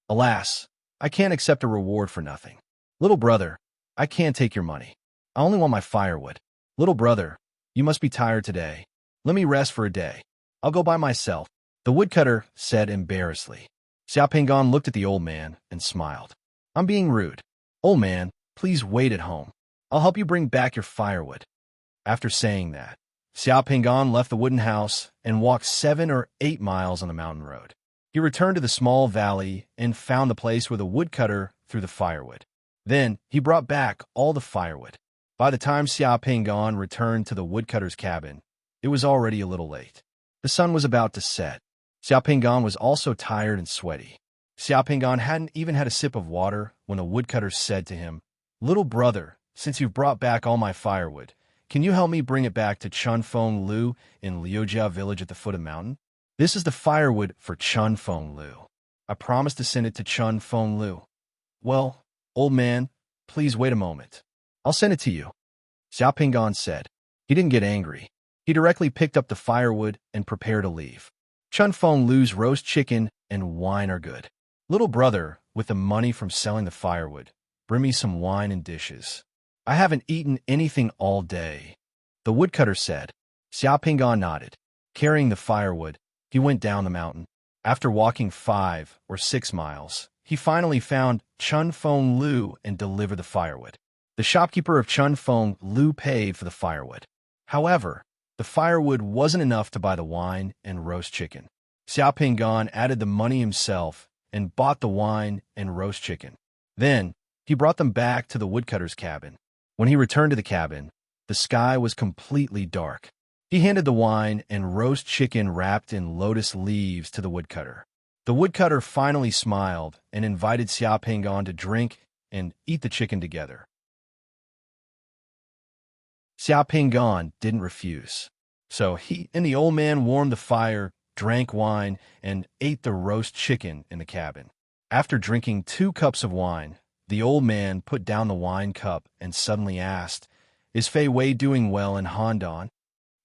"Alas, I can't accept a reward for nothing. Little brother, I can't take your money. I only want my firewood. Little brother, you must be tired today. Let me rest for a day. I'll go by myself," the woodcutter said embarrassedly. Xiaoping looked at the old man and smiled. "I'm being rude. Old man, please wait at home. I'll help you bring back your firewood." After saying that, Xiaoping left the wooden house and walked 7 or 8 miles on the mountain road. He returned to the small valley and found the place where the woodcutter threw the firewood. Then he brought back all the firewood. By the time Xiaoping returned to the woodcutter's cabin, it was already a little late. The sun was about to set. Xiaoping was also tired and sweaty. Xiaoping hadn't even had a sip of water when the woodcutter said to him, "Little brother, since you've brought back all my firewood, can you help me bring it back to Chunfeng Lu in Liujia village at the foot of the mountain? This is the firewood for Chunfeng Lu. I promised to send it to Chunfeng Lu." "Well, old man, please wait a moment. I'll send it to you," Xiaoping said. He didn't get angry. He directly picked up the firewood and prepared to leave. "Chunfeng Lu's roast chicken and wine are good. Little brother, with the money from selling the firewood, bring me some wine and dishes. I haven't eaten anything all day," the woodcutter said. Xiao Pingan nodded. Carrying the firewood, he went down the mountain. After walking 5 or 6 miles, he finally found Chun Feng Lu and delivered the firewood. The shopkeeper of Chun Feng Lu paid for the firewood. However, the firewood wasn't enough to buy the wine and roast chicken. Xiao Pingan added the money himself and bought the wine and roast chicken. Then, he brought them back to the woodcutter's cabin. When he returned to the cabin, the sky was completely dark. He handed the wine and roast chicken wrapped in lotus leaves to the woodcutter. The woodcutter finally smiled and invited Xiao Pingan to drink and eat the chicken together. Xiao Pingan didn't refuse. So he and the old man warmed the fire, drank wine, and ate the roast chicken in the cabin. After drinking 2 cups of wine, the old man put down the wine cup and suddenly asked, "Is Fei Wei doing well in Handan?"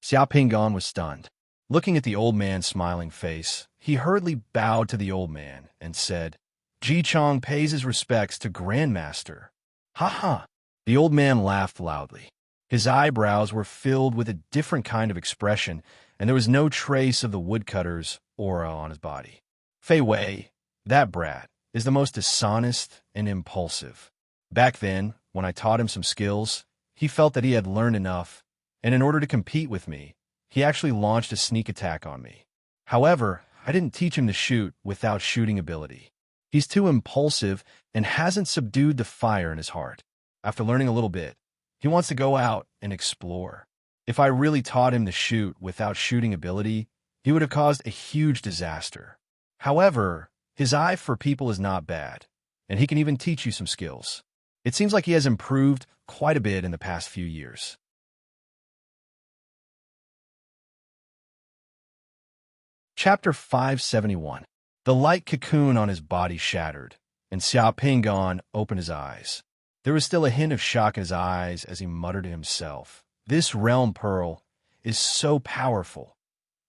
Xiao Pingan was stunned. Looking at the old man's smiling face, he hurriedly bowed to the old man and said, "Ji Chong pays his respects to Grandmaster." "Ha ha!" The old man laughed loudly. His eyebrows were filled with a different kind of expression, and there was no trace of the woodcutter's aura on his body. "Fei Wei, that brat, is the most dishonest and impulsive. Back then, when I taught him some skills, he felt that he had learned enough, and in order to compete with me, he actually launched a sneak attack on me. However, I didn't teach him to shoot without shooting ability. He's too impulsive and hasn't subdued the fire in his heart. After learning a little bit, he wants to go out and explore. If I really taught him to shoot without shooting ability, he would have caused a huge disaster. However, his eye for people is not bad, and he can even teach you some skills. It seems like he has improved quite a bit in the past few years." Chapter 571. The light cocoon on his body shattered, and Xiao Pingan opened his eyes. There was still a hint of shock in his eyes as he muttered to himself, "This realm pearl is so powerful."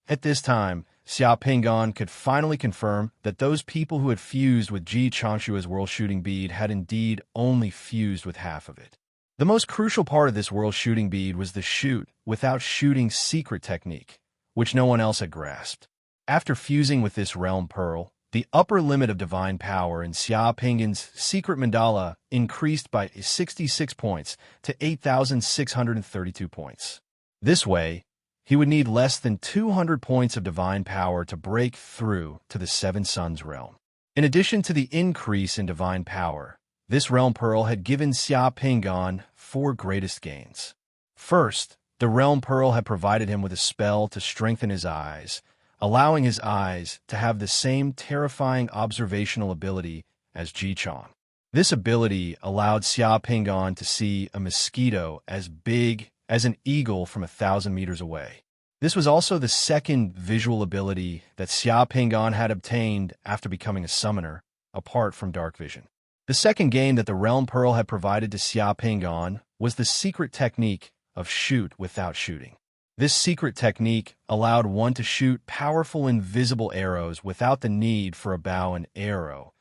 At this time, Xiao Pingan could finally confirm that those people who had fused with Ji Changshua's world shooting bead had indeed only fused with half of it. The most crucial part of this world shooting bead was the shoot without shooting secret technique, which no one else had grasped. After fusing with this realm pearl, the upper limit of divine power in Xiao Pingan's secret mandala increased by 66 points to 8,632 points. This way, he would need less than 200 points of divine power to break through to the Seven Suns realm. In addition to the increase in divine power, this realm pearl had given Xiao Pingan 4 greatest gains. First, the realm pearl had provided him with a spell to strengthen his eyes, allowing his eyes to have the same terrifying observational ability as Ji Chong. This ability allowed Xiao Pingan to see a mosquito as big as an eagle from 1,000 meters away. This was also the second visual ability that Xiao Pingan had obtained after becoming a summoner, apart from dark vision. The second gain that the Realm Pearl had provided to Xiao Pingan was the secret technique of shoot without shooting. This secret technique allowed one to shoot powerful invisible arrows without the need for a bow and arrow,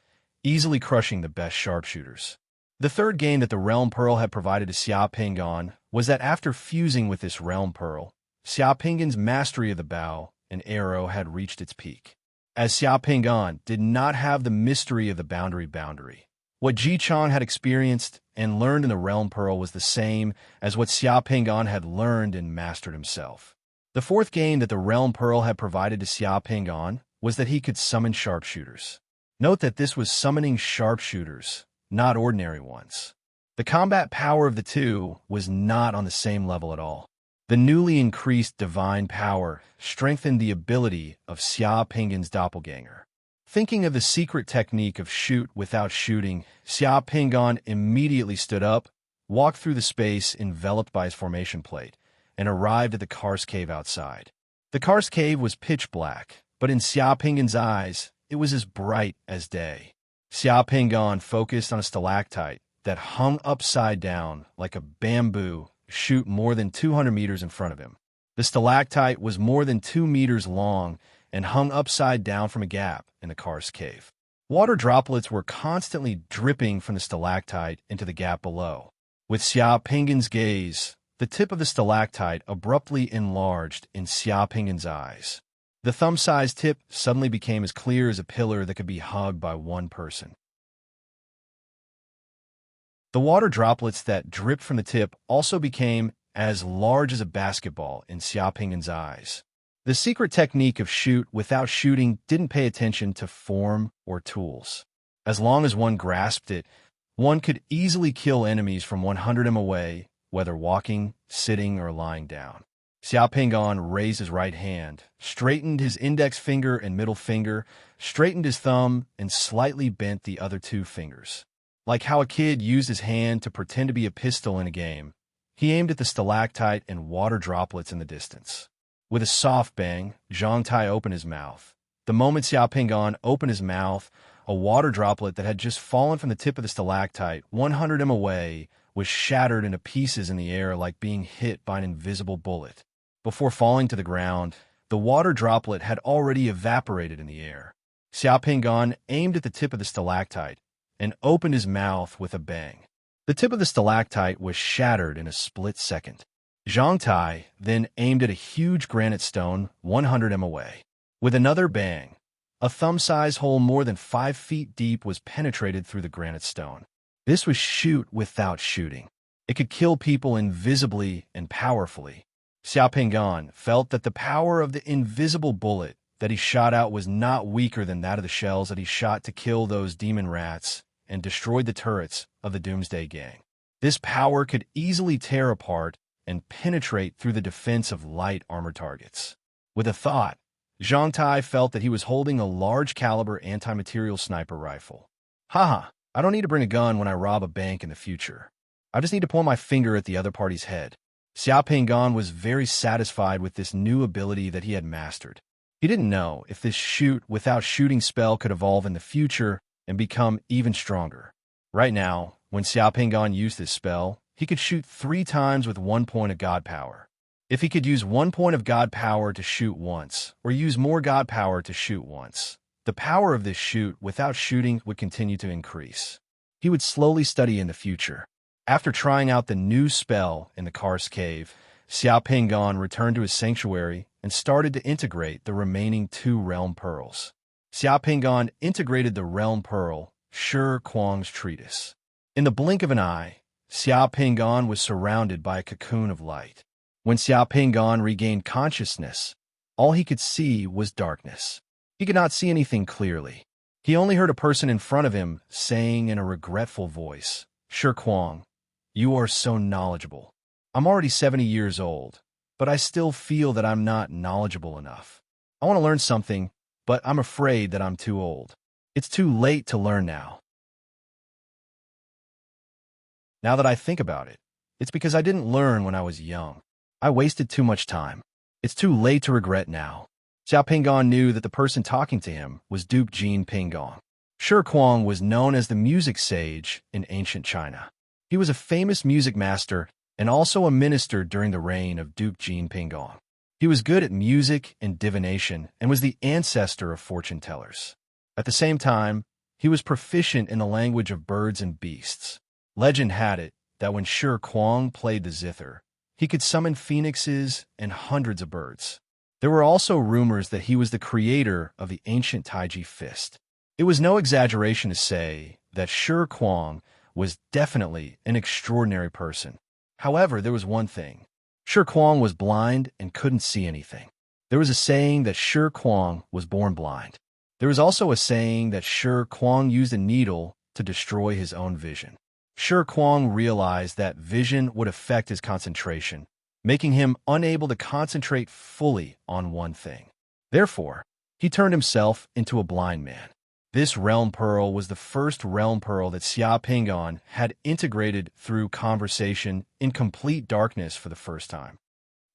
easily crushing the best sharpshooters. The third gain that the Realm Pearl had provided to Xiao Pingan was that after fusing with this Realm Pearl, Xiao Pingan's mastery of the bow and arrow had reached its peak. As Xiao Pingan did not have the mystery of the boundary, what Ji Chong had experienced and learned in the Realm Pearl was the same as what Xiao Pingan had learned and mastered himself. The fourth gain that the Realm Pearl had provided to Xiao Pingan was that he could summon sharpshooters. Note that this was summoning sharpshooters, not ordinary ones. The combat power of the two was not on the same level at all. The newly increased divine power strengthened the ability of Xiao Pingan's doppelganger. Thinking of the secret technique of shoot without shooting, Xiao Pingan immediately stood up, walked through the space enveloped by his formation plate, and arrived at the karst cave outside. The karst cave was pitch black, but in Xiao Pingan's eyes, it was as bright as day. Xiao Pingan focused on a stalactite that hung upside down like a bamboo shoot more than 200 meters in front of him. The stalactite was more than 2 meters long and hung upside down from a gap in the karst cave. Water droplets were constantly dripping from the stalactite into the gap below. With Xiao Pingan's gaze, the tip of the stalactite abruptly enlarged in Xia Pinggan's eyes. The thumb-sized tip suddenly became as clear as a pillar that could be hugged by one person. The water droplets that dripped from the tip also became as large as a basketball in Xia Pinggan's eyes. The secret technique of shoot without shooting didn't pay attention to form or tools. As long as one grasped it, one could easily kill enemies from 100 m away, whether walking, sitting, or lying down. Xia Pinggan raised his right hand, straightened his index finger and middle finger, straightened his thumb, and slightly bent the other two fingers. Like how a kid used his hand to pretend to be a pistol in a game, he aimed at the stalactite and water droplets in the distance. With a soft bang, Zhang Tai opened his mouth. The moment Xia Pinggan opened his mouth, a water droplet that had just fallen from the tip of the stalactite 100 m away was shattered into pieces in the air like being hit by an invisible bullet. Before falling to the ground, the water droplet had already evaporated in the air. Xia Pinggan aimed at the tip of the stalactite and opened his mouth with a bang. The tip of the stalactite was shattered in a split second. Zhang Tai then aimed at a huge granite stone 100 m away. With another bang, a thumb-sized hole more than 5 feet deep was penetrated through the granite stone. This was shoot without shooting. It could kill people invisibly and powerfully. Xia Pinggan felt that the power of the invisible bullet that he shot out was not weaker than that of the shells that he shot to kill those demon rats and destroyed the turrets of the Doomsday Gang. This power could easily tear apart and penetrate through the defense of light armor targets. With a thought, Zhang Tai felt that he was holding a large-caliber anti-material sniper rifle. Haha, I don't need to bring a gun when I rob a bank in the future. I just need to point my finger at the other party's head. Xia Pinggan was very satisfied with this new ability that he had mastered. He didn't know if this shoot without shooting spell could evolve in the future and become even stronger. Right now, when Xia Pinggan used this spell, he could shoot 3 times with 1 point of God power. If he could use 1 point of God power to shoot once, or use more God power to shoot once, the power of this shoot without shooting would continue to increase. He would slowly study in the future. After trying out the new spell in the Karst Cave, Xia Pinggan returned to his sanctuary and started to integrate the remaining 2 realm pearls. Xia Pinggan integrated the realm pearl, Shi Kuang's treatise. In the blink of an eye, Xia Pinggan was surrounded by a cocoon of light. When Xia Pinggan regained consciousness, all he could see was darkness. He could not see anything clearly. He only heard a person in front of him saying in a regretful voice, "Shi Kuang, you are so knowledgeable. I'm already 70 years old, but I still feel that I'm not knowledgeable enough. I want to learn something, but I'm afraid that I'm too old. It's too late to learn now." Now that I think about it, it's because I didn't learn when I was young. I wasted too much time. It's too late to regret now. Xia Pinggan knew that the person talking to him was Duke Jin Pinggang. Shi Kuang was known as the music sage in ancient China. He was a famous music master and also a minister during the reign of Duke Jin Pinggang. He was good at music and divination and was the ancestor of fortune tellers. At the same time, he was proficient in the language of birds and beasts. Legend had it that when Shi Kuang played the zither, he could summon phoenixes and hundreds of birds. There were also rumors that he was the creator of the ancient Taiji fist. It was no exaggeration to say that Shi Kuang was definitely an extraordinary person. However, there was one thing. Shi Kuang was blind and couldn't see anything. There was a saying that Shi Kuang was born blind. There was also a saying that Shi Kuang used a needle to destroy his own vision. Shi Kuang realized that vision would affect his concentration, making him unable to concentrate fully on one thing. Therefore, he turned himself into a blind man. This realm pearl was the first realm pearl that Xia Pinggan had integrated through conversation in complete darkness for the first time.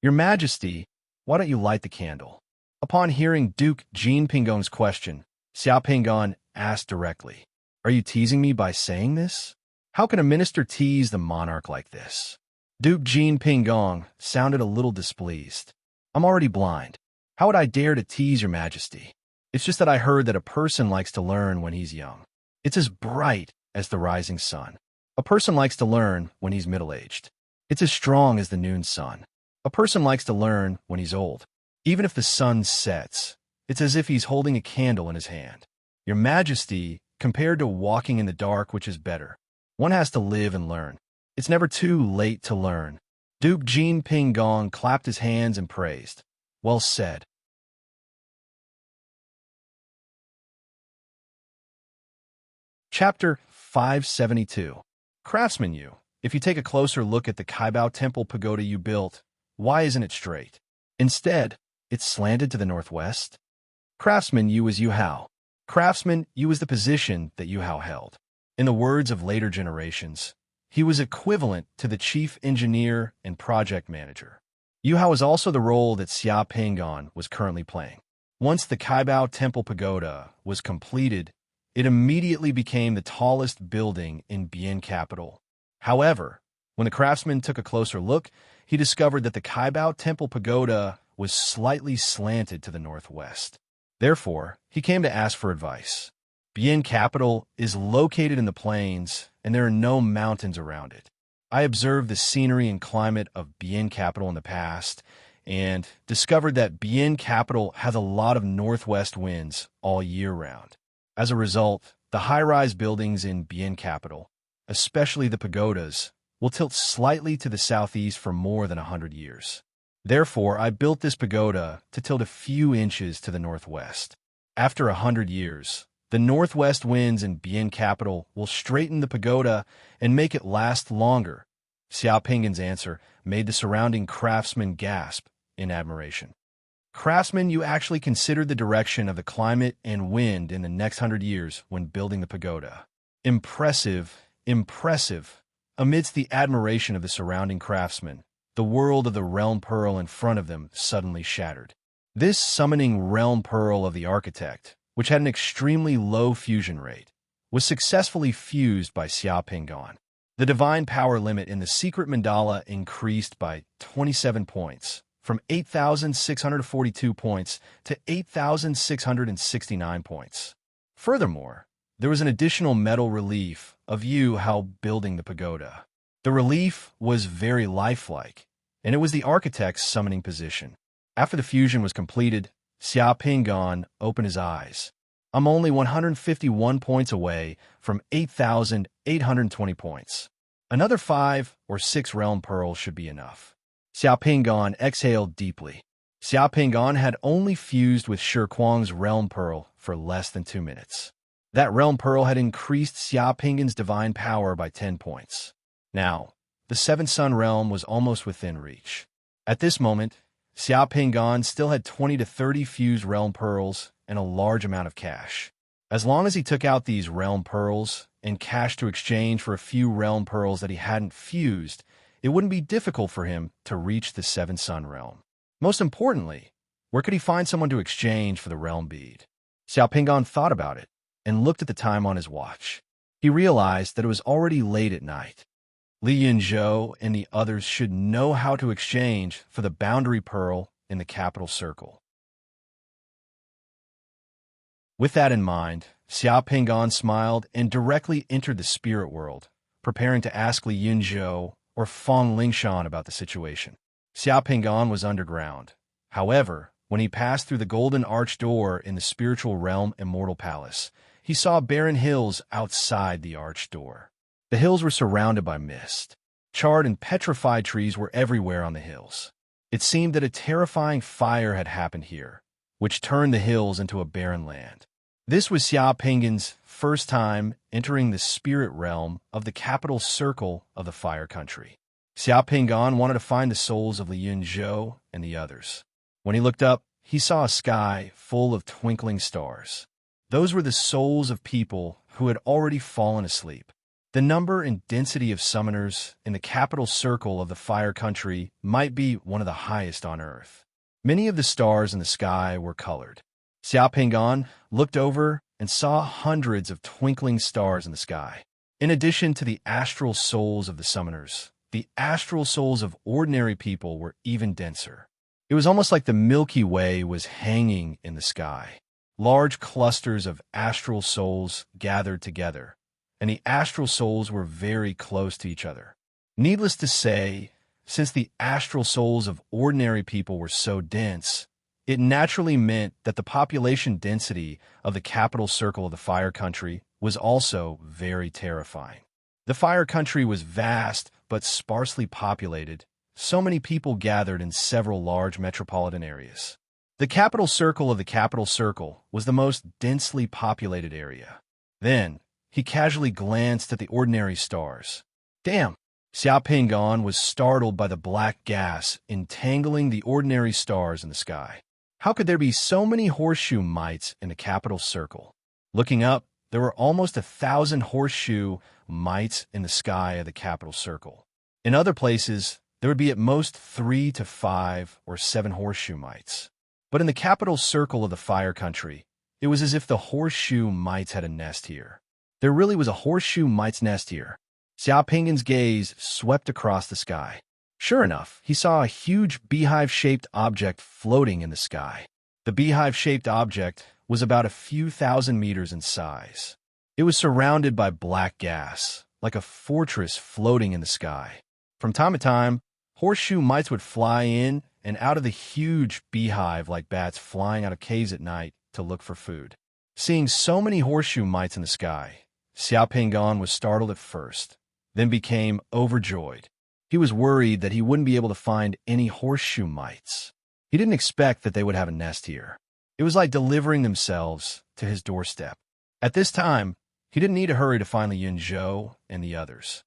"Your Majesty, why don't you light the candle?" Upon hearing Duke Jin Pinggong's question, Xia Pinggan asked directly, "Are you teasing me by saying this? How can a minister tease the monarch like this?" Duke Jin Pinggong sounded a little displeased. "I'm already blind. How would I dare to tease your Majesty? It's just that I heard that a person likes to learn when he's young. It's as bright as the rising sun. A person likes to learn when he's middle-aged. It's as strong as the noon sun. A person likes to learn when he's old. Even if the sun sets, it's as if he's holding a candle in his hand. Your Majesty, compared to walking in the dark, which is better? One has to live and learn. It's never too late to learn. Duke Jin Ping Gong clapped his hands and praised. Well said. Chapter 572. Craftsman you, if you take a closer look at the Kaibao Temple pagoda you built, why isn't it straight? Instead, it's slanted to the northwest. Craftsman you is Yu Hao. Craftsman you is the position that Yu Hao held. In the words of later generations, he was equivalent to the chief engineer and project manager. Yu Hao is also the role that Xia Pinggan was currently playing. Once the Kaibao Temple pagoda was completed, it immediately became the tallest building in Bian capital. However, when the craftsman took a closer look, he discovered that the Kaibao Temple pagoda was slightly slanted to the northwest. Therefore, he came to ask for advice. Bian capital is located in the plains, and there are no mountains around it. I observed the scenery and climate of Bian capital in the past, and discovered that Bian capital has a lot of northwest winds all year round. As a result, the high-rise buildings in Bian capital, especially the pagodas, will tilt slightly to the southeast for more than 100 years. Therefore, I built this pagoda to tilt a few inches to the northwest. After 100 years, the northwest winds in Bian capital will straighten the pagoda and make it last longer. Xia Pinggan's answer made the surrounding craftsmen gasp in admiration. Craftsmen, you actually considered the direction of the climate and wind in the next 100 years when building the pagoda. Impressive, impressive. Amidst the admiration of the surrounding craftsmen, the world of the realm pearl in front of them suddenly shattered. This summoning realm pearl of the architect, which had an extremely low fusion rate, was successfully fused by Xia Pinggan. The divine power limit in the secret mandala increased by 27 points, from 8,642 points to 8,669 points. Furthermore, there was an additional metal relief of Yu Hao building the pagoda. The relief was very lifelike, and it was the architect's summoning position. After the fusion was completed, Xia Pinggan opened his eyes. I'm only 151 points away from 8,820 points. Another 5 or 6 realm pearls should be enough. Xia Pinggan exhaled deeply. Xia Pinggan had only fused with Shi Kuang's realm pearl for less than 2 minutes. That realm pearl had increased Xia Pinggan's divine power by 10 points. Now, the Seven Sun realm was almost within reach. At this moment, Xia Pinggan still had 20 to 30 fused realm pearls and a large amount of cash. As long as he took out these realm pearls and cash to exchange for a few realm pearls that he hadn't fused, it wouldn't be difficult for him to reach the Seven Sun realm. Most importantly, where could he find someone to exchange for the realm bead? Xia Pinggan thought about it and looked at the time on his watch. He realized that it was already late at night. Li Yinzhou and the others should know how to exchange for the boundary pearl in the capital circle. With that in mind, Xia Pinggan smiled and directly entered the spirit world, preparing to ask Li Yinzhou or Feng Lingshan about the situation. Xia Pinggan was underground. However, when he passed through the golden arch door in the spiritual realm Immortal Palace, he saw barren hills outside the arch door. The hills were surrounded by mist. Charred and petrified trees were everywhere on the hills. It seemed that a terrifying fire had happened here, which turned the hills into a barren land. This was Xia Pinggan's first time entering the spirit realm of the capital circle of the Fire Country. Xia Pinggan wanted to find the souls of Li Yinzhou and the others. When he looked up, he saw a sky full of twinkling stars. Those were the souls of people who had already fallen asleep. The number and density of summoners in the capital circle of the Fire Country might be one of the highest on Earth. Many of the stars in the sky were colored. Xia Pinggan looked over and saw hundreds of twinkling stars in the sky. In addition to the astral souls of the summoners, the astral souls of ordinary people were even denser. It was almost like the Milky Way was hanging in the sky. Large clusters of astral souls gathered together, and the astral souls were very close to each other. Needless to say, Since the astral souls of ordinary people were so dense, it naturally meant that the population density of the capital circle of the Fire Country was also very terrifying. The Fire Country was vast but sparsely populated. So many people gathered in several large metropolitan areas. The capital circle of the capital circle was the most densely populated area. Then, he casually glanced at the ordinary stars. Damn! Xiao was startled by the black gas entangling the ordinary stars in the sky. How could there be so many horseshoe mites in the capital circle? Looking up, there were almost 1,000 horseshoe mites in the sky of the capital circle. In other places, there would be at most 3 to 5 or 7 horseshoe mites. But in the capital circle of the Fire Country, it was as if the horseshoe mites had a nest here. There really was a horseshoe mite's nest here. Xiao Pinggan's gaze swept across the sky. Sure enough, he saw a huge beehive-shaped object floating in the sky. The beehive-shaped object was about a few thousand meters in size. It was surrounded by black gas, like a fortress floating in the sky. From time to time, horseshoe mites would fly in and out of the huge beehive like bats flying out of caves at night to look for food. Seeing so many horseshoe mites in the sky, Xiao Pinggan was startled at first, then became overjoyed. He was worried that he wouldn't be able to find any horseshoe mites. He didn't expect that they would have a nest here. It was like delivering themselves to his doorstep. At this time, he didn't need to hurry to find the Yunzhou and the others.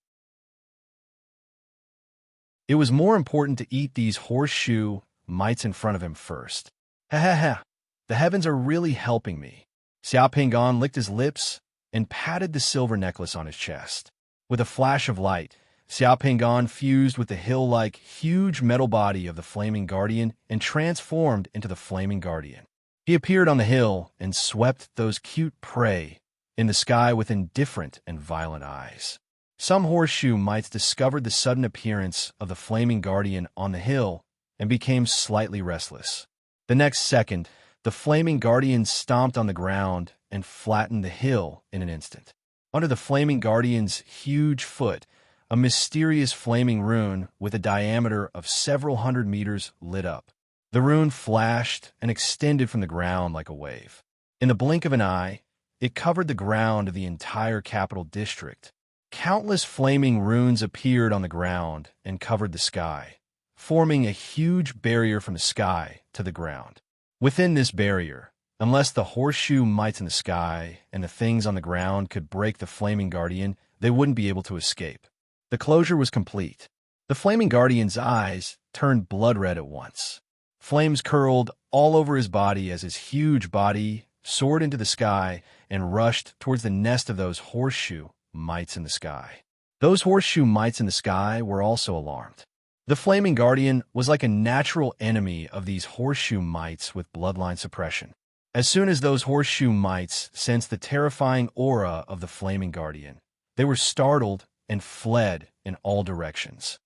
It was more important to eat these horseshoe mites in front of him first. Ha ha ha, the heavens are really helping me. Xiao Pinggan licked his lips and patted the silver necklace on his chest. With a flash of light, Xiao Pinggan fused with the hill-like huge metal body of the Flaming Guardian and transformed into the Flaming Guardian. He appeared on the hill and swept those cute prey in the sky with indifferent and violent eyes. Some horseshoe mites discovered the sudden appearance of the Flaming Guardian on the hill and became slightly restless. The next second, the Flaming Guardian stomped on the ground and flattened the hill in an instant. Under the Flaming Guardian's huge foot, a mysterious flaming rune with a diameter of several hundred meters lit up. The rune flashed and extended from the ground like a wave. In the blink of an eye, it covered the ground of the entire capital district. Countless flaming runes appeared on the ground and covered the sky, forming a huge barrier from the sky to the ground. Within this barrier, unless the horseshoe mites in the sky and the things on the ground could break the Flaming Guardian, they wouldn't be able to escape. The closure was complete. The Flaming Guardian's eyes turned blood red at once. Flames curled all over his body as his huge body soared into the sky and rushed towards the nest of those horseshoe mites in the sky. Those horseshoe mites in the sky were also alarmed. The Flaming Guardian was like a natural enemy of these horseshoe mites with bloodline suppression. As soon as those horseshoe mites sensed the terrifying aura of the Flaming Guardian, they were startled and fled in all directions.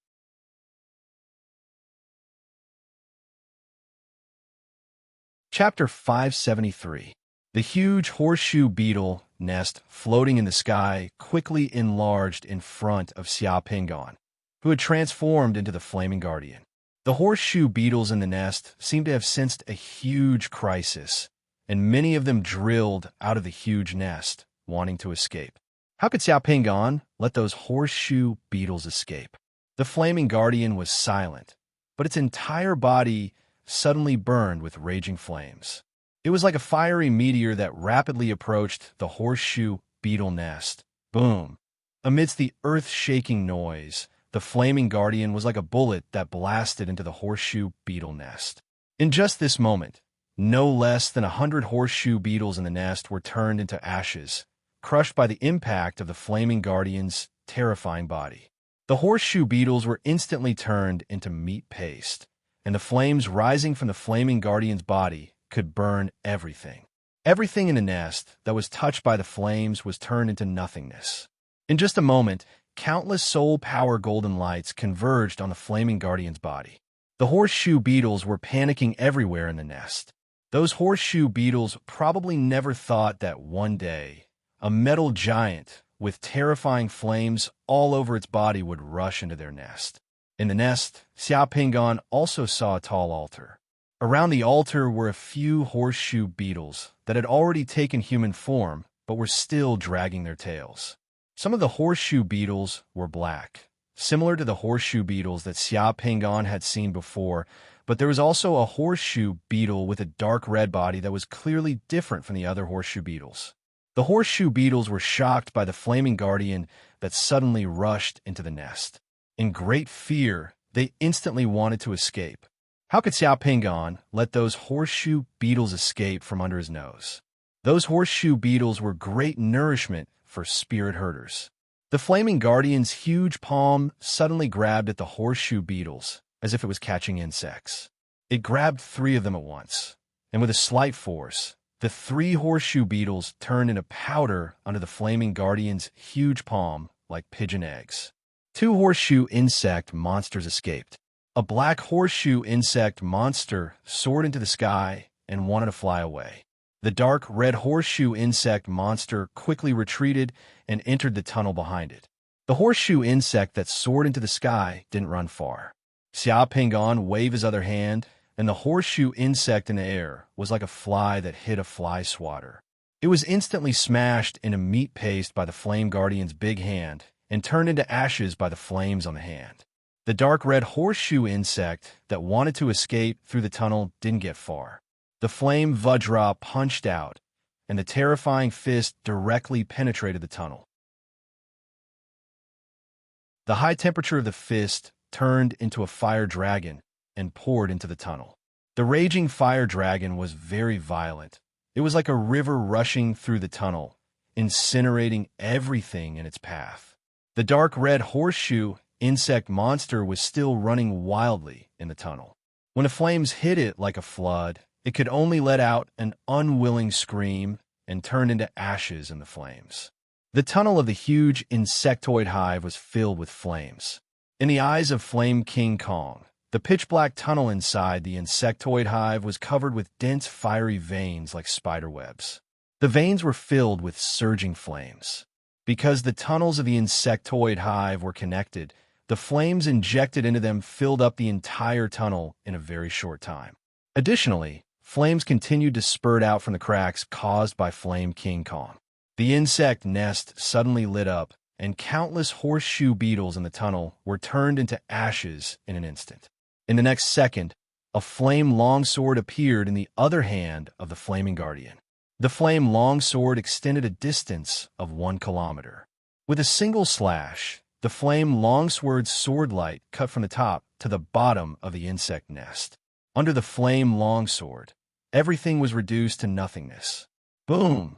Chapter 573. The huge horseshoe beetle nest floating in the sky quickly enlarged in front of Xiao Pinggan, who had transformed into the Flaming Guardian. The horseshoe beetles in the nest seemed to have sensed a huge crisis, and many of them drilled out of the huge nest, wanting to escape. How could Xiao Pinggan let those horseshoe beetles escape? The Flaming Guardian was silent, but its entire body suddenly burned with raging flames. It was like a fiery meteor that rapidly approached the horseshoe beetle nest. Boom! Amidst the earth-shaking noise, the Flaming Guardian was like a bullet that blasted into the horseshoe beetle nest. In just this moment, no less than 100 horseshoe beetles in the nest were turned into ashes, crushed by the impact of the Flaming Guardian's terrifying body. The horseshoe beetles were instantly turned into meat paste, and the flames rising from the Flaming Guardian's body could burn everything. Everything in the nest that was touched by the flames was turned into nothingness. In just a moment, countless soul power golden lights converged on the Flaming Guardian's body. The horseshoe beetles were panicking everywhere in the nest. Those horseshoe beetles probably never thought that one day, a metal giant with terrifying flames all over its body would rush into their nest. In the nest, Xiao Pingan also saw a tall altar. Around the altar were a few horseshoe beetles that had already taken human form but were still dragging their tails. Some of the horseshoe beetles were black, similar to the horseshoe beetles that Xiao Pingan had seen before, but there was also a horseshoe beetle with a dark red body that was clearly different from the other horseshoe beetles. The horseshoe beetles were shocked by the flaming guardian that suddenly rushed into the nest. In great fear, they instantly wanted to escape. How could Xiao Pingan let those horseshoe beetles escape from under his nose? Those horseshoe beetles were great nourishment for spirit herders. The flaming guardian's huge palm suddenly grabbed at the horseshoe beetles as if it was catching insects. It grabbed 3 of them at once, and with a slight force, the 3 horseshoe beetles turned into powder under the flaming guardian's huge palm like pigeon eggs. 2 horseshoe insect monsters escaped. A black horseshoe insect monster soared into the sky and wanted to fly away. The dark red horseshoe insect monster quickly retreated and entered the tunnel behind it. The horseshoe insect that soared into the sky didn't run far. Xiao Pingan waved his other hand, and the horseshoe insect in the air was like a fly that hit a fly swatter. It was instantly smashed into meat paste by the flame guardian's big hand and turned into ashes by the flames on the hand. The dark red horseshoe insect that wanted to escape through the tunnel didn't get far. The flame Vajra punched out, and the terrifying fist directly penetrated the tunnel. The high temperature of the fist turned into a fire dragon and poured into the tunnel. The raging fire dragon was very violent. It was like a river rushing through the tunnel, incinerating everything in its path. The dark red horseshoe insect monster was still running wildly in the tunnel. When the flames hit it like a flood, it could only let out an unwilling scream and turn into ashes in the flames. The tunnel of the huge insectoid hive was filled with flames. In the eyes of Flame King Kong, the pitch-black tunnel inside the insectoid hive was covered with dense fiery veins like spider webs. The veins were filled with surging flames. Because the tunnels of the insectoid hive were connected, the flames injected into them filled up the entire tunnel in a very short time. Additionally, flames continued to spurt out from the cracks caused by Flame King Kong. The insect nest suddenly lit up, and countless horseshoe beetles in the tunnel were turned into ashes in an instant. In the next second, a flame longsword appeared in the other hand of the flaming guardian. The flame longsword extended a distance of 1 kilometer. With a single slash, the flame longsword's sword light cut from the top to the bottom of the insect nest. Under the flame longsword, everything was reduced to nothingness. Boom!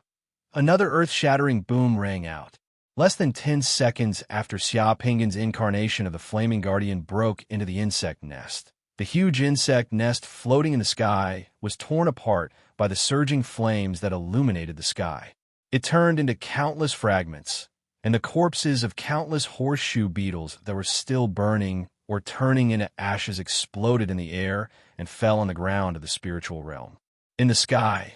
Another earth-shattering boom rang out. Less than 10 seconds after Xiao Pingan's incarnation of the Flaming Guardian broke into the insect nest, the huge insect nest floating in the sky was torn apart by the surging flames that illuminated the sky. It turned into countless fragments, and the corpses of countless horseshoe beetles that were still burning or turning into ashes exploded in the air and fell on the ground of the spiritual realm. In the sky,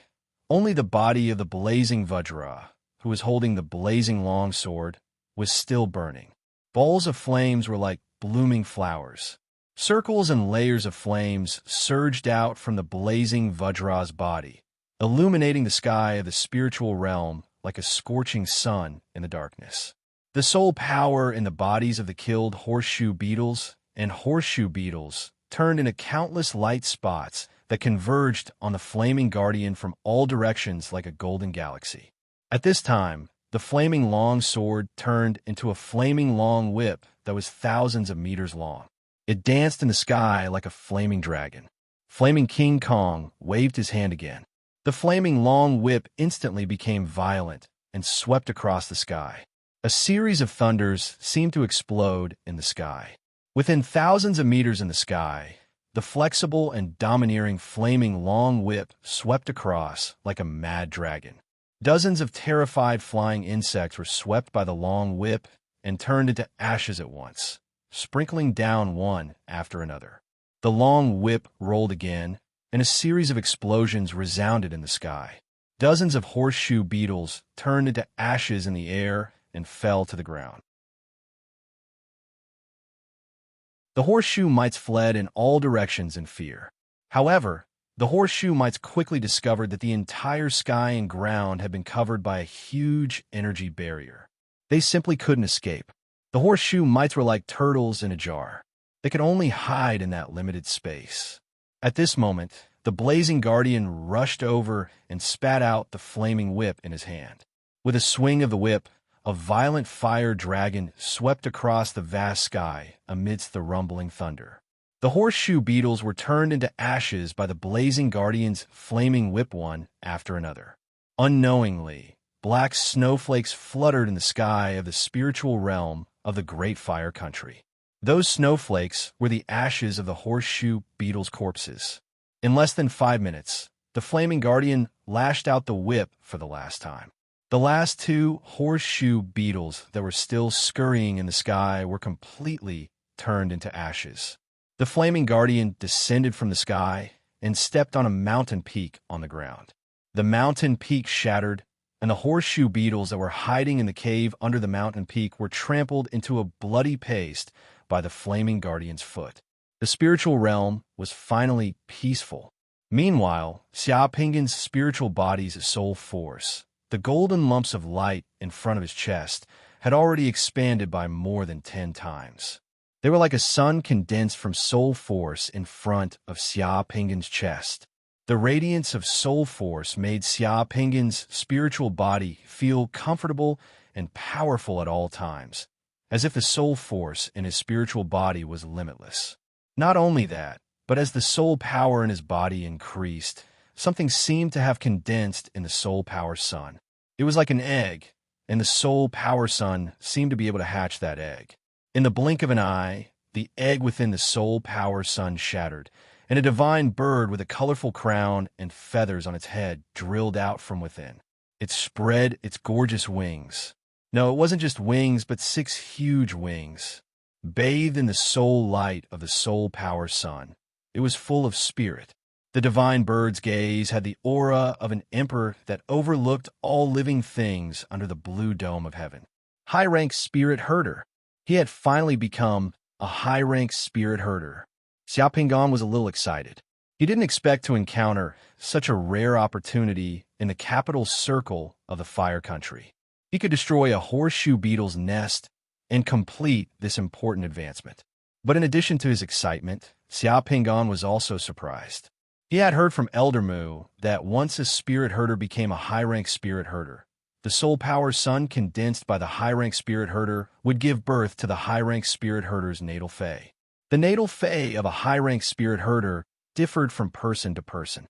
only the body of the blazing Vajra, who was holding the blazing longsword, was still burning. Balls of flames were like blooming flowers. Circles and layers of flames surged out from the blazing Vajra's body, illuminating the sky of the spiritual realm like a scorching sun in the darkness. The soul power in the bodies of the killed horseshoe beetles and horseshoe beetles turned into countless light spots that converged on the flaming guardian from all directions like a golden galaxy. At this time, the flaming long sword turned into a flaming long whip that was thousands of meters long. It danced in the sky like a flaming dragon. Flaming King Kong waved his hand again. The flaming long whip instantly became violent and swept across the sky. A series of thunders seemed to explode in the sky. Within thousands of meters in the sky, the flexible and domineering flaming long whip swept across like a mad dragon. Dozens of terrified flying insects were swept by the long whip and turned into ashes at once, sprinkling down one after another. The long whip rolled again, and a series of explosions resounded in the sky. Dozens of horseshoe beetles turned into ashes in the air and fell to the ground. The horseshoe mites fled in all directions in fear. However, the horseshoe mites quickly discovered that the entire sky and ground had been covered by a huge energy barrier. They simply couldn't escape. The horseshoe mites were like turtles in a jar. They could only hide in that limited space. At this moment, the blazing guardian rushed over and spat out the flaming whip in his hand. With a swing of the whip, a violent fire dragon swept across the vast sky amidst the rumbling thunder. The horseshoe beetles were turned into ashes by the blazing guardian's flaming whip one after another. Unknowingly, black snowflakes fluttered in the sky of the spiritual realm of the Great Fire Country. Those snowflakes were the ashes of the horseshoe beetles' corpses. In less than 5 minutes, the flaming guardian lashed out the whip for the last time. The last 2 horseshoe beetles that were still scurrying in the sky were completely turned into ashes. The flaming guardian descended from the sky and stepped on a mountain peak on the ground. The mountain peak shattered, and the horseshoe beetles that were hiding in the cave under the mountain peak were trampled into a bloody paste by the flaming guardian's foot. The spiritual realm was finally peaceful. Meanwhile, Xia Pingan's spiritual body's soul force, the golden lumps of light in front of his chest, had already expanded by more than 10 times. They were like a sun condensed from soul force in front of Xia Pingan's chest. The radiance of soul force made Xia Pingan's spiritual body feel comfortable and powerful at all times, as if the soul force in his spiritual body was limitless. Not only that, but as the soul power in his body increased, something seemed to have condensed in the soul power sun. It was like an egg, and the soul power sun seemed to be able to hatch that egg. In the blink of an eye, the egg within the soul power sun shattered, and a divine bird with a colorful crown and feathers on its head drilled out from within. It spread its gorgeous wings. No, it wasn't just wings, but 6 huge wings. Bathed in the soul light of the soul power sun, it was full of spirit. The divine bird's gaze had the aura of an emperor that overlooked all living things under the blue dome of heaven. High-rank spirit herder. He had finally become a high-rank spirit herder. Xia Pingan was a little excited. He didn't expect to encounter such a rare opportunity in the capital circle of the Fire Country. He could destroy a horseshoe beetle's nest and complete this important advancement. But in addition to his excitement, Xia Pingan was also surprised. He had heard from Elder Mu that once a spirit herder became a high-rank spirit herder, the soul power sun condensed by the high-rank spirit herder would give birth to the high-rank spirit herder's natal fae. The natal fae of a high-rank spirit herder differed from person to person.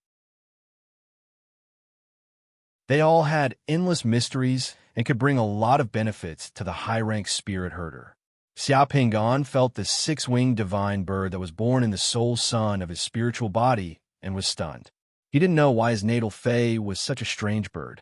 They all had endless mysteries and could bring a lot of benefits to the high-rank spirit herder. Xia Pingan felt the 6-winged divine bird that was born in the soul sun of his spiritual body and was stunned. He didn't know why his natal fae was such a strange bird.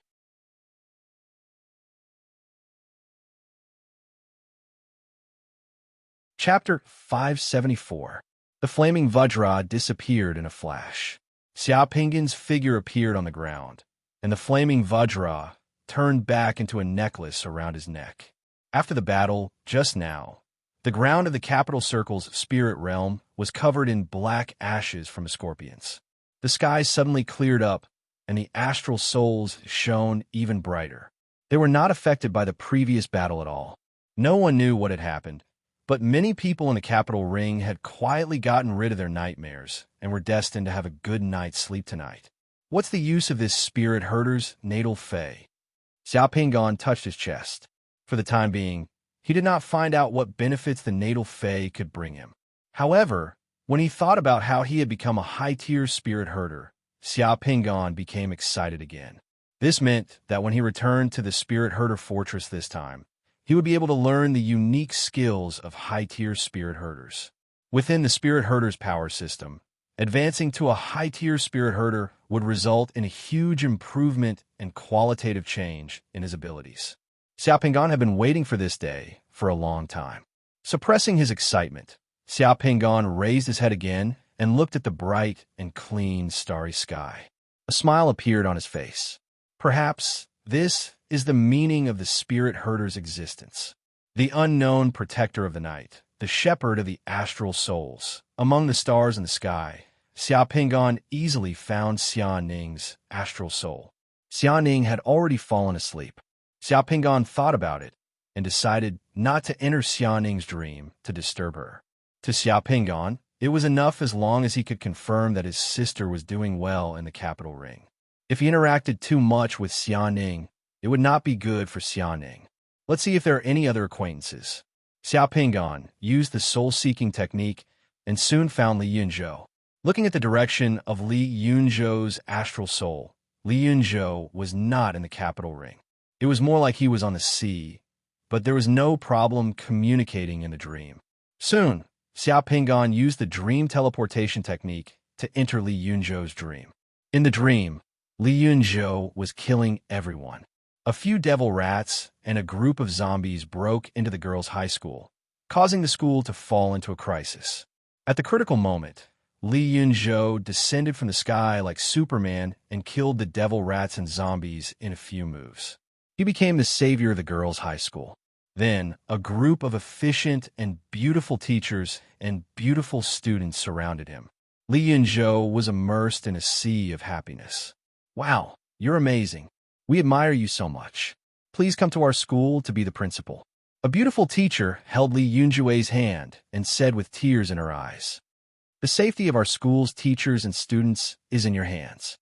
Chapter 574. The flaming Vajra disappeared in a flash. Xia Pingan's figure appeared on the ground, and the flaming Vajra turned back into a necklace around his neck. After the battle, just now, the ground of the capital circle's spirit realm was covered in black ashes from scorpions. The sky suddenly cleared up, and the astral souls shone even brighter. They were not affected by the previous battle at all. No one knew what had happened, but many people in the capital ring had quietly gotten rid of their nightmares and were destined to have a good night's sleep tonight. What's the use of this spirit herder's natal fae? Xia Pingan touched his chest. For the time being, he did not find out what benefits the natal fae could bring him. However, when he thought about how he had become a high-tier spirit herder, Xia Pingan became excited again. This meant that when he returned to the spirit herder fortress this time, he would be able to learn the unique skills of high-tier spirit herders. Within the spirit herder's power system, advancing to a high-tier spirit herder would result in a huge improvement and qualitative change in his abilities. Xia Pingan had been waiting for this day for a long time. Suppressing his excitement, Xia Pingan raised his head again and looked at the bright and clean starry sky. A smile appeared on his face. Perhaps this is the meaning of the spirit herder's existence. The unknown protector of the night, the shepherd of the astral souls. Among the stars in the sky, Xia Pingan easily found Xia Ning's astral soul. Xia Ning had already fallen asleep. Xia Pingan thought about it and decided not to enter Xia Ning's dream to disturb her. To Xia Pingan, it was enough as long as he could confirm that his sister was doing well in the capital ring. If he interacted too much with Xia Ning, it would not be good for Xia Ning. Let's see if there are any other acquaintances. Xia Pingan used the soul-seeking technique and soon found Li Yunzhou. Looking at the direction of Li Yunzhou's astral soul, Li Yunzhou was not in the capital ring. It was more like he was on the sea, but there was no problem communicating in the dream. Soon, Xia Pingan used the dream teleportation technique to enter Li Yunzhou's dream. In the dream, Li Yunzhou was killing everyone. A few devil rats and a group of zombies broke into the girls' high school, causing the school to fall into a crisis. At the critical moment, Li Yunzhou descended from the sky like Superman and killed the devil rats and zombies in a few moves. He became the savior of the girls' high school. Then, a group of efficient and beautiful teachers and beautiful students surrounded him. Li Yunzhou was immersed in a sea of happiness. Wow, you're amazing. We admire you so much. Please come to our school to be the principal. A beautiful teacher held Li Yunzhou's hand and said with tears in her eyes, "The safety of our school's teachers and students is in your hands."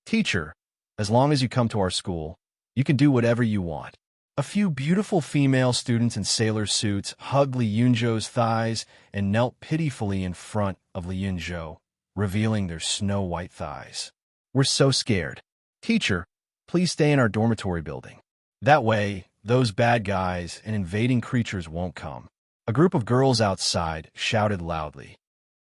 Teacher, as long as you come to our school, you can do whatever you want. A few beautiful female students in sailor suits hugged Li Yunzhou's thighs and knelt pitifully in front of Li Yunzhou, revealing their snow-white thighs. "We're so scared. Teacher, please stay in our dormitory building. That way, those bad guys and invading creatures won't come." A group of girls outside shouted loudly.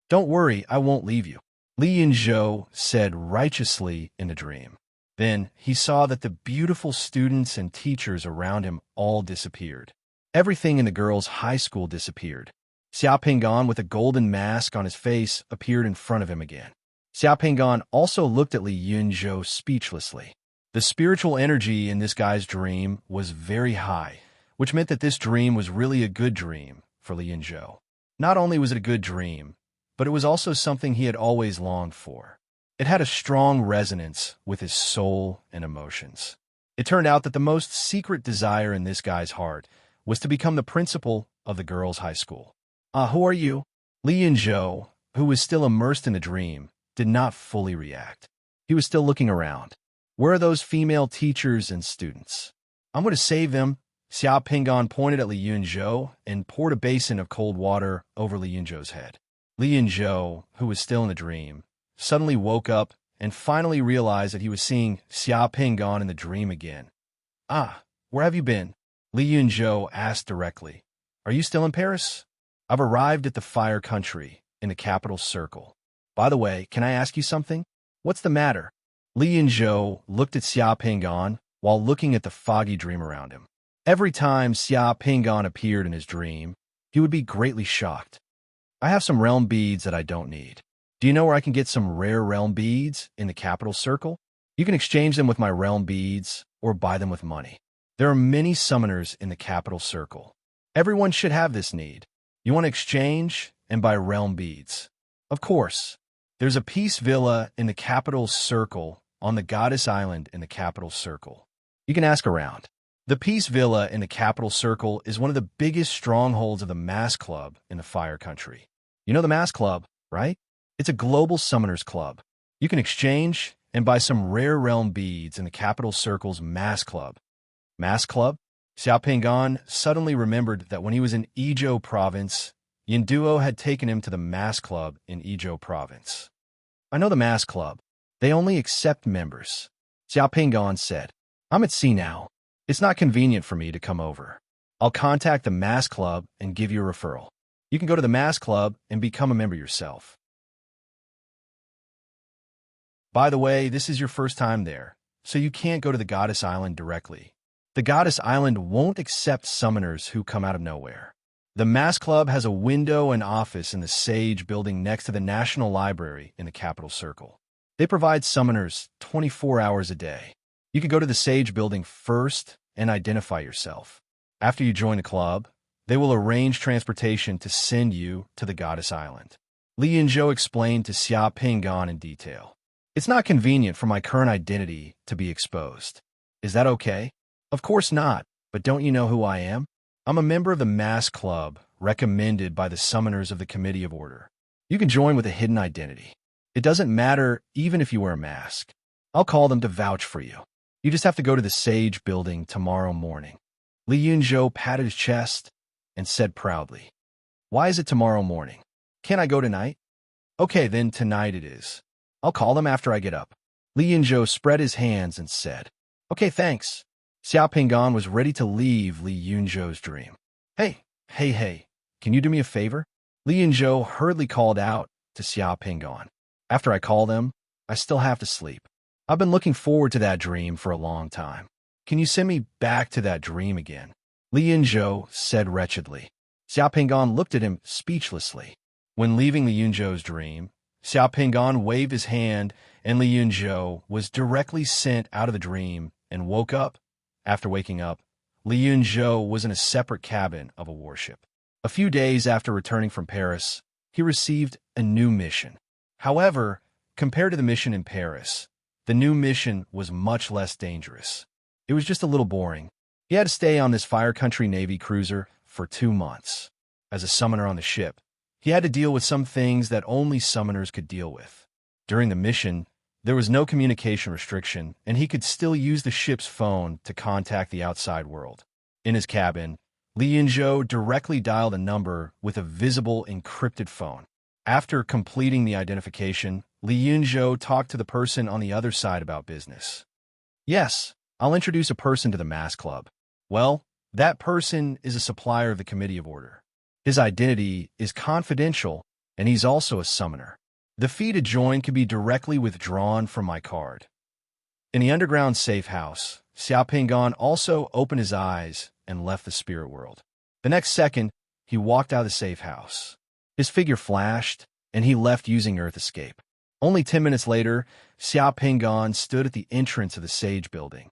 "Don't worry, I won't leave you," Li Yunzhou said righteously in a dream. Then he saw that the beautiful students and teachers around him all disappeared. Everything in the girls' high school disappeared. Xia Pingan with a golden mask on his face appeared in front of him again. Xia Pingan also looked at Li Yunzhou speechlessly. The spiritual energy in this guy's dream was very high, which meant that this dream was really a good dream for Li Yunzhou. Not only was it a good dream, but it was also something he had always longed for. It had a strong resonance with his soul and emotions. It turned out that the most secret desire in this guy's heart was to become the principal of the girls' high school. Who are you?" Li Yunzhou, who was still immersed in the dream, did not fully react. He was still looking around. Where are those female teachers and students? "I'm going to save them." Xia Pingan pointed at Li Yunzhou and poured a basin of cold water over Li Yunzhou's head. Li Yunzhou, who was still in the dream, suddenly woke up and finally realized that he was seeing Xia Pingan in the dream again. Where have you been?" Li Yunzhou asked directly. "Are you still in Paris?" "I've arrived at the Fire Country, in the capital circle. By the way, can I ask you something? What's the matter?" Li Yunzhou looked at Xia Pingan while looking at the foggy dream around him. Every time Xia Pingan appeared in his dream, he would be greatly shocked. "I have some realm beads that I don't need. Do you know where I can get some rare realm beads in the capital circle? You can exchange them with my realm beads or buy them with money. There are many summoners in the capital circle. Everyone should have this need. You want to exchange and buy realm beads. Of course, there's a peace villa in the capital circle on the Goddess Island in the capital circle. You can ask around. The Peace Villa in the capital circle is one of the biggest strongholds of the Mass Club in the Fire Country. You know the Mass Club, right? It's a global summoners club. You can exchange and buy some rare realm beads in the capital circle's Mass Club." Mass Club? Xia Pingan suddenly remembered that when he was in Izhou province, Yinduo had taken him to the Mass Club in Izhou province. "I know the Mass Club. They only accept members," Xia Pingan said. "I'm at sea now. It's not convenient for me to come over. I'll contact the Mass Club and give you a referral. You can go to the Mass Club and become a member yourself. By the way, this is your first time there, so you can't go to the Goddess Island directly. The Goddess Island won't accept summoners who come out of nowhere. The Mass Club has a window and office in the Sage building next to the National Library in the capital circle. They provide summoners 24 hours a day. You can go to the Sage building first and identify yourself. After you join the club, they will arrange transportation to send you to the Goddess Island. Li Yunzhou explained to Xia Pingan in detail. It's not convenient for my current identity to be exposed. Is that okay? Of course not, but don't you know who I am? I'm a member of the Mask Club, recommended by the summoners of the Committee of Order. You can join with a hidden identity. It doesn't matter even if you wear a mask. I'll call them to vouch for you. You just have to go to the Sage Building tomorrow morning. Li Yunzhou patted his chest and said proudly, "Why is it tomorrow morning? Can't I go tonight?" "Okay, then tonight it is. I'll call them after I get up." Li Yunzhou spread his hands and said, "Okay, thanks." Xiao Pingan was ready to leave Li Yunzhou's dream. Hey, can you do me a favor?" Li Yunzhou hurriedly called out to Xiao Pingan. "After I call them, I still have to sleep. I've been looking forward to that dream for a long time. Can you send me back to that dream again?" Li Yunzhou said wretchedly. Xiao Pingan looked at him speechlessly. When leaving Li Yunzhou's dream, Xiao Pingan waved his hand, and Li Yunzhou was directly sent out of the dream and woke up. After waking up, Li Yunzhou was in a separate cabin of a warship. A few days after returning from Paris, he received a new mission. However, compared to the mission in Paris, the new mission was much less dangerous. It was just a little boring. He had to stay on this Fire Country Navy cruiser for 2 months. As a summoner on the ship, he had to deal with some things that only summoners could deal with. During the mission, there was no communication restriction, and he could still use the ship's phone to contact the outside world. In his cabin, Li Yunzhou directly dialed a number with a visible encrypted phone. After completing the identification, Li Yunzhou talked to the person on the other side about business. "Yes, I'll introduce a person to the Mask Club. Well, that person is a supplier of the Committee of Order. His identity is confidential, and he's also a summoner. The fee to join can be directly withdrawn from my card." In the underground safe house, Xiao Pingan also opened his eyes and left the spirit world. The next second, he walked out of the safe house. His figure flashed, and he left using Earth Escape. Only 10 minutes later, Xiao Pingan stood at the entrance of the Sage Building.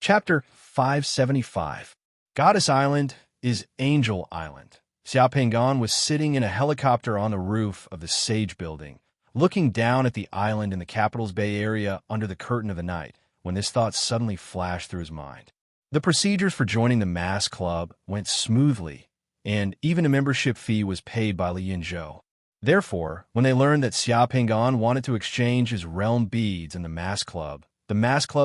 Chapter 575. Goddess Island is Angel Island. Xiao Pingan was sitting in a helicopter on the roof of the Sage Building, looking down at the island in the capital's Bay Area under the curtain of the night, when this thought suddenly flashed through his mind. The procedures for joining the Mask Club went smoothly, and even a membership fee was paid by Li Yunzhou. Therefore, when they learned that Xiao Pingan wanted to exchange his realm beads in the Mask Club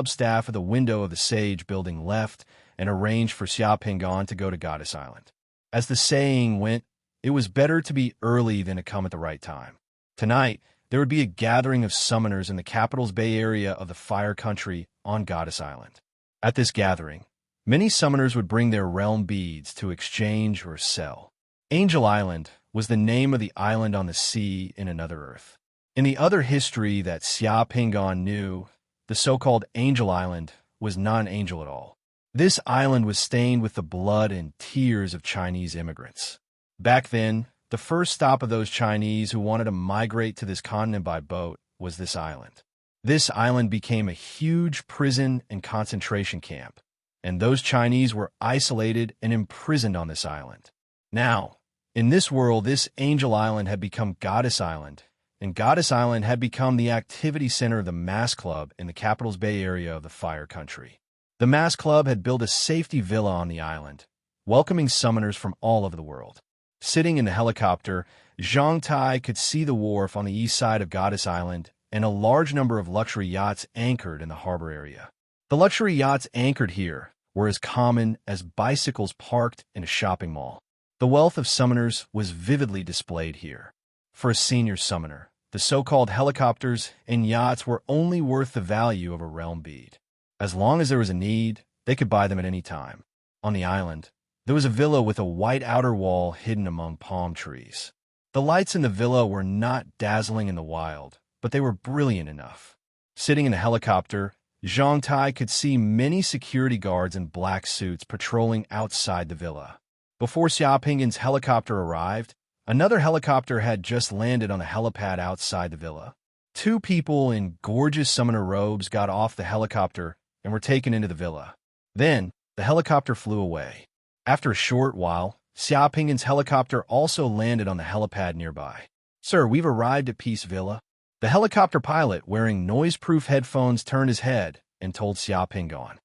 staff at the window of the Sage Building left and arranged for Xiao Pingan to go to Goddess Island. As the saying went, it was better to be early than to come at the right time. Tonight, there would be a gathering of summoners in the capital's Bay Area of the Fire Country on Goddess Island. At this gathering, many summoners would bring their realm beads to exchange or sell. Angel Island was the name of the island on the sea in another Earth. In the other history that Xia Pingan knew, the so-called Angel Island was not an angel at all. This island was stained with the blood and tears of Chinese immigrants. Back then, the first stop of those Chinese who wanted to migrate to this continent by boat was this island. This island became a huge prison and concentration camp, and those Chinese were isolated and imprisoned on this island. Now, in this world, this Angel Island had become Goddess Island, and Goddess Island had become the activity center of the Mask Club in the capital's Bay Area of the Fire Country. The Mask Club had built a safety villa on the island, welcoming summoners from all over the world. Sitting in the helicopter, Zhang Tai could see the wharf on the east side of Goddess Island and a large number of luxury yachts anchored in the harbor area. The luxury yachts anchored here were as common as bicycles parked in a shopping mall. The wealth of summoners was vividly displayed here. For a senior summoner, the so-called helicopters and yachts were only worth the value of a realm bead. As long as there was a need, they could buy them at any time. On the island, there was a villa with a white outer wall hidden among palm trees. The lights in the villa were not dazzling in the wild, but they were brilliant enough. Sitting in the helicopter, Zhang Tai could see many security guards in black suits patrolling outside the villa. Before Xiao Pingan's helicopter arrived, another helicopter had just landed on a helipad outside the villa. Two people in gorgeous summoner robes got off the helicopter and were taken into the villa. Then, the helicopter flew away. After a short while, Xiaopingan's helicopter also landed on the helipad nearby. "Sir, we've arrived at Peace Villa." The helicopter pilot, wearing noise-proof headphones, turned his head and told Xiaopingan.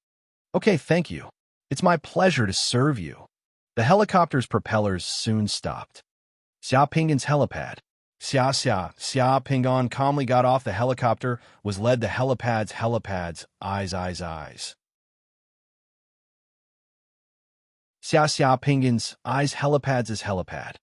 "Okay, thank you. It's my pleasure to serve you." The helicopter's propellers soon stopped. Xiaopingan's helipad. Xiaopingan calmly got off the helicopter, was led the helipad's eyes. Xiaopingan's eyes helipad's helipad.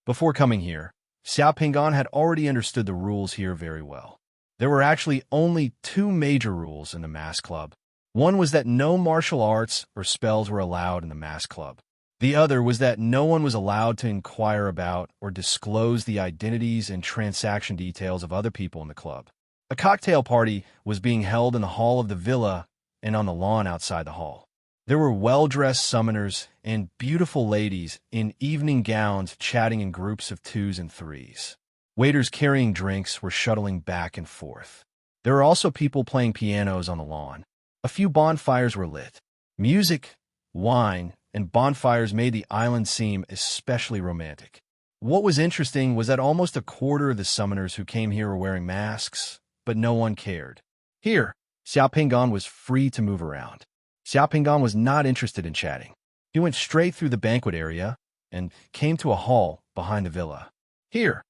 Before coming here, Xiaopingan had already understood the rules here very well. There were actually only two major rules in the mass club. One was that no martial arts or spells were allowed in the mass club. The other was that no one was allowed to inquire about or disclose the identities and transaction details of other people in the club. A cocktail party was being held in the hall of the villa and on the lawn outside the hall. There were well-dressed summoners and beautiful ladies in evening gowns chatting in groups of 2s and 3s. Waiters carrying drinks were shuttling back and forth. There were also people playing pianos on the lawn. A few bonfires were lit. Music, wine, and bonfires made the island seem especially romantic. What was interesting was that almost a quarter of the summoners who came here were wearing masks, but no one cared. Here, Xiaopingan was free to move around. Xiaopingan was not interested in chatting. He went straight through the banquet area and came to a hall behind the villa. Here,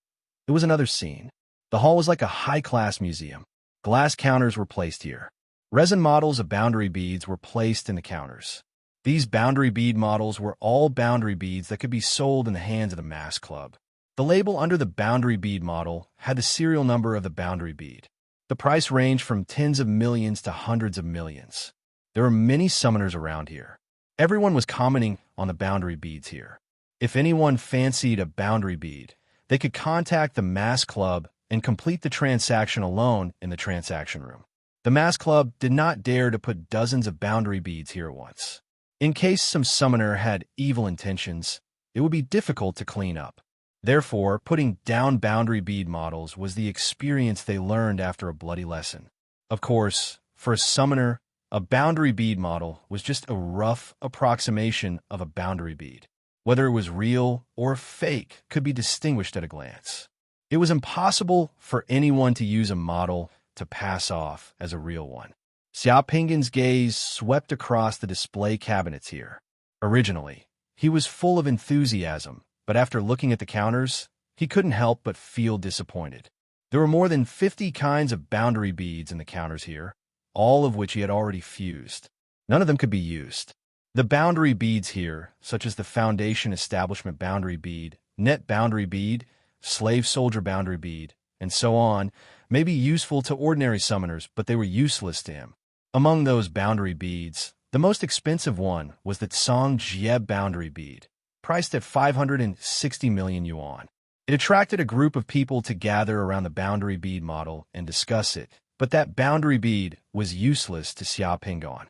it was another scene. The hall was like a high-class museum. Glass counters were placed here. Resin models of boundary beads were placed in the counters. These boundary bead models were all boundary beads that could be sold in the hands of the mass club. The label under the boundary bead model had the serial number of the boundary bead. The price ranged from tens of millions to hundreds of millions. There were many summoners around here. Everyone was commenting on the boundary beads here. If anyone fancied a boundary bead, they could contact the mass club and complete the transaction alone in the transaction room. The mass club did not dare to put dozens of boundary beads here at once. In case some summoner had evil intentions, it would be difficult to clean up. Therefore, putting down boundary bead models was the experience they learned after a bloody lesson. Of course, for a summoner, a boundary bead model was just a rough approximation of a boundary bead. Whether it was real or fake could be distinguished at a glance. It was impossible for anyone to use a model to pass off as a real one. Xiaopingan's gaze swept across the display cabinets here. Originally, he was full of enthusiasm, but after looking at the counters, he couldn't help but feel disappointed. There were more than 50 kinds of boundary beads in the counters here, all of which he had already fused. None of them could be used. The boundary beads here, such as the Foundation Establishment boundary bead, Net boundary bead, Slave Soldier boundary bead, and so on, may be useful to ordinary summoners, but they were useless to him. Among those boundary beads, the most expensive one was the Tsang Jieb boundary bead, priced at 560 million yuan. It attracted a group of people to gather around the boundary bead model and discuss it, but that boundary bead was useless to Xiaopingan.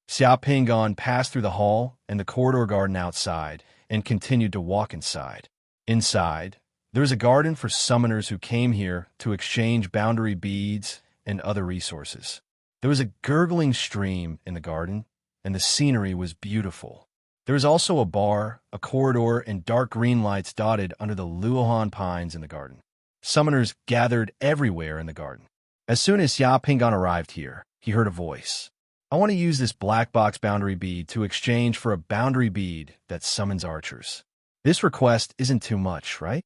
Xiaopingan passed through the hall and the corridor garden outside and continued to walk inside. Inside, there was a garden for summoners who came here to exchange boundary beads and other resources. There was a gurgling stream in the garden, and the scenery was beautiful. There was also a bar, a corridor, and dark green lights dotted under the luohan pines in the garden. Summoners gathered everywhere in the garden. As soon as Xiaopingan arrived here, he heard a voice. "I want to use this black box boundary bead to exchange for a boundary bead that summons archers. This request isn't too much, right?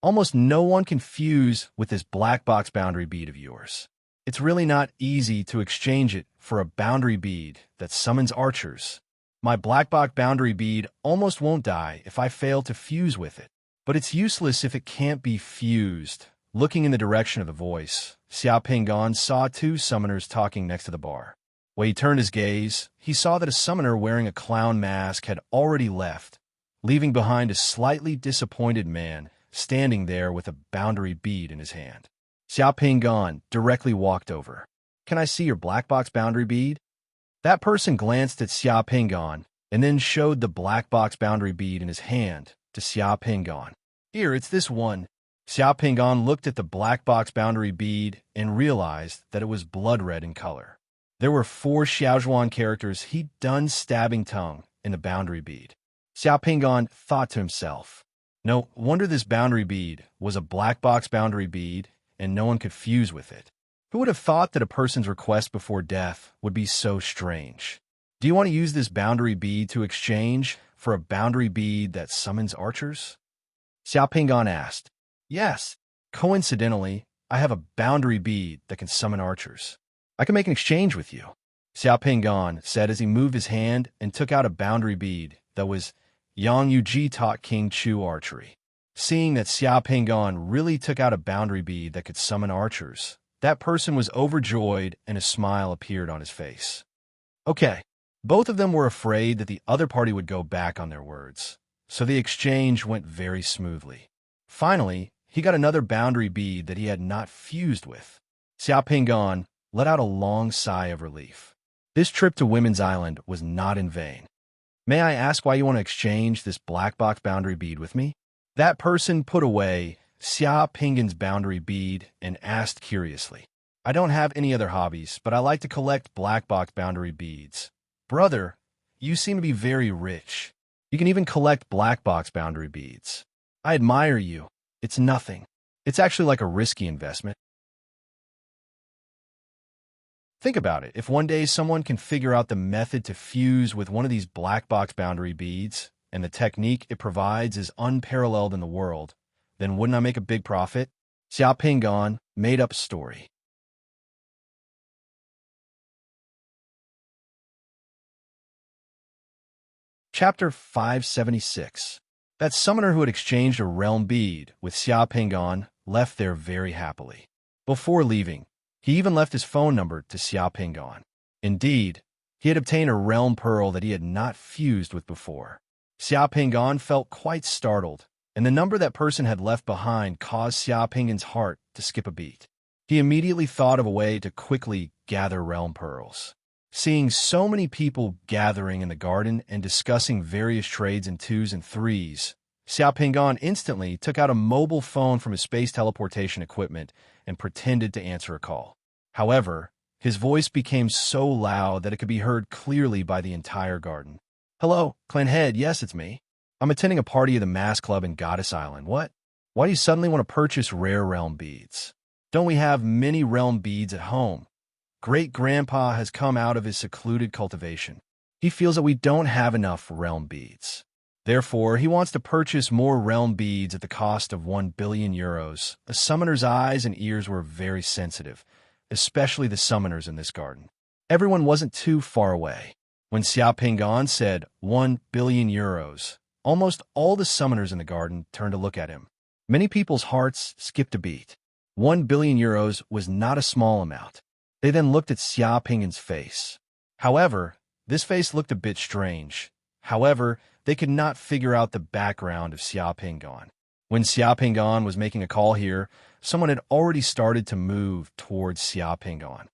Almost no one can fuse with this black box boundary bead of yours. It's really not easy to exchange it for a boundary bead that summons archers. My black box boundary bead almost won't die if I fail to fuse with it, but it's useless if it can't be fused." Looking in the direction of the voice, Xiaopingan saw two summoners talking next to the bar. When he turned his gaze, he saw that a summoner wearing a clown mask had already left, leaving behind a slightly disappointed man standing there with a boundary bead in his hand. Xiaopingan directly walked over. "Can I see your black box boundary bead?" That person glanced at Xiaopingan and then showed the black box boundary bead in his hand to Xiaopingan. Here, it's this one. Xiao Pingon looked at the black box boundary bead and realized that it was blood red in color. There were 4 Xiaozhuan characters he'd done stabbing tongue in the boundary bead. Xiao Pingon thought to himself, no wonder this boundary bead was a black box boundary bead and no one could fuse with it. Who would have thought that a person's request before death would be so strange? Do you want to use this boundary bead to exchange for a boundary bead that summons archers? Xiao Pingon asked. Yes. Coincidentally, I have a boundary bead that can summon archers. I can make an exchange with you, Xiao Pingon said as he moved his hand and took out a boundary bead that was Yang Yuji taught King Chu archery. Seeing that Xiao Pingon really took out a boundary bead that could summon archers, that person was overjoyed and a smile appeared on his face. Okay, both of them were afraid that the other party would go back on their words, so the exchange went very smoothly. Finally, he got another boundary bead that he had not fused with. Xiao Pingon let out a long sigh of relief. This trip to Women's Island was not in vain. May I ask why you want to exchange this black box boundary bead with me? That person put away Xiao Pingon's boundary bead and asked curiously. I don't have any other hobbies, but I like to collect black box boundary beads. Brother, you seem to be very rich. You can even collect black box boundary beads. I admire you. It's nothing. It's actually like a risky investment. Think about it. If one day someone can figure out the method to fuse with one of these black box boundary beads, and the technique it provides is unparalleled in the world, then wouldn't I make a big profit? Xiao Pingon made up a story. Chapter 576. That summoner who had exchanged a realm bead with Xiao Pingon left there very happily. Before leaving, he even left his phone number to Xiao Pingon. Indeed, he had obtained a realm pearl that he had not fused with before. Xiao Pingon felt quite startled, and the number that person had left behind caused Xiao Pingon's heart to skip a beat. He immediately thought of a way to quickly gather realm pearls. Seeing so many people gathering in the garden and discussing various trades in 2s and 3s, Xiao Pingon instantly took out a mobile phone from his space teleportation equipment and pretended to answer a call. However, his voice became so loud that it could be heard clearly by the entire garden. Hello, Clan Head, yes, it's me. I'm attending a party at the Mass Club in Goddess Island. What? Why do you suddenly want to purchase rare realm beads? Don't we have many realm beads at home? Great-grandpa has come out of his secluded cultivation. He feels that we don't have enough realm beads. Therefore, he wants to purchase more realm beads at the cost of 1 billion euros. The summoner's eyes and ears were very sensitive, especially the summoners in this garden. Everyone wasn't too far away. When Xiao Pingon said 1 billion euros, almost all the summoners in the garden turned to look at him. Many people's hearts skipped a beat. 1 billion euros was not a small amount. They then looked at Xiao Pingon's face. However, this face looked a bit strange. However, they could not figure out the background of Xiao Pingon. When Xiao Pingon was making a call here, someone had already started to move towards Xiao Pingon.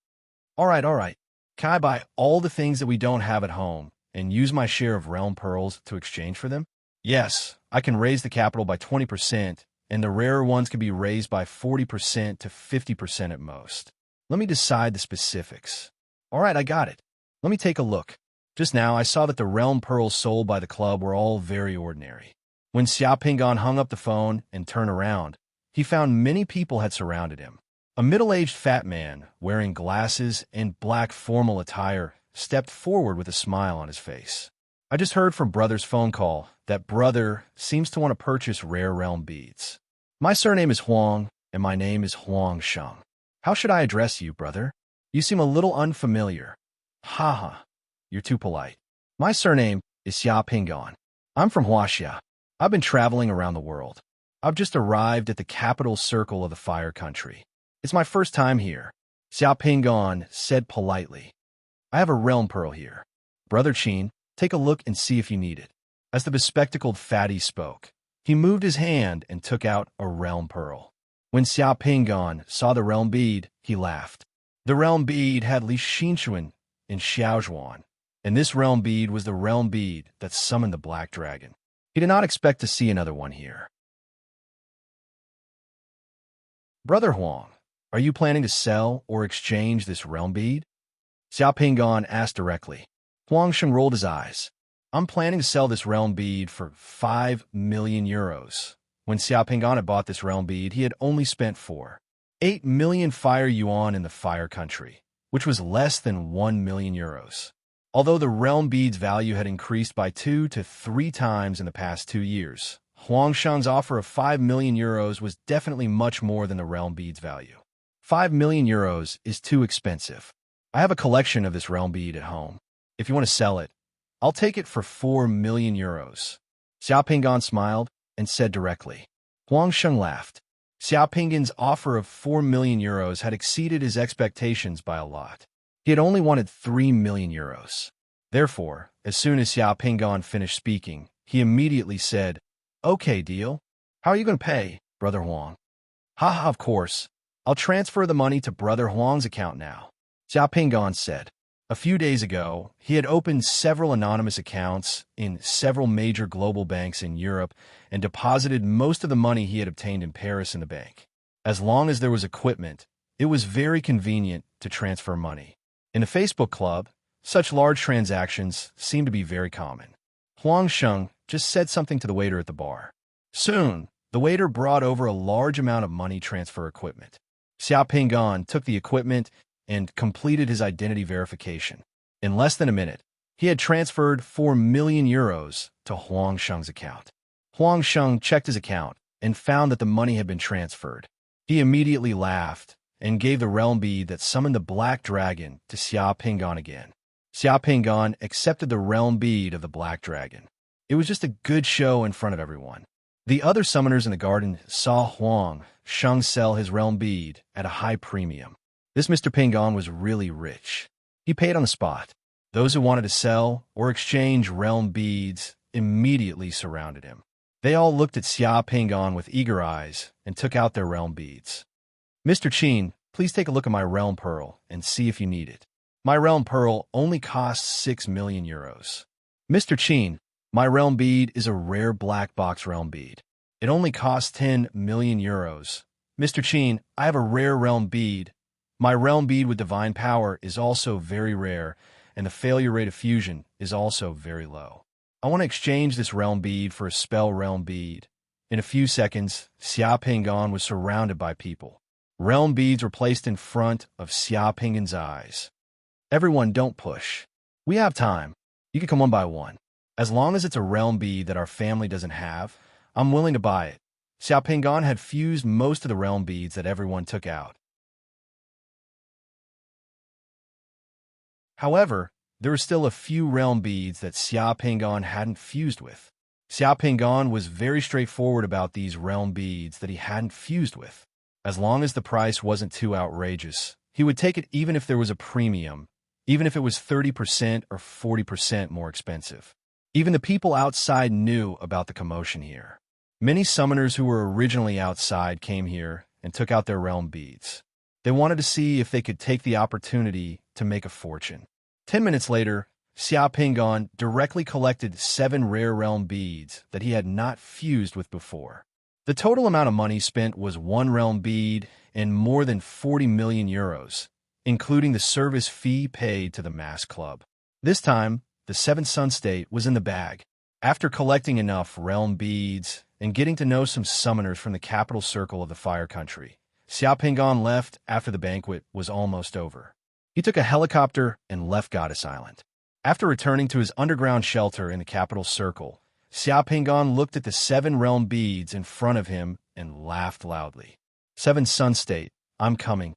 All right. Can I buy all the things that we don't have at home and use my share of realm pearls to exchange for them? Yes, I can raise the capital by 20%, and the rarer ones can be raised by 40% to 50% at most. Let me decide the specifics. All right, I got it. Let me take a look. Just now, I saw that the realm pearls sold by the club were all very ordinary. When Xiao Pingon hung up the phone and turned around, he found many people had surrounded him. A middle-aged fat man, wearing glasses and black formal attire, stepped forward with a smile on his face. I just heard from Brother's phone call that Brother seems to want to purchase rare realm beads. My surname is Huang, and my name is Huang Sheng. How should I address you, Brother? You seem a little unfamiliar. Haha, you're too polite. My surname is Xiao Pingon. I'm from Huaxia. I've been traveling around the world. I've just arrived at the capital circle of the Fire Country. It's my first time here, Xiao Pingon said politely. I have a realm pearl here. Brother Qin, take a look and see if you need it. As the bespectacled fatty spoke, he moved his hand and took out a realm pearl. When Xiao Pingon saw the realm bead, he laughed. The realm bead had Li Xinchuan in Xiaozhuan, and this realm bead was the realm bead that summoned the black dragon. He did not expect to see another one here. Brother Huang, are you planning to sell or exchange this realm bead? Xiao Pingan asked directly. Huang Sheng rolled his eyes. I'm planning to sell this realm bead for 5 million euros. When Xiao Pingan had bought this realm bead, he had only spent 8 million fire yuan in the fire country, which was less than 1 million euros. Although the realm bead's value had increased by 2 to 3 times in the past 2 years, Huang Sheng's offer of 5 million euros was definitely much more than the realm bead's value. 5 million euros is too expensive. I have a collection of this realm bead at home. If you want to sell it, I'll take it for 4 million euros. Xiao Pingan smiled and said directly. Huang Sheng laughed. Xiao Pingan's offer of 4 million euros had exceeded his expectations by a lot. He had only wanted 3 million euros. Therefore, as soon as Xiao Pingan finished speaking, he immediately said, Okay, deal. How are you going to pay, Brother Huang? Haha, of course. I'll transfer the money to Brother Huang's account now. Xiao Pingan said. A few days ago, he had opened several anonymous accounts in several major global banks in Europe and deposited most of the money he had obtained in Paris in the bank. As long as there was equipment, it was very convenient to transfer money. In the Facebook club, such large transactions seemed to be very common. Huang Sheng just said something to the waiter at the bar. Soon, the waiter brought over a large amount of money transfer equipment. Xiao Pingan took the equipment and completed his identity verification. In less than a minute, he had transferred 4 million euros to Huang Sheng's account. Huang Sheng checked his account and found that the money had been transferred. He immediately laughed and gave the realm bead that summoned the black dragon to Xiao Pingan again. Xiao Pingan accepted the realm bead of the black dragon. It was just a good show in front of everyone. The other summoners in the garden saw Huang Sheng sell his realm bead at a high premium. This Mr. Pingan was really rich. He paid on the spot. Those who wanted to sell or exchange realm beads immediately surrounded him. They all looked at Xiao Pingan with eager eyes and took out their realm beads. Mr. Qin, please take a look at my realm pearl and see if you need it. My realm pearl only costs 6 million euros. Mr. Qin, my realm bead is a rare black box realm bead. It only costs 10 million euros. Mr. Qin, I have a rare realm bead. My realm bead with divine power is also very rare, and the failure rate of fusion is also very low. I want to exchange this realm bead for a spell realm bead. In a few seconds, Xiao Pingan was surrounded by people. Realm beads were placed in front of Xiao Pingan's eyes. Everyone, don't push. We have time. You can come one by one. As long as it's a realm bead that our family doesn't have, I'm willing to buy it. Xiao Pingan had fused most of the realm beads that everyone took out. However, there were still a few realm beads that Xiao Pingan hadn't fused with. Xiao Pingan was very straightforward about these realm beads that he hadn't fused with. As long as the price wasn't too outrageous, he would take it even if there was a premium, even if it was 30% or 40% more expensive. Even the people outside knew about the commotion here. Many summoners who were originally outside came here and took out their realm beads. They wanted to see if they could take the opportunity to make a fortune. 10 minutes later, Xiao Pingan directly collected 7 rare realm beads that he had not fused with before. The total amount of money spent was 1 realm bead and more than 40 million euros, including the service fee paid to the mass club. This time, the 7th Sun State was in the bag. After collecting enough realm beads and getting to know some summoners from the capital circle of the fire country, Xiao Pingan left after the banquet was almost over. He took a helicopter and left Goddess Island. After returning to his underground shelter in the capital circle, Xiao Pingan looked at the 7 realm beads in front of him and laughed loudly. 7 Sun State, I'm coming.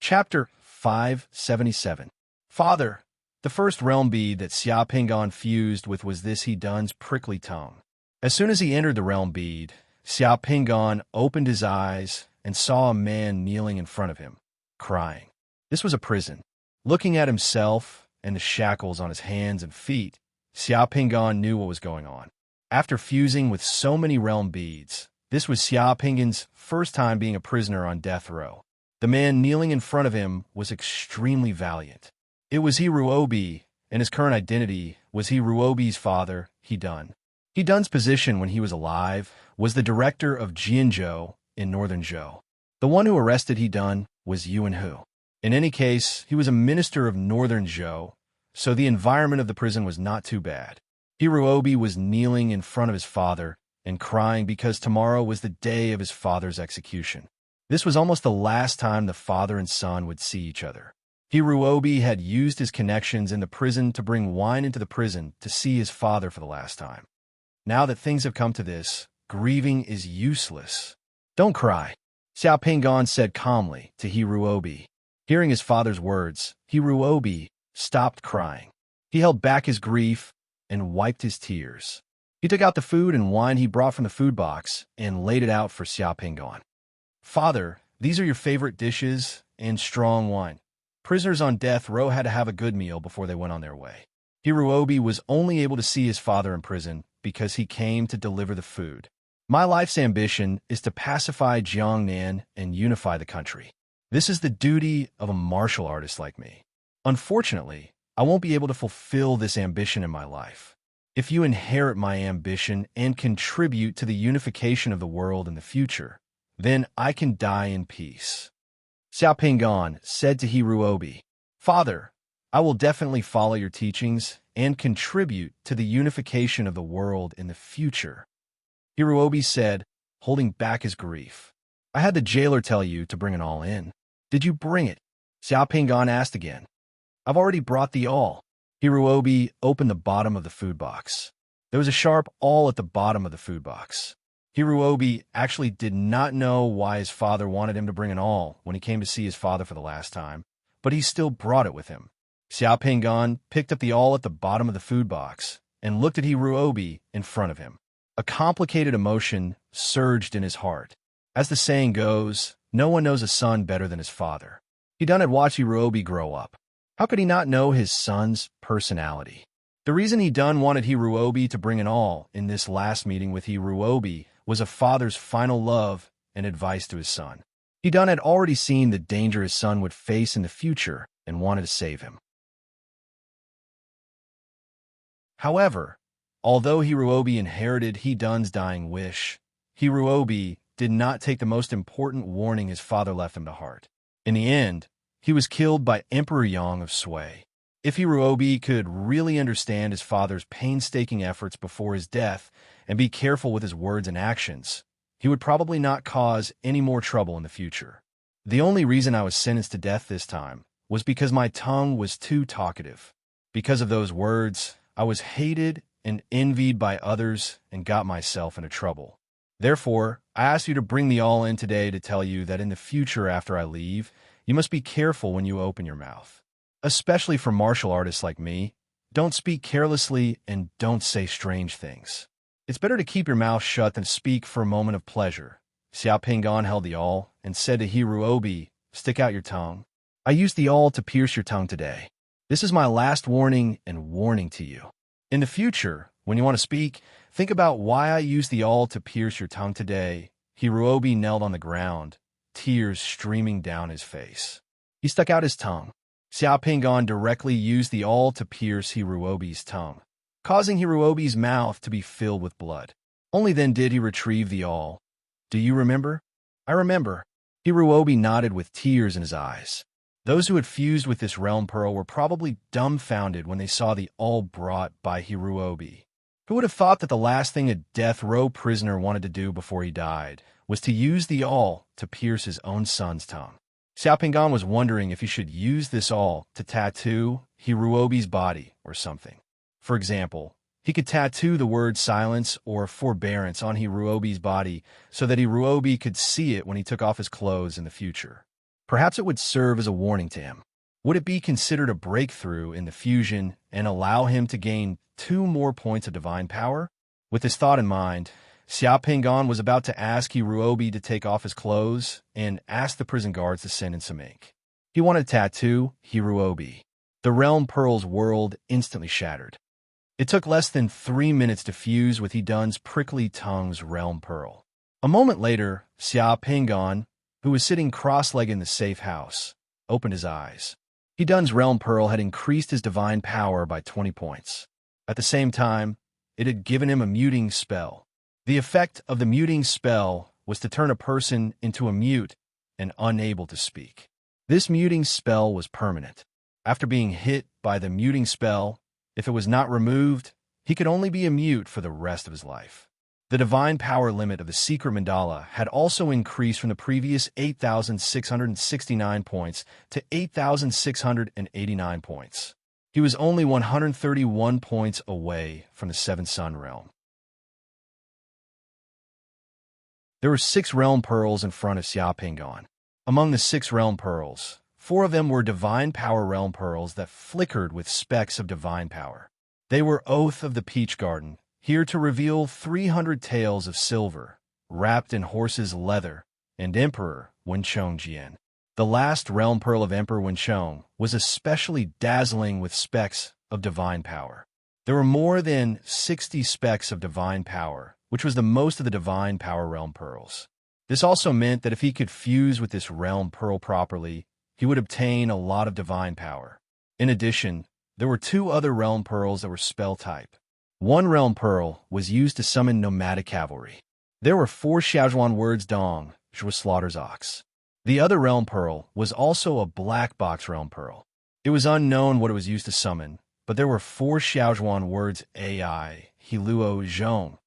Chapter 577. Father, the first realm bead that Xiao Pingan fused with was this He Dun's prickly tongue. As soon as he entered the realm bead, Xiao Pingan opened his eyes and saw a man kneeling in front of him, crying. This was a prison. Looking at himself and the shackles on his hands and feet, Xiao Pingan knew what was going on. After fusing with so many realm beads, this was Xiao Pingan's first time being a prisoner on death row. The man kneeling in front of him was extremely valiant. It was He Ruobi, and his current identity was He Ruobi's father, He Dun. Dun's position when he was alive was the director of Jianzhou in northern Zhou. The one who arrested Dun was Yuan Hu. In any case, he was a minister of northern Zhou, so the environment of the prison was not too bad. Hiruobi was kneeling in front of his father and crying because tomorrow was the day of his father's execution. This was almost the last time the father and son would see each other. Hiruobi had used his connections in the prison to bring wine into the prison to see his father for the last time. Now that things have come to this, grieving is useless. Don't cry, Xiao Pinggan said calmly to Hiruobi. Hearing his father's words, Hiruobi stopped crying. He held back his grief and wiped his tears. He took out the food and wine he brought from the food box and laid it out for Xiao Pinggan. Father, these are your favorite dishes and strong wine. Prisoners on death row had to have a good meal before they went on their way. Hiruobi was only able to see his father in prison because he came to deliver the food. My life's ambition is to pacify Jiangnan and unify the country. This is the duty of a martial artist like me. Unfortunately, I won't be able to fulfill this ambition in my life. If you inherit my ambition and contribute to the unification of the world in the future, then I can die in peace. Xiao Pinggan said to Hiruobi, Father, I will definitely follow your teachings and contribute to the unification of the world in the future. Hiruobi said, holding back his grief. I had the jailer tell you to bring it all in. Did you bring it? Xiao Pinggan asked again. I've already brought the awl. Hiruobi opened the bottom of the food box. There was a sharp awl at the bottom of the food box. Hiruobi actually did not know why his father wanted him to bring an awl when he came to see his father for the last time, but he still brought it with him. Xiao Pinggan picked up the awl at the bottom of the food box and looked at Hiruobi in front of him. A complicated emotion surged in his heart. As the saying goes, no one knows a son better than his father. Dun had watched Hiruobi grow up. How could he not know his son's personality? The reason Dun wanted Hiruobi to bring an awl in this last meeting with Hiruobi was a father's final love and advice to his son. Dun had already seen the danger his son would face in the future and wanted to save him. However, although Hiruobi inherited Dun's dying wish, Hiruobi did not take the most important warning his father left him to heart. In the end, he was killed by Emperor Yang of Sui. If Hiruobi could really understand his father's painstaking efforts before his death and be careful with his words and actions, he would probably not cause any more trouble in the future. The only reason I was sentenced to death this time was because my tongue was too talkative. Because of those words, I was hated and envied by others and got myself into trouble. Therefore, I ask you to bring the awl in today to tell you that in the future after I leave, you must be careful when you open your mouth. Especially for martial artists like me, don't speak carelessly and don't say strange things. It's better to keep your mouth shut than speak for a moment of pleasure. Xiao Pinggan held the awl and said to Hiruobi, stick out your tongue. I used the awl to pierce your tongue today. This is my last warning and warning to you. In the future, when you want to speak, think about why I used the awl to pierce your tongue today. Hiruobi knelt on the ground, tears streaming down his face. He stuck out his tongue. Xiao Pinggan directly used the awl to pierce Hiruobi's tongue, causing Hiruobi's mouth to be filled with blood. Only then did he retrieve the awl. Do you remember? I remember. Hiruobi nodded with tears in his eyes. Those who had fused with this realm pearl were probably dumbfounded when they saw the awl brought by Hiruobi. Who would have thought that the last thing a death row prisoner wanted to do before he died was to use the awl to pierce his own son's tongue? Xiao Pinggan was wondering if he should use this awl to tattoo Hiruobi's body or something. For example, he could tattoo the word silence or forbearance on Hiruobi's body so that Hiruobi could see it when he took off his clothes in the future. Perhaps it would serve as a warning to him. Would it be considered a breakthrough in the fusion and allow him to gain 2 more points of divine power? With this thought in mind, Xiao Pinggan was about to ask Hiruobi to take off his clothes and ask the prison guards to send in some ink. He wanted to tattoo Hiruobi. The realm pearl's world instantly shattered. It took less than 3 minutes to fuse with Dun's prickly tongue's realm pearl. A moment later, Xiao Pinggan, who was sitting cross-legged in the safe house, opened his eyes. Dun's realm pearl had increased his divine power by 20 points. At the same time, it had given him a muting spell. The effect of the muting spell was to turn a person into a mute and unable to speak. This muting spell was permanent. After being hit by the muting spell, if it was not removed, he could only be a mute for the rest of his life. The divine power limit of the secret mandala had also increased from the previous 8,669 points to 8,689 points. He was only 131 points away from the Seventh Sun realm. There were 6 realm pearls in front of Xia Pingan. Among the 6 realm pearls, 4 of them were divine power realm pearls that flickered with specks of divine power. They were Oath of the Peach Garden, here to reveal 300 tails of silver, wrapped in horse's leather, and Emperor Wenchong Jian. The last realm pearl of Emperor Wenchong was especially dazzling with specks of divine power. There were more than 60 specks of divine power, which was the most of the divine power realm pearls. This also meant that if he could fuse with this realm pearl properly, he would obtain a lot of divine power. In addition, there were 2 other realm pearls that were spell type. One realm pearl was used to summon nomadic cavalry. There were 4 Xiaozhuan words Dong, which was Slaughter's Ox. The other realm pearl was also a black box realm pearl. It was unknown what it was used to summon, but there were 4 Xiaozhuan words AI, Hiluo Zhong.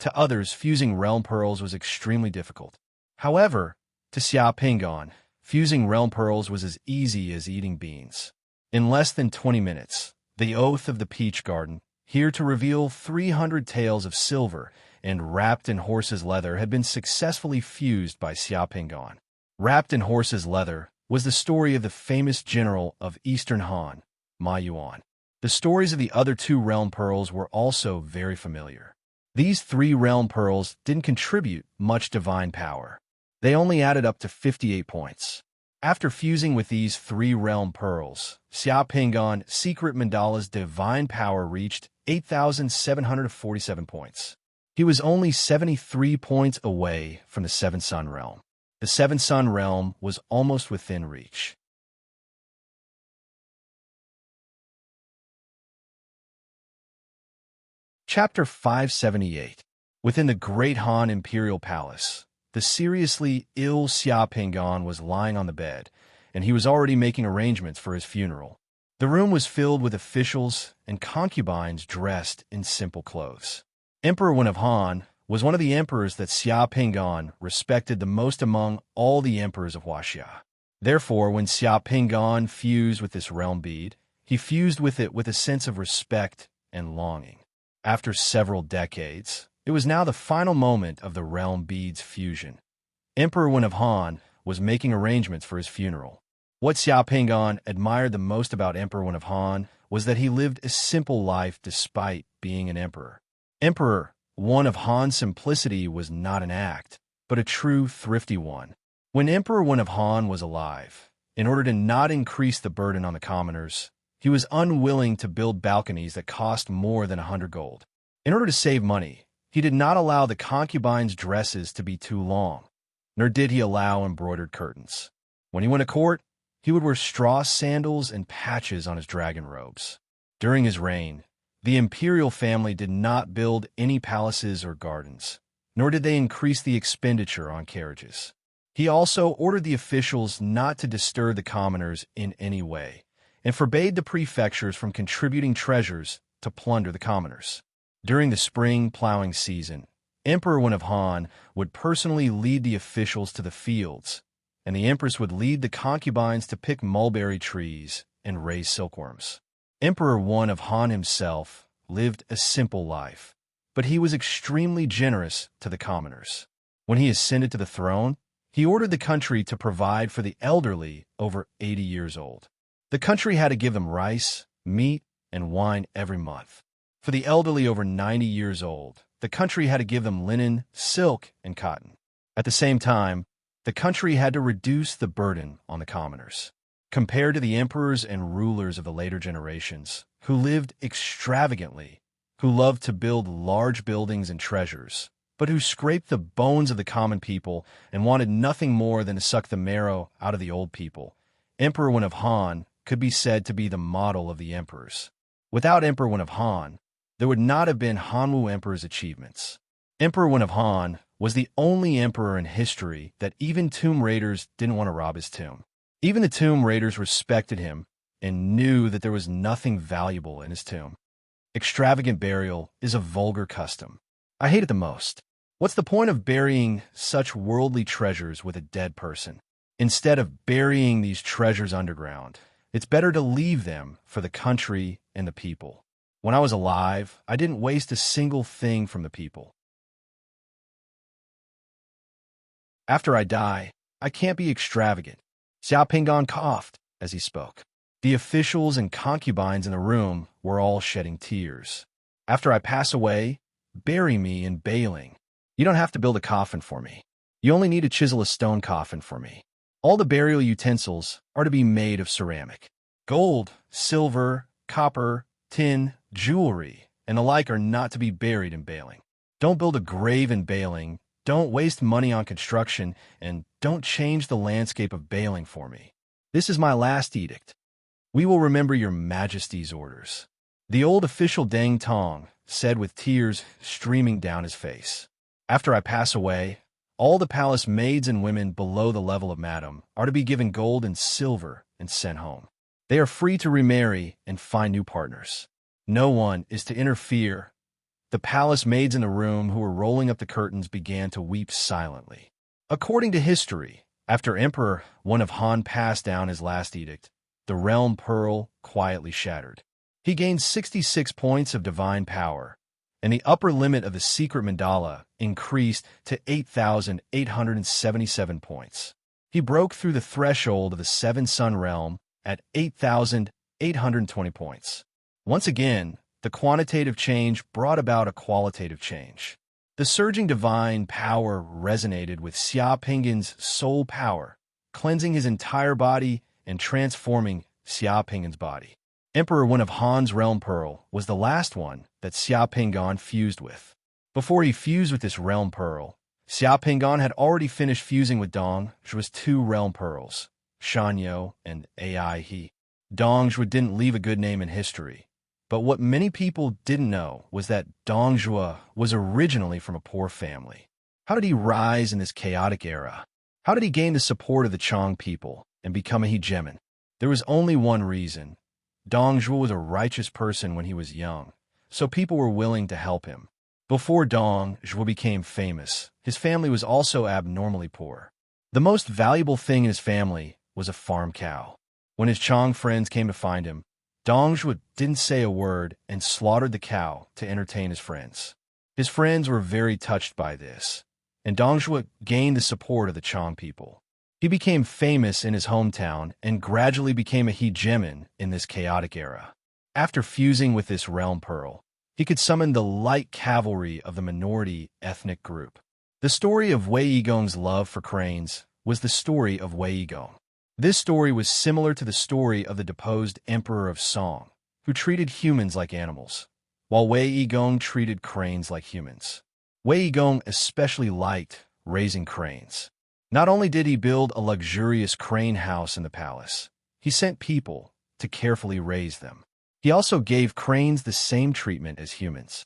To others, fusing realm pearls was extremely difficult. However, to Xia Pingan, fusing realm pearls was as easy as eating beans. In less than 20 minutes, the Oath of the Peach Garden, here to reveal 300 tails of silver and wrapped in horse's leather, had been successfully fused by Xia Pingan. Wrapped in horse's leather was the story of the famous general of Eastern Han, Ma Yuan. The stories of the other 2 realm pearls were also very familiar. These 3 realm pearls didn't contribute much divine power. They only added up to 58 points. After fusing with these 3 realm pearls, Xia Pingan secret mandala's divine power reached 8,747 points. He was only 73 points away from the Seventh Sun realm. The Seventh Sun realm was almost within reach. Chapter 578. Within the Great Han Imperial Palace, the seriously ill Xia Pingan was lying on the bed, and he was already making arrangements for his funeral. The room was filled with officials and concubines dressed in simple clothes. Emperor Wen of Han was one of the emperors that Xia Pingan respected the most among all the emperors of Huaxia. Therefore, when Xia Pingan fused with this realm bead, he fused with it with a sense of respect and longing. After several decades, it was now the final moment of the realm bead's fusion. Emperor Wen of Han was making arrangements for his funeral. What Xia Pingan admired the most about Emperor Wen of Han was that he lived a simple life despite being an emperor. Emperor Wen of Han's simplicity was not an act, but a true thrifty one. When Emperor Wen of Han was alive, in order to not increase the burden on the commoners, he was unwilling to build balconies that cost more than 100 gold. In order to save money, he did not allow the concubines' dresses to be too long, nor did he allow embroidered curtains. When he went to court, he would wear straw sandals and patches on his dragon robes. During his reign, the imperial family did not build any palaces or gardens, nor did they increase the expenditure on carriages. He also ordered the officials not to disturb the commoners in any way, and forbade the prefectures from contributing treasures to plunder the commoners. During the spring plowing season, Emperor Wen of Han would personally lead the officials to the fields, and the empress would lead the concubines to pick mulberry trees and raise silkworms. Emperor Wen of Han himself lived a simple life, but he was extremely generous to the commoners. When he ascended to the throne, he ordered the country to provide for the elderly over 80 years old. The country had to give them rice, meat, and wine every month. For the elderly over 90 years old, the country had to give them linen, silk, and cotton. At the same time, the country had to reduce the burden on the commoners. Compared to the emperors and rulers of the later generations, who lived extravagantly, who loved to build large buildings and treasures, but who scraped the bones of the common people and wanted nothing more than to suck the marrow out of the old people, Emperor Wen of Han could be said to be the model of the emperors. Without Emperor Wen of Han, there would not have been Hanwu Emperor's achievements. Emperor Wen of Han was the only emperor in history that even tomb raiders didn't want to rob his tomb. Even the tomb raiders respected him and knew that there was nothing valuable in his tomb. Extravagant burial is a vulgar custom. I hate it the most. What's the point of burying such worldly treasures with a dead person? Instead of burying these treasures underground, it's better to leave them for the country and the people. When I was alive, I didn't waste a single thing from the people. After I die, I can't be extravagant. Xiao Pinggan coughed as he spoke. The officials and concubines in the room were all shedding tears. After I pass away, bury me in Bailing. You don't have to build a coffin for me. You only need to chisel a stone coffin for me. All the burial utensils are to be made of ceramic. Gold, silver, copper, tin, jewelry, and the like are not to be buried in Bailing. Don't build a grave in Bailing. Don't waste money on construction, and don't change the landscape of Bailing for me. This is my last edict. We will remember your majesty's orders. The old official Deng Tong said with tears streaming down his face. After I pass away, all the palace maids and women below the level of madam are to be given gold and silver and sent home. They are free to remarry and find new partners. No one is to interfere. The palace maids in the room who were rolling up the curtains began to weep silently. According to history, after Emperor Wen of Han passed down his last edict, the realm pearl quietly shattered. He gained 66 points of divine power, and the upper limit of the secret mandala increased to 8,877 points. He broke through the threshold of the Seven Sun realm at 8,820 points. Once again, the quantitative change brought about a qualitative change. The surging divine power resonated with Xia Pinggan's soul power, cleansing his entire body and transforming Xia Pinggan's body. Emperor Wen of Han's realm pearl was the last one that Xia Pinggan fused with. Before he fused with this realm pearl, Xia Pinggan had already finished fusing with Dong Zhuo's two realm pearls, Shanyo and Ai He. Dong Zhuo didn't leave a good name in history. But what many people didn't know was that Dong Zhuo was originally from a poor family. How did he rise in this chaotic era? How did he gain the support of the Chong people and become a hegemon? There was only one reason. Dong Zhuo was a righteous person when he was young, so people were willing to help him. Before Dong Zhuo became famous, his family was also abnormally poor. The most valuable thing in his family was a farm cow. When his Chong friends came to find him, Dong Zhuo didn't say a word and slaughtered the cow to entertain his friends. His friends were very touched by this, and Dong Zhuo gained the support of the Chong people. He became famous in his hometown and gradually became a hegemon in this chaotic era. After fusing with this realm pearl, he could summon the light cavalry of the minority ethnic group. The story of Wei Yigong's love for cranes was the story of Wei Yigong. This story was similar to the story of the deposed Emperor of Song, who treated humans like animals, while Wei Yigong treated cranes like humans. Wei Yigong especially liked raising cranes. Not only did he build a luxurious crane house in the palace, he sent people to carefully raise them. He also gave cranes the same treatment as humans.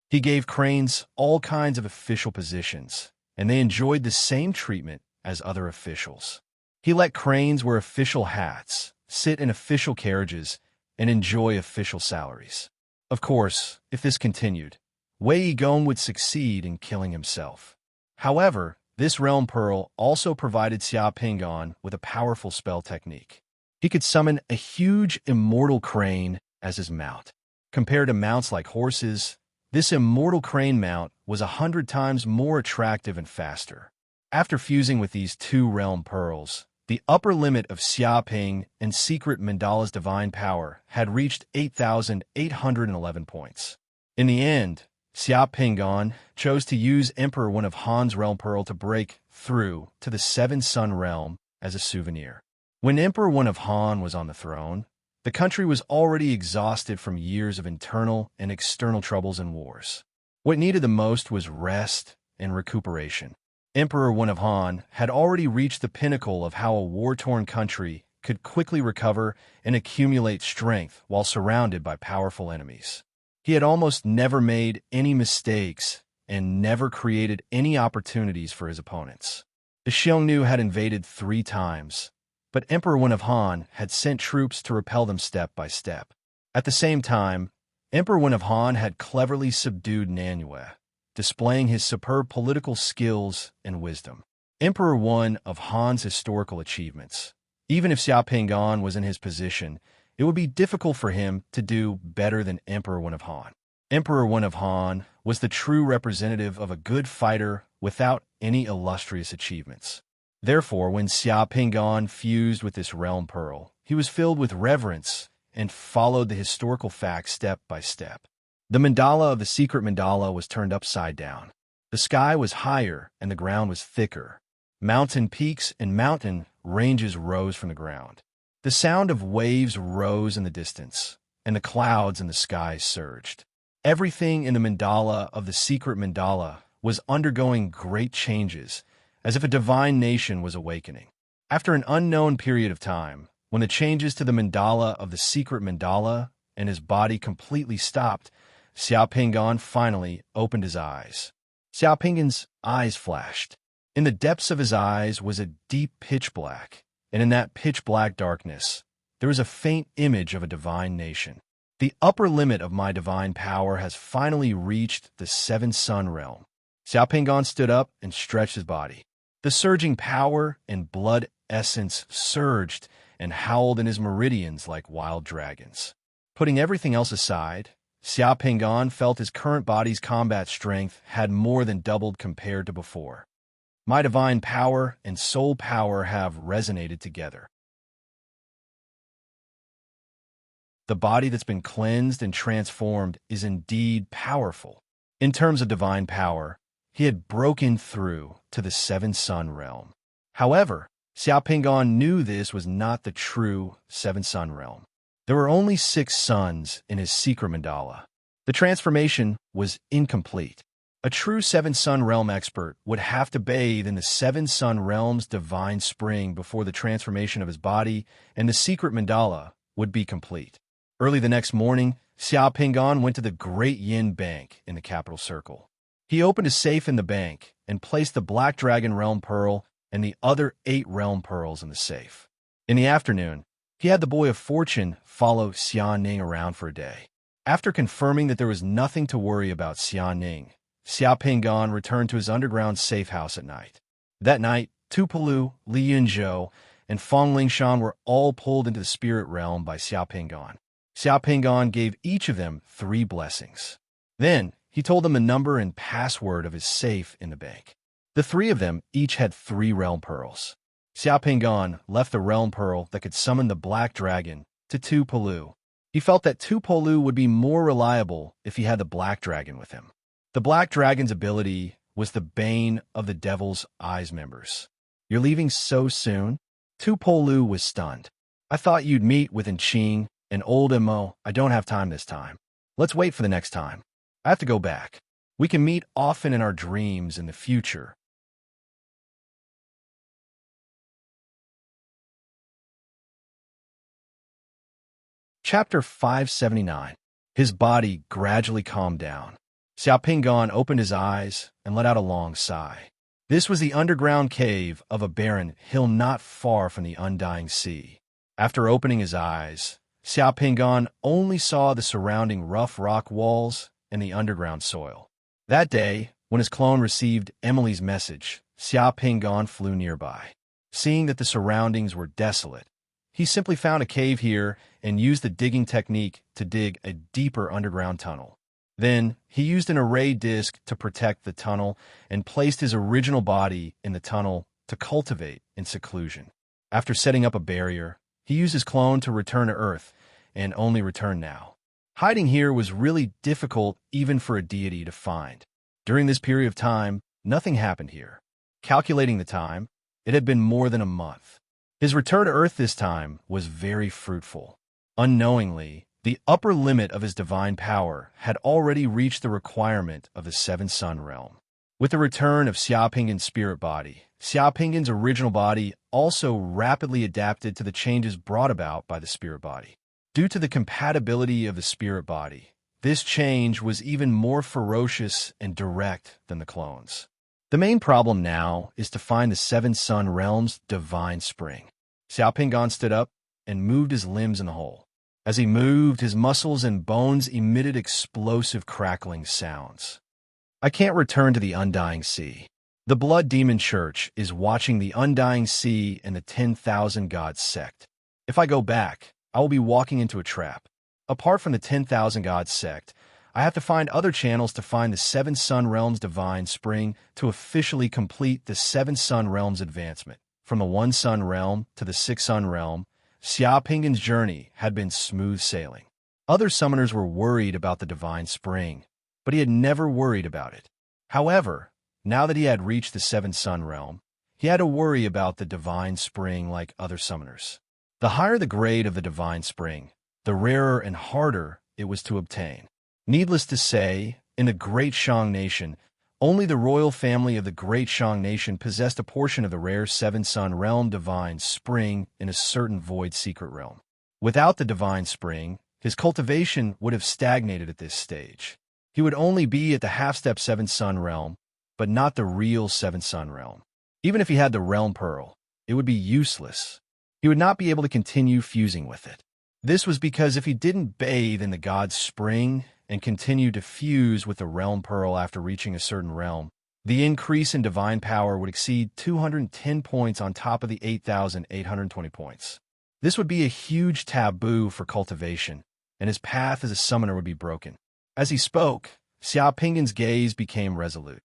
He gave cranes all kinds of official positions, and they enjoyed the same treatment as other officials. He let cranes wear official hats, sit in official carriages, and enjoy official salaries. Of course, if this continued, Wei Yigong would succeed in killing himself. However, this realm pearl also provided Xia Pinggan with a powerful spell technique. He could summon a huge immortal crane as his mount. Compared to mounts like horses, this immortal crane mount was 100 times more attractive and faster. After fusing with these two realm pearls, the upper limit of Xia Ping and Secret Mandala's divine power had reached 8,811 points. In the end, Xia Pinggan chose to use Emperor Wen of Han's realm pearl to break through to the Seven Sun realm as a souvenir. When Emperor Wen of Han was on the throne, the country was already exhausted from years of internal and external troubles and wars. What needed the most was rest and recuperation. Emperor Wen of Han had already reached the pinnacle of how a war-torn country could quickly recover and accumulate strength while surrounded by powerful enemies. He had almost never made any mistakes and never created any opportunities for his opponents. The Xiongnu had invaded 3 times, but Emperor Wen of Han had sent troops to repel them step by step. At the same time, Emperor Wen of Han had cleverly subdued Nanyue, displaying his superb political skills and wisdom. Emperor Wen of Han's historical achievements. Even if Xiaopinggan was in his position, it would be difficult for him to do better than Emperor Wen of Han. Emperor Wen of Han was the true representative of a good fighter without any illustrious achievements. Therefore, when Xiaopinggan fused with this realm pearl, he was filled with reverence and followed the historical facts step by step. The mandala of the secret mandala was turned upside down. The sky was higher and the ground was thicker. Mountain peaks and mountain ranges rose from the ground. The sound of waves rose in the distance, and the clouds in the sky surged. Everything in the mandala of the secret mandala was undergoing great changes, as if a divine nation was awakening. After an unknown period of time, when the changes to the mandala of the secret mandala and his body completely stopped, Xiaopinggan finally opened his eyes. Xiaopinggan's eyes flashed. In the depths of his eyes was a deep pitch black, and in that pitch black darkness, there was a faint image of a divine nation. The upper limit of my divine power has finally reached the 7 sun realm. Xiaopinggan stood up and stretched his body. The surging power and blood essence surged and howled in his meridians like wild dragons. Putting everything else aside, Xiaopinggan felt his current body's combat strength had more than doubled compared to before. My divine power and soul power have resonated together. The body that's been cleansed and transformed is indeed powerful. In terms of divine power, he had broken through to the 7 sun realm. However, Xiaopinggan knew this was not the true 7 sun realm. There were only 6 suns in his secret mandala. The transformation was incomplete. A true 7 sun realm expert would have to bathe in the 7 sun realm's divine spring before the transformation of his body and the secret mandala would be complete. Early the next morning, Xiaopinggan went to the Great Yin Bank in the capital circle. He opened a safe in the bank and placed the Black Dragon Realm Pearl and the other 8 Realm Pearls in the safe. In the afternoon, he had the Boy of Fortune follow Xiaoning around for a day. After confirming that there was nothing to worry about Xiaoning, Xiaopinggan returned to his underground safe house at night. That night, Tupelu, Li Yunzhou, and Feng Lingshan were all pulled into the spirit realm by Xiaopinggan. Xiaopinggan gave each of them 3 blessings. Then, he told them the number and password of his safe in the bank. The 3 of them each had 3 realm pearls. Xiaopinggan left the realm pearl that could summon the black dragon to Tupelu. He felt that Tupelu would be more reliable if he had the black dragon with him. The black dragon's ability was the bane of the Devil's Eyes members. "You're leaving so soon?" Tupelu was stunned. "I thought you'd meet with Enching and old Mo. I don't have time this time. Let's wait for the next time. I have to go back. We can meet often in our dreams in the future." Chapter 579. His body gradually calmed down. Xiaopinggan opened his eyes and let out a long sigh. This was the underground cave of a barren hill not far from the undying sea. After opening his eyes, Xiaopinggan only saw the surrounding rough rock walls and the underground soil. That day, when his clone received Emily's message, Xiaopinggan flew nearby. Seeing that the surroundings were desolate, he simply found a cave here and used the digging technique to dig a deeper underground tunnel. Then, he used an array disc to protect the tunnel and placed his original body in the tunnel to cultivate in seclusion. After setting up a barrier, he used his clone to return to Earth and only return now. Hiding here was really difficult even for a deity to find. During this period of time, nothing happened here. Calculating the time, it had been more than a month. His return to Earth this time was very fruitful. Unknowingly, the upper limit of his divine power had already reached the requirement of the 7 sun realm. With the return of Xiaopinggan's spirit body, Xiaoping's original body also rapidly adapted to the changes brought about by the spirit body. Due to the compatibility of the spirit body, this change was even more ferocious and direct than the clones. The main problem now is to find the Seven Sun Realm's divine spring. Xiaoping stood up and moved his limbs in the hole. As he moved, his muscles and bones emitted explosive crackling sounds. I can't return to the Undying Sea. The Blood Demon Church is watching the Undying Sea and the 10,000 Gods sect. If I go back, I will be walking into a trap. Apart from the 10,000 Gods sect, I have to find other channels to find the Seven Sun Realm's divine spring to officially complete the Seven Sun Realm's advancement. From the One Sun Realm to the Six Sun Realm, Xiaoping's journey had been smooth sailing. Other summoners were worried about the divine spring, but he had never worried about it. However, now that he had reached the Seven Sun Realm, he had to worry about the divine spring like other summoners. The higher the grade of the divine spring, the rarer and harder it was to obtain. Needless to say, in the Great Shang Nation, only the royal family of the Great Shang Nation possessed a portion of the rare Seven Sun Realm divine spring in a certain void secret realm. Without the divine spring, his cultivation would have stagnated at this stage. He would only be at the half-step Seven Sun Realm, but not the real Seven Sun Realm. Even if he had the Realm Pearl, it would be useless. He would not be able to continue fusing with it. This was because if he didn't bathe in the God's Spring and continue to fuse with the Realm Pearl after reaching a certain realm, the increase in divine power would exceed 210 points on top of the 8,820 points. This would be a huge taboo for cultivation, and his path as a summoner would be broken. As he spoke, Xiaoping's gaze became resolute.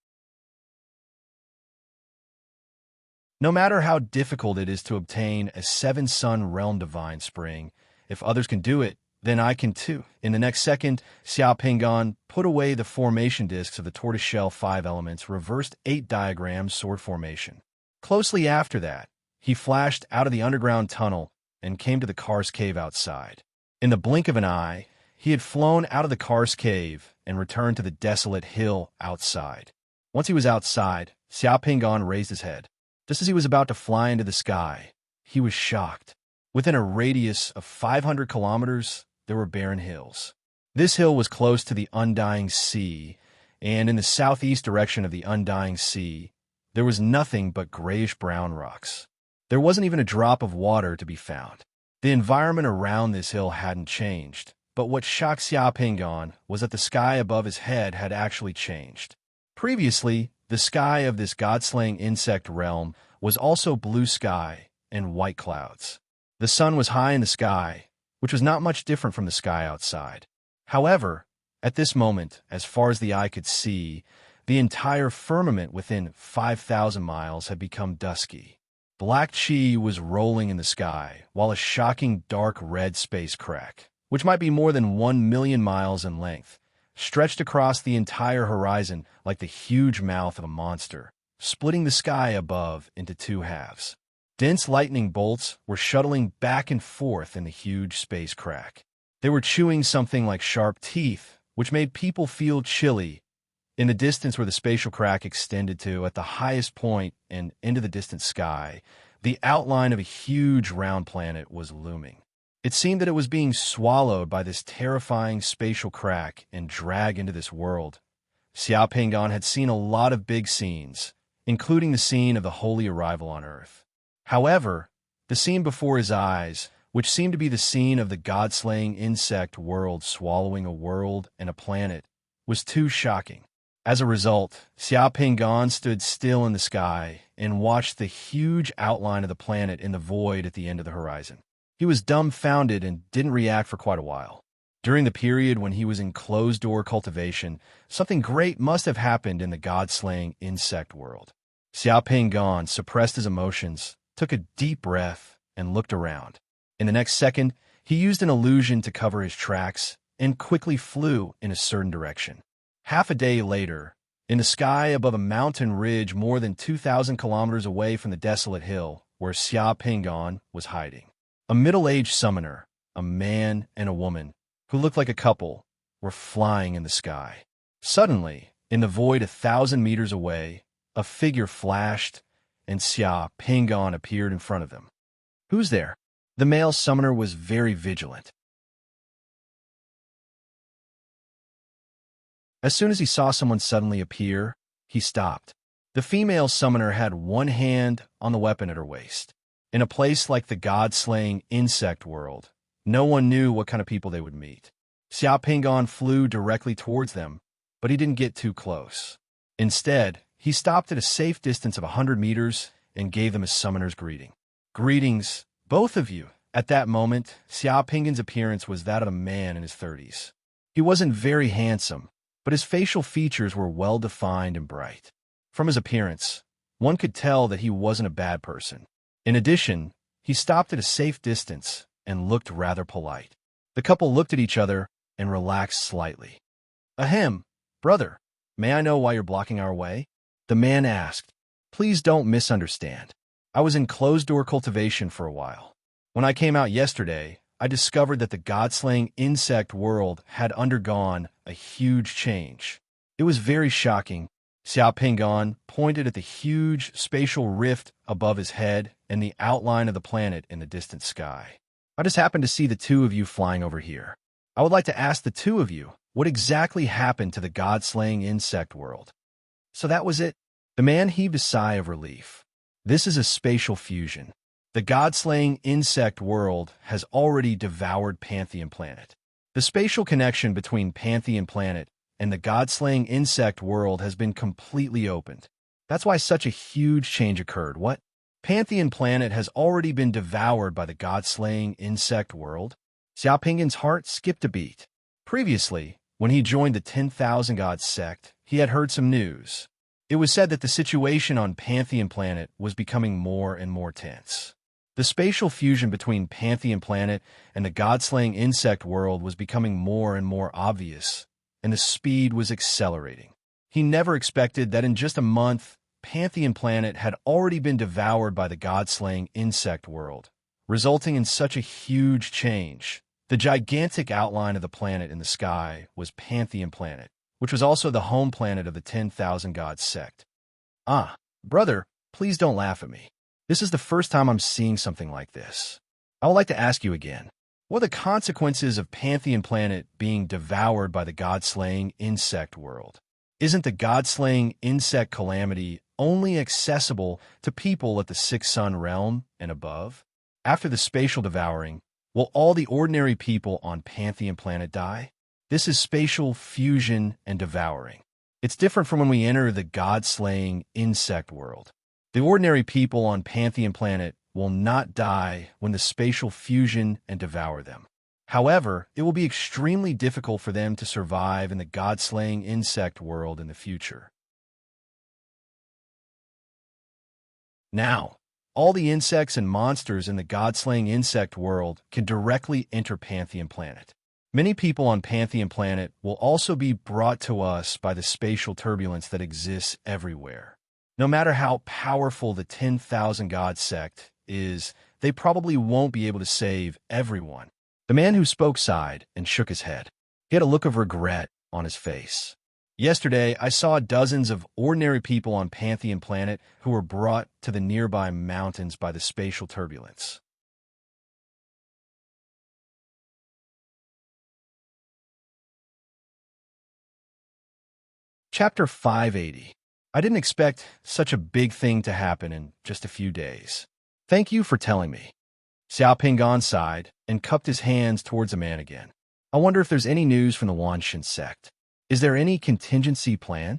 No matter how difficult it is to obtain a Seven Sun Realm divine spring, if others can do it, then I can too. In the next second, Xiaoping put away the formation discs of the tortoiseshell 5 elements reversed 8 diagram sword formation. Closely after that, he flashed out of the underground tunnel and came to the Karst cave outside. In the blink of an eye, he had flown out of the Karst cave and returned to the desolate hill outside. Once he was outside, Xiaoping raised his head. Just as he was about to fly into the sky, he was shocked. Within a radius of 500 kilometers, there were barren hills. This hill was close to the Undying Sea, and in the southeast direction of the Undying Sea, there was nothing but grayish-brown rocks. There wasn't even a drop of water to be found. The environment around this hill hadn't changed, but what shocked Xiaoping was that the sky above his head had actually changed. Previously, the sky of this god-slaying insect realm was also blue sky and white clouds. The sun was high in the sky, which was not much different from the sky outside. However, at this moment, as far as the eye could see, the entire firmament within 5,000 miles had become dusky. Black chi was rolling in the sky, while a shocking dark red space crack, which might be more than 1 million miles in length, stretched across the entire horizon like the huge mouth of a monster, splitting the sky above into 2 halves. Dense lightning bolts were shuttling back and forth in the huge space crack. They were chewing something like sharp teeth, which made people feel chilly. In the distance where the spatial crack extended to, at the highest point and into the distant sky, the outline of a huge round planet was looming. It seemed that it was being swallowed by this terrifying spatial crack and dragged into this world. Xiaoping had seen a lot of big scenes, including the scene of the holy arrival on Earth. However, the scene before his eyes, which seemed to be the scene of the god-slaying insect world swallowing a world and a planet, was too shocking. As a result, Xiaoping stood still in the sky and watched the huge outline of the planet in the void at the end of the horizon. He was dumbfounded and didn't react for quite a while. During the period when he was in closed-door cultivation, something great must have happened in the god-slaying insect world. Xiaoping suppressed his emotions, took a deep breath, and looked around. In the next second, he used an illusion to cover his tracks and quickly flew in a certain direction. Half a day later, in the sky above a mountain ridge more than 2,000 kilometers away from the desolate hill where Xiaoping was hiding, a middle-aged summoner, a man and a woman, who looked like a couple, were flying in the sky. Suddenly, in the void 1,000 meters away, a figure flashed and Xia Pingon appeared in front of them. "Who's there?" The male summoner was very vigilant. As soon as he saw someone suddenly appear, he stopped. The female summoner had one hand on the weapon at her waist. In a place like the god-slaying insect world, no one knew what kind of people they would meet. Xia Pingon flew directly towards them, but he didn't get too close. Instead, he stopped at a safe distance of 100 meters and gave them a summoner's greeting. "Greetings, both of you." At that moment, Xia Pingon's appearance was that of a man in his 30s. He wasn't very handsome, but his facial features were well-defined and bright. From his appearance, one could tell that he wasn't a bad person. In addition, he stopped at a safe distance and looked rather polite. The couple looked at each other and relaxed slightly. "Ahem, brother, may I know why you're blocking our way?" The man asked. "Please don't misunderstand. I was in closed-door cultivation for a while. When I came out yesterday, I discovered that the god-slaying insect world had undergone a huge change. It was very shocking." Xia Pingon pointed at the huge spatial rift above his head and the outline of the planet in the distant sky. "I just happened to see the two of you flying over here. I would like to ask the two of you what exactly happened to the god-slaying insect world." "So that was it?" The man heaved a sigh of relief. "This is a spatial fusion. The god-slaying insect world has already devoured Pantheon Planet. The spatial connection between Pantheon Planet and the god-slaying insect world has been completely opened. That's why such a huge change occurred." "What? Pantheon Planet has already been devoured by the god-slaying insect world?" Xia Pingon's heart skipped a beat. Previously, when he joined the 10,000 Gods sect, he had heard some news. It was said that the situation on Pantheon Planet was becoming more and more tense. The spatial fusion between Pantheon Planet and the god-slaying insect world was becoming more and more obvious, and the speed was accelerating. He never expected that in just a month, Pantheon Planet had already been devoured by the god-slaying insect world, resulting in such a huge change. The gigantic outline of the planet in the sky was Pantheon Planet, which was also the home planet of the 10,000 Gods sect. "Ah, brother, please don't laugh at me. This is the first time I'm seeing something like this. I would like to ask you again, what are the consequences of Pantheon Planet being devoured by the god-slaying insect world? Isn't the god-slaying insect calamity only accessible to people at the Sixth Sun realm and above? After the spatial devouring, will all the ordinary people on Pantheon Planet die? This is spatial fusion and devouring. It's different from when we enter the god-slaying insect world. The ordinary people on Pantheon Planet will not die when the spatial fusion and devour them. However, it will be extremely difficult for them to survive in the god-slaying insect world in the future. Now, all the insects and monsters in the god-slaying insect world can directly enter Pantheon Planet. Many people on Pantheon Planet will also be brought to us by the spatial turbulence that exists everywhere. No matter how powerful the 10,000 God sect is, they probably won't be able to save everyone. The man who spoke sighed and shook his head. He had a look of regret on his face. Yesterday, I saw dozens of ordinary people on Pantheon Planet who were brought to the nearby mountains by the spatial turbulence. Chapter 580. I didn't expect such a big thing to happen in just a few days. Thank you for telling me. Xiao Pingon sighed and cupped his hands towards the man again. I wonder if there's any news from the Wanshin sect. Is there any contingency plan?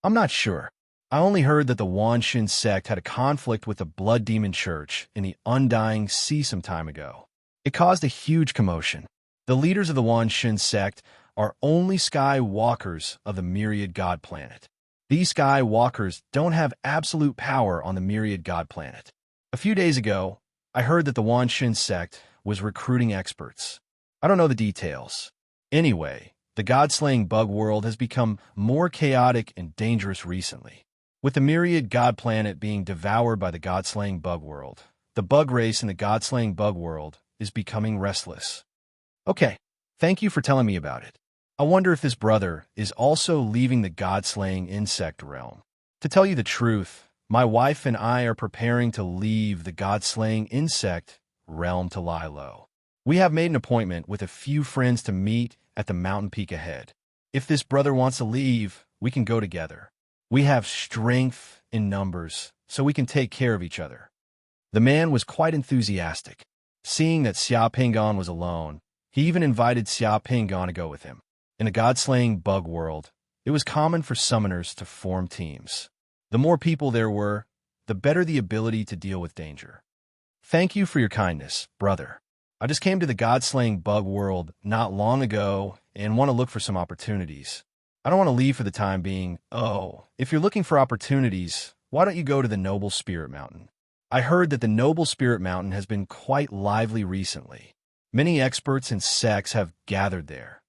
I'm not sure. I only heard that the Wanshin sect had a conflict with the Blood Demon Church in the Undying Sea some time ago. It caused a huge commotion. The leaders of the Wanshin sect are only sky walkers of the Myriad God Planet. These sky walkers don't have absolute power on the Myriad God Planet. A few days ago, I heard that the Wanshin sect was recruiting experts. I don't know the details. Anyway, the god-slaying bug world has become more chaotic and dangerous recently. With the Myriad God Planet being devoured by the god-slaying bug world, the bug race in the god-slaying bug world is becoming restless. Okay, thank you for telling me about it. I wonder if this brother is also leaving the god-slaying insect realm. To tell you the truth, My wife and I are preparing to leave the god-slaying insect realm to lie low. We have made an appointment with a few friends to meet at the mountain peak ahead. If this brother wants to leave, we can go together. We have strength in numbers, so we can take care of each other." The man was quite enthusiastic. Seeing that Xia Pingon was alone, he even invited Xia Pingon to go with him. In a god-slaying bug world, it was common for summoners to form teams. The more people there were, the better the ability to deal with danger. "Thank you for your kindness, brother. I just came to the god-slaying bug world not long ago and want to look for some opportunities. I don't want to leave for the time being. Oh, if you're looking for opportunities, why don't you go to the Noble Spirit Mountain? I heard that the Noble Spirit Mountain has been quite lively recently. Many experts and sects have gathered there."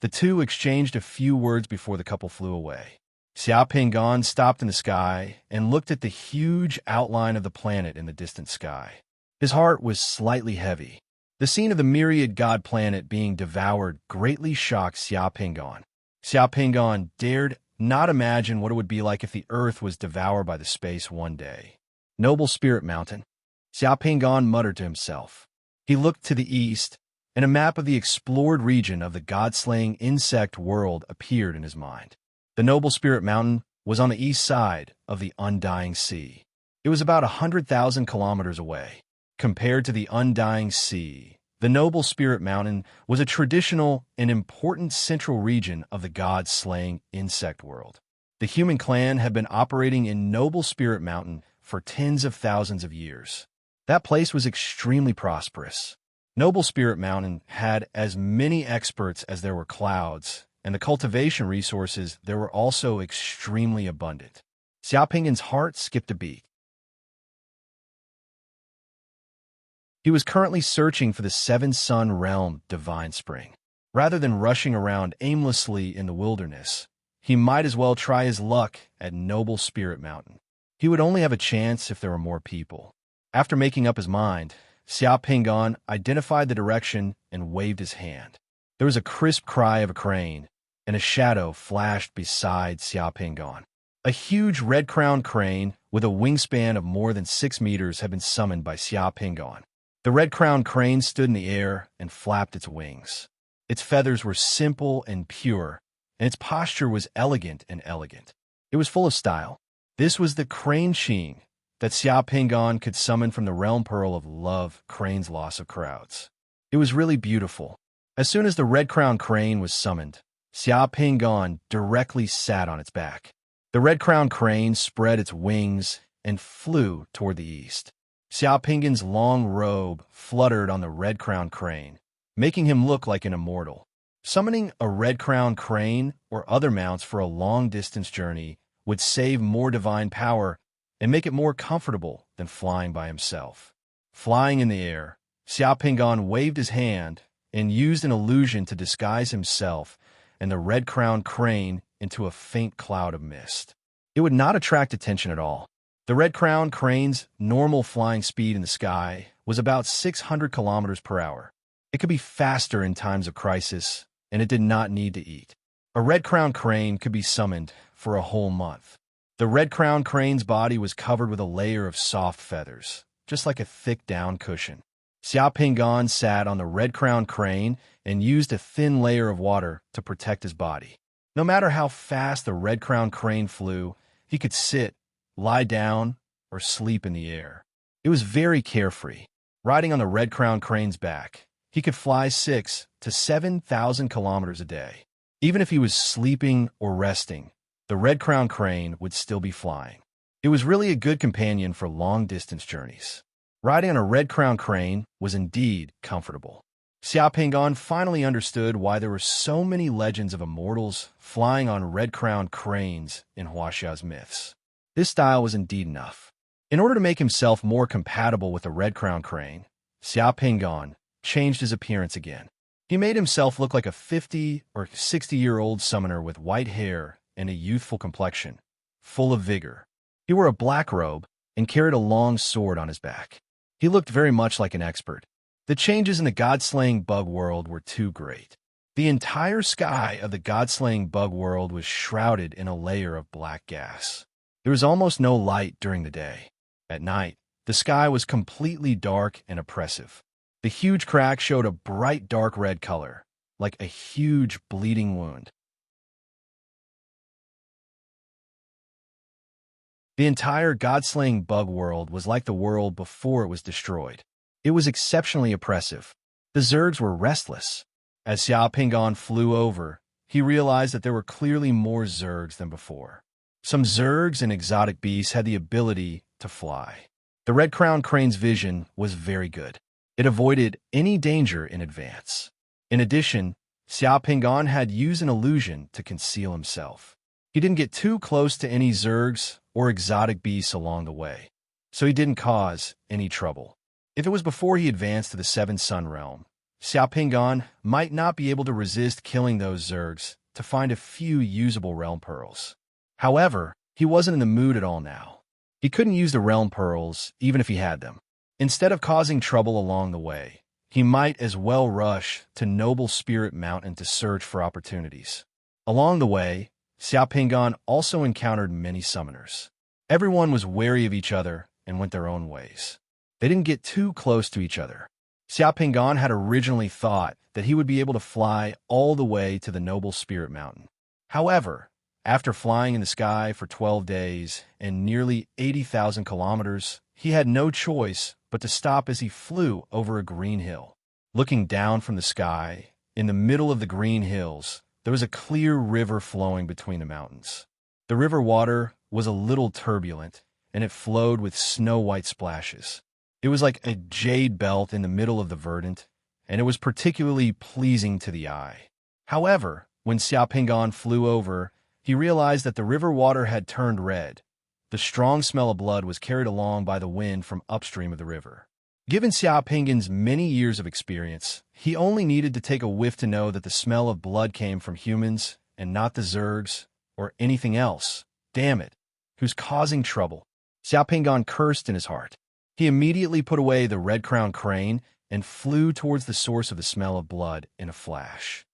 The two exchanged a few words before the couple flew away. Xia Pingon stopped in the sky and looked at the huge outline of the planet in the distant sky. His heart was slightly heavy. The scene of the myriad god planet being devoured greatly shocked Xia Pingon. Xia Pingon dared not imagine what it would be like if the Earth was devoured by the space one day. "Noble Spirit Mountain," Xia Pingon muttered to himself. He looked to the east, and a map of the explored region of the god-slaying insect world appeared in his mind. The Noble Spirit Mountain was on the east side of the Undying Sea. It was about 100,000 kilometers away. Compared to the Undying Sea, the Noble Spirit Mountain was a traditional and important central region of the god-slaying insect world. The human clan had been operating in Noble Spirit Mountain for tens of thousands of years. That place was extremely prosperous. Noble Spirit Mountain had as many experts as there were clouds, and the cultivation resources there were also extremely abundant. Xia Pingon's heart skipped a beat. He was currently searching for the Seven Sun Realm Divine Spring. Rather than rushing around aimlessly in the wilderness, he might as well try his luck at Noble Spirit Mountain. He would only have a chance if there were more people. After making up his mind, Xia Pingon identified the direction and waved his hand. There was a crisp cry of a crane, and a shadow flashed beside Xia Pingon. A huge red-crowned crane with a wingspan of more than 6 meters had been summoned by Xia Pingon. The red-crowned crane stood in the air and flapped its wings. Its feathers were simple and pure, and its posture was elegant and elegant. It was full of style. This was the crane Qing that Xia Pingon could summon from the realm pearl of love, Crane's Loss of Crowds. It was really beautiful. As soon as the red-crowned crane was summoned, Xia Pingon directly sat on its back. The red-crowned crane spread its wings and flew toward the east. Xia Pingon's long robe fluttered on the red-crowned crane, making him look like an immortal. Summoning a red-crowned crane or other mounts for a long-distance journey would save more divine power and make it more comfortable than flying by himself. Flying in the air, Xia Pingon waved his hand and used an illusion to disguise himself and the red-crowned crane into a faint cloud of mist. It would not attract attention at all. The red-crowned crane's normal flying speed in the sky was about 600 kilometers per hour. It could be faster in times of crisis, and it did not need to eat. A red-crowned crane could be summoned for a whole month. The red-crowned crane's body was covered with a layer of soft feathers, just like a thick down cushion. Xia Pingon sat on the red-crowned crane and used a thin layer of water to protect his body. No matter how fast the red-crowned crane flew, he could sit, lie down, or sleep in the air. It was very carefree. Riding on the red-crowned crane's back, he could fly 6,000 to 7,000 kilometers a day. Even if he was sleeping or resting, the red-crowned crane would still be flying. It was really a good companion for long-distance journeys. Riding on a red-crowned crane was indeed comfortable. Xia Pingon finally understood why there were so many legends of immortals flying on red-crowned cranes in Huaxia's myths. This style was indeed enough. In order to make himself more compatible with the red-crowned crane, Xia Pingon changed his appearance again. He made himself look like a 50 or 60-year-old summoner with white hair and a youthful complexion, full of vigor. He wore a black robe and carried a long sword on his back. He looked very much like an expert. The changes in the god-slaying bug world were too great. The entire sky of the god-slaying bug world was shrouded in a layer of black gas. There was almost no light during the day. At night, the sky was completely dark and oppressive. The huge crack showed a bright dark red color, like a huge bleeding wound. The entire god-slaying bug world was like the world before it was destroyed. It was exceptionally oppressive. The Zergs were restless. As Xiao Pingon flew over, he realized that there were clearly more Zergs than before. Some Zergs and exotic beasts had the ability to fly. The red-crowned crane's vision was very good. It avoided any danger in advance. In addition, Xiao Pingon had used an illusion to conceal himself. He didn't get too close to any Zergs or exotic beasts along the way, so he didn't cause any trouble. If it was before he advanced to the Seven Sun Realm, Xiao Pingon might not be able to resist killing those Zergs to find a few usable realm pearls. However, he wasn't in the mood at all now. He couldn't use the realm pearls even if he had them. Instead of causing trouble along the way, he might as well rush to Noble Spirit Mountain to search for opportunities. Along the way, Xiao Pingon also encountered many summoners. Everyone was wary of each other and went their own ways. They didn't get too close to each other. Xiao Pingon had originally thought that he would be able to fly all the way to the Noble Spirit Mountain. However, after flying in the sky for 12 days and nearly 80,000 kilometers, he had no choice but to stop as he flew over a green hill. Looking down from the sky, in the middle of the green hills, there was a clear river flowing between the mountains. The river water was a little turbulent, and it flowed with snow-white splashes. It was like a jade belt in the middle of the verdant, and it was particularly pleasing to the eye. However, when Xiao Pingon flew over, he realized that the river water had turned red. The strong smell of blood was carried along by the wind from upstream of the river. Given Xiao Pingon's many years of experience, he only needed to take a whiff to know that the smell of blood came from humans and not the Zergs or anything else, damn it, who's causing trouble. Xiao Pingon cursed in his heart. He immediately put away the red-crowned crane and flew towards the source of the smell of blood in a flash.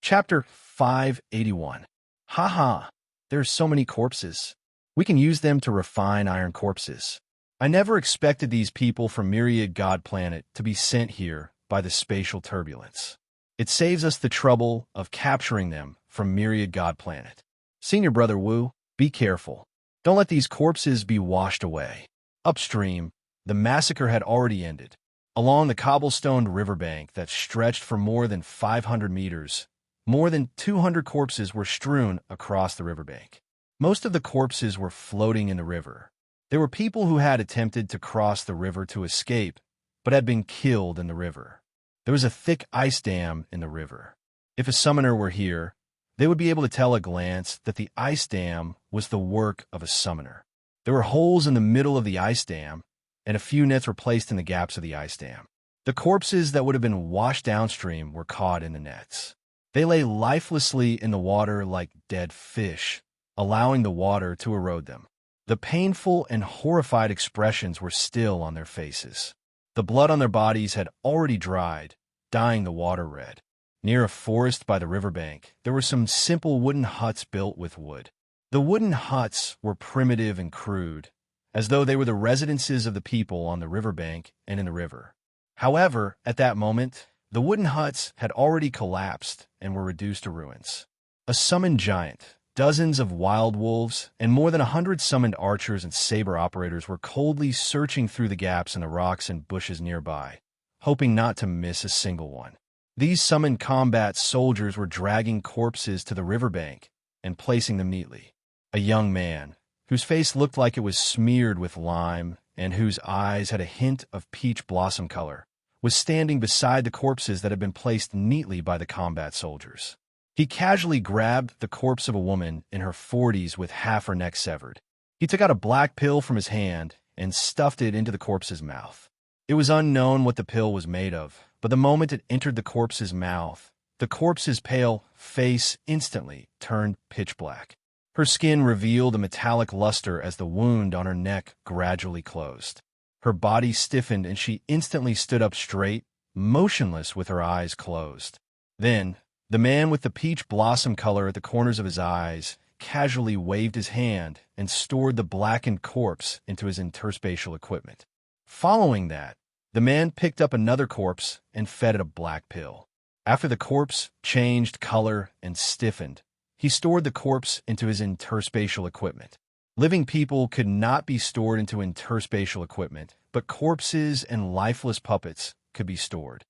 Chapter 581. Haha, there's so many corpses. We can use them to refine iron corpses. I never expected these people from Myriad God Planet to be sent here by the spatial turbulence. It saves us the trouble of capturing them from Myriad God Planet. Senior Brother Wu, be careful. Don't let these corpses be washed away. Upstream, the massacre had already ended. Along the cobblestoned riverbank that stretched for more than 500 meters, more than 200 corpses were strewn across the riverbank. Most of the corpses were floating in the river. There were people who had attempted to cross the river to escape, but had been killed in the river. There was a thick ice dam in the river. If a summoner were here, they would be able to tell at a glance that the ice dam was the work of a summoner. There were holes in the middle of the ice dam, and a few nets were placed in the gaps of the ice dam. The corpses that would have been washed downstream were caught in the nets. They lay lifelessly in the water like dead fish, allowing the water to erode them. The painful and horrified expressions were still on their faces. The blood on their bodies had already dried, dyeing the water red. Near a forest by the riverbank, there were some simple wooden huts built with wood. The wooden huts were primitive and crude, as though they were the residences of the people on the riverbank and in the river. However, at that moment, the wooden huts had already collapsed and were reduced to ruins. A summoned giant, dozens of wild wolves, and more than 100 summoned archers and saber operators were coldly searching through the gaps in the rocks and bushes nearby, hoping not to miss a single one. These summoned combat soldiers were dragging corpses to the riverbank and placing them neatly. A young man, whose face looked like it was smeared with lime and whose eyes had a hint of peach blossom color, was standing beside the corpses that had been placed neatly by the combat soldiers. He casually grabbed the corpse of a woman in her 40s with half her neck severed. He took out a black pill from his hand and stuffed it into the corpse's mouth. It was unknown what the pill was made of, but the moment it entered the corpse's mouth, the corpse's pale face instantly turned pitch black. Her skin revealed a metallic luster as the wound on her neck gradually closed. Her body stiffened and she instantly stood up straight, motionless with her eyes closed. Then, the man with the peach blossom color at the corners of his eyes casually waved his hand and stored the blackened corpse into his interspatial equipment. Following that, the man picked up another corpse and fed it a black pill. After the corpse changed color and stiffened, he stored the corpse into his interspatial equipment. Living people could not be stored into interspatial equipment, but corpses and lifeless puppets could be stored.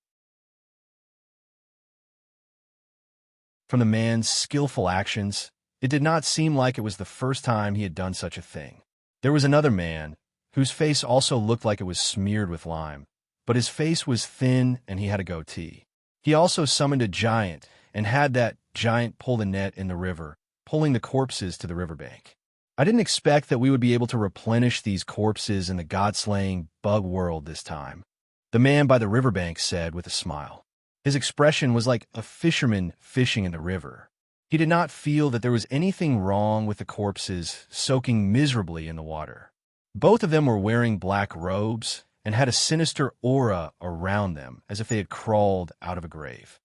From the man's skillful actions, it did not seem like it was the first time he had done such a thing. There was another man, whose face also looked like it was smeared with lime, but his face was thin and he had a goatee. He also summoned a giant and had that giant pull the net in the river, pulling the corpses to the riverbank. I didn't expect that we would be able to replenish these corpses in the god-slaying bug world this time, the man by the riverbank said with a smile. His expression was like a fisherman fishing in the river. He did not feel that there was anything wrong with the corpses soaking miserably in the water. Both of them were wearing black robes and had a sinister aura around them, as if they had crawled out of a grave.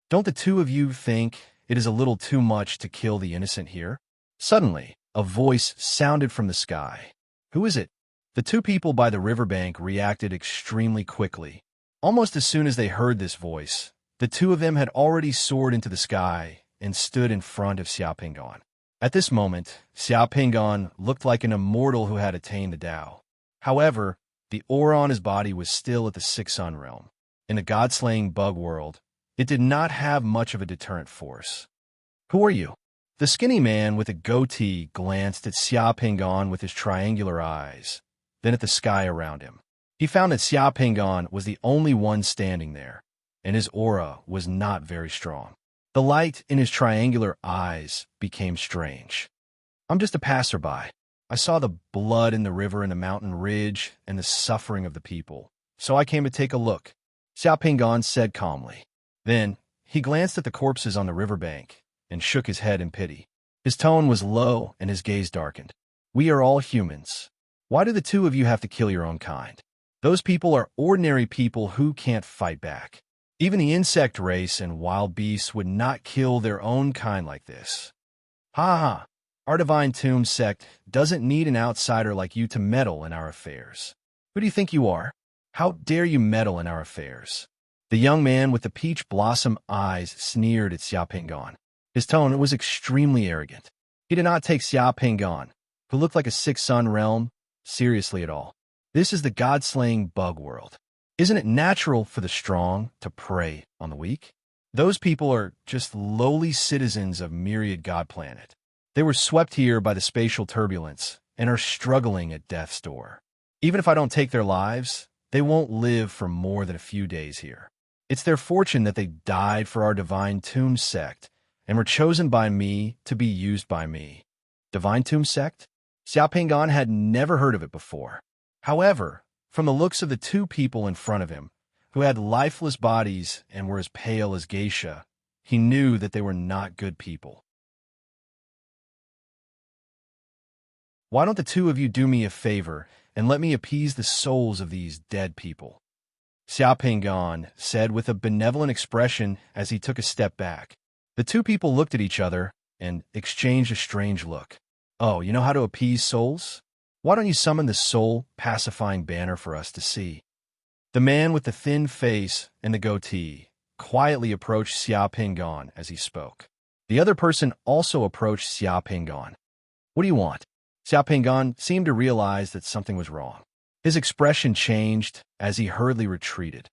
Don't the two of you think it is a little too much to kill the innocent here? Suddenly, a voice sounded from the sky. Who is it? The two people by the riverbank reacted extremely quickly. Almost as soon as they heard this voice, the two of them had already soared into the sky and stood in front of Xiaopingan. At this moment, Xiaopingan looked like an immortal who had attained the Tao. However, the aura on his body was still at the Sixth Sun realm. In the god-slaying bug world, it did not have much of a deterrent force. Who are you? The skinny man with a goatee glanced at Xiaopingan with his triangular eyes, then at the sky around him. He found that Xiaopingan was the only one standing there, and his aura was not very strong. The light in his triangular eyes became strange. I'm just a passerby. I saw the blood in the river and the mountain ridge and the suffering of the people, so I came to take a look, Xiaopingan said calmly. Then, he glanced at the corpses on the riverbank and shook his head in pity. His tone was low and his gaze darkened. We are all humans. Why do the two of you have to kill your own kind? Those people are ordinary people who can't fight back. Even the insect race and wild beasts would not kill their own kind like this. Ha ha! Our Divine Tomb sect doesn't need an outsider like you to meddle in our affairs. Who do you think you are? How dare you meddle in our affairs? The young man with the peach blossom eyes sneered at Xiaopingan. His tone was extremely arrogant. He did not take Xiaopingan, who looked like a Sixth Sun realm, seriously at all. This is the god-slaying bug world. Isn't it natural for the strong to prey on the weak? Those people are just lowly citizens of Myriad God Planet. They were swept here by the spatial turbulence and are struggling at death's door. Even if I don't take their lives, they won't live for more than a few days here. It's their fortune that they died for our Divine Tomb sect and were chosen by me to be used by me. Divine Tomb sect? Xiaopingan had never heard of it before. However, from the looks of the two people in front of him, who had lifeless bodies and were as pale as geisha, he knew that they were not good people. Why don't the two of you do me a favor and let me appease the souls of these dead people? Xiaopingan said with a benevolent expression as he took a step back. The two people looked at each other and exchanged a strange look. Oh, you know how to appease souls? Why don't you summon the soul-pacifying banner for us to see? The man with the thin face and the goatee quietly approached Xiaopingan as he spoke. The other person also approached Xiaopingan. What do you want? Xiaopingan seemed to realize that something was wrong. His expression changed as he hurriedly retreated.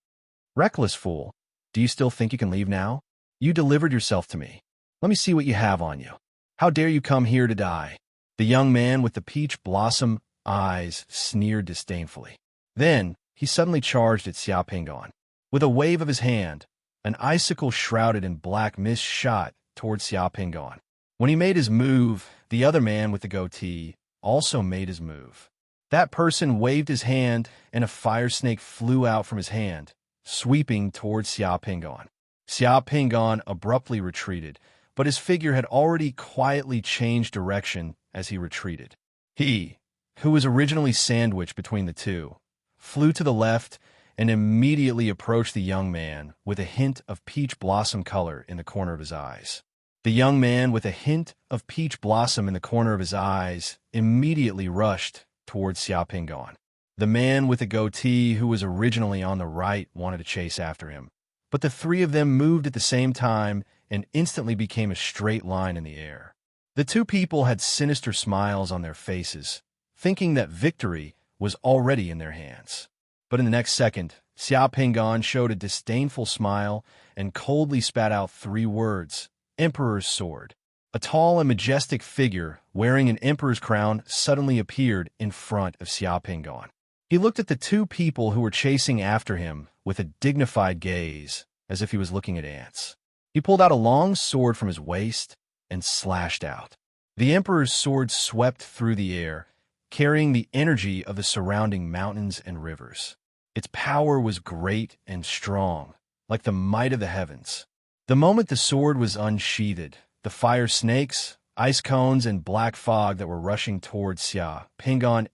Reckless fool, do you still think you can leave now? You delivered yourself to me. Let me see what you have on you. How dare you come here to die? The young man with the peach blossom eyes sneered disdainfully. Then, he suddenly charged at Xiaopingan. With a wave of his hand, an icicle shrouded in black mist shot towards Xiaopingan. When he made his move, the other man with the goatee also made his move. That person waved his hand, and a fire snake flew out from his hand, sweeping towards Xiaopingan. Xiaopingan abruptly retreated, but his figure had already quietly changed direction as he retreated. He, who was originally sandwiched between the two, flew to the left and immediately approached the young man with a hint of peach blossom color in the corner of his eyes. The young man with a hint of peach blossom in the corner of his eyes immediately rushed towards Xiao. The man with the goatee who was originally on the right wanted to chase after him, but the three of them moved at the same time and instantly became a straight line in the air. The two people had sinister smiles on their faces, thinking that victory was already in their hands. But in the next second, Xiao showed a disdainful smile and coldly spat out 3 words: Emperor's Sword. A tall and majestic figure wearing an emperor's crown suddenly appeared in front of Xiao. He looked at the two people who were chasing after him with a dignified gaze, as if he was looking at ants. He pulled out a long sword from his waist and slashed out. The emperor's sword swept through the air, carrying the energy of the surrounding mountains and rivers. Its power was great and strong, like the might of the heavens. The moment the sword was unsheathed, the fire snakes, ice cones, and black fog that were rushing towards Xiao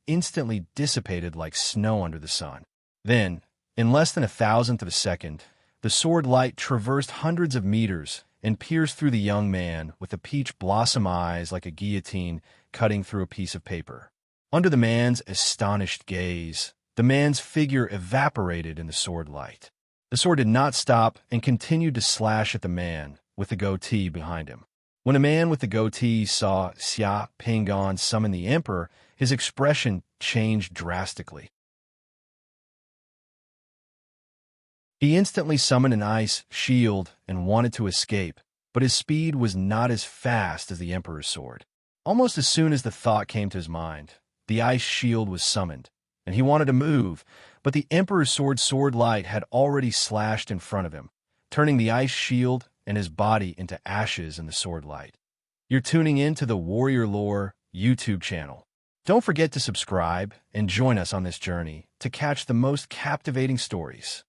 instantly dissipated like snow under the sun. Then, in less than 1,000th of a second, the sword light traversed hundreds of meters and pierced through the young man with the peach blossom eyes like a guillotine cutting through a piece of paper. Under the man's astonished gaze, the man's figure evaporated in the sword light. The sword did not stop and continued to slash at the man with the goatee behind him. When a man with the goatee saw Xiao summon the emperor, his expression changed drastically. He instantly summoned an ice shield and wanted to escape, but his speed was not as fast as the emperor's sword. Almost as soon as the thought came to his mind, the ice shield was summoned, and he wanted to move, but the emperor's sword light had already slashed in front of him, turning the ice shield and his body into ashes in the sword light. You're tuning in to the Warrior Lore YouTube channel. Don't forget to subscribe and join us on this journey to catch the most captivating stories.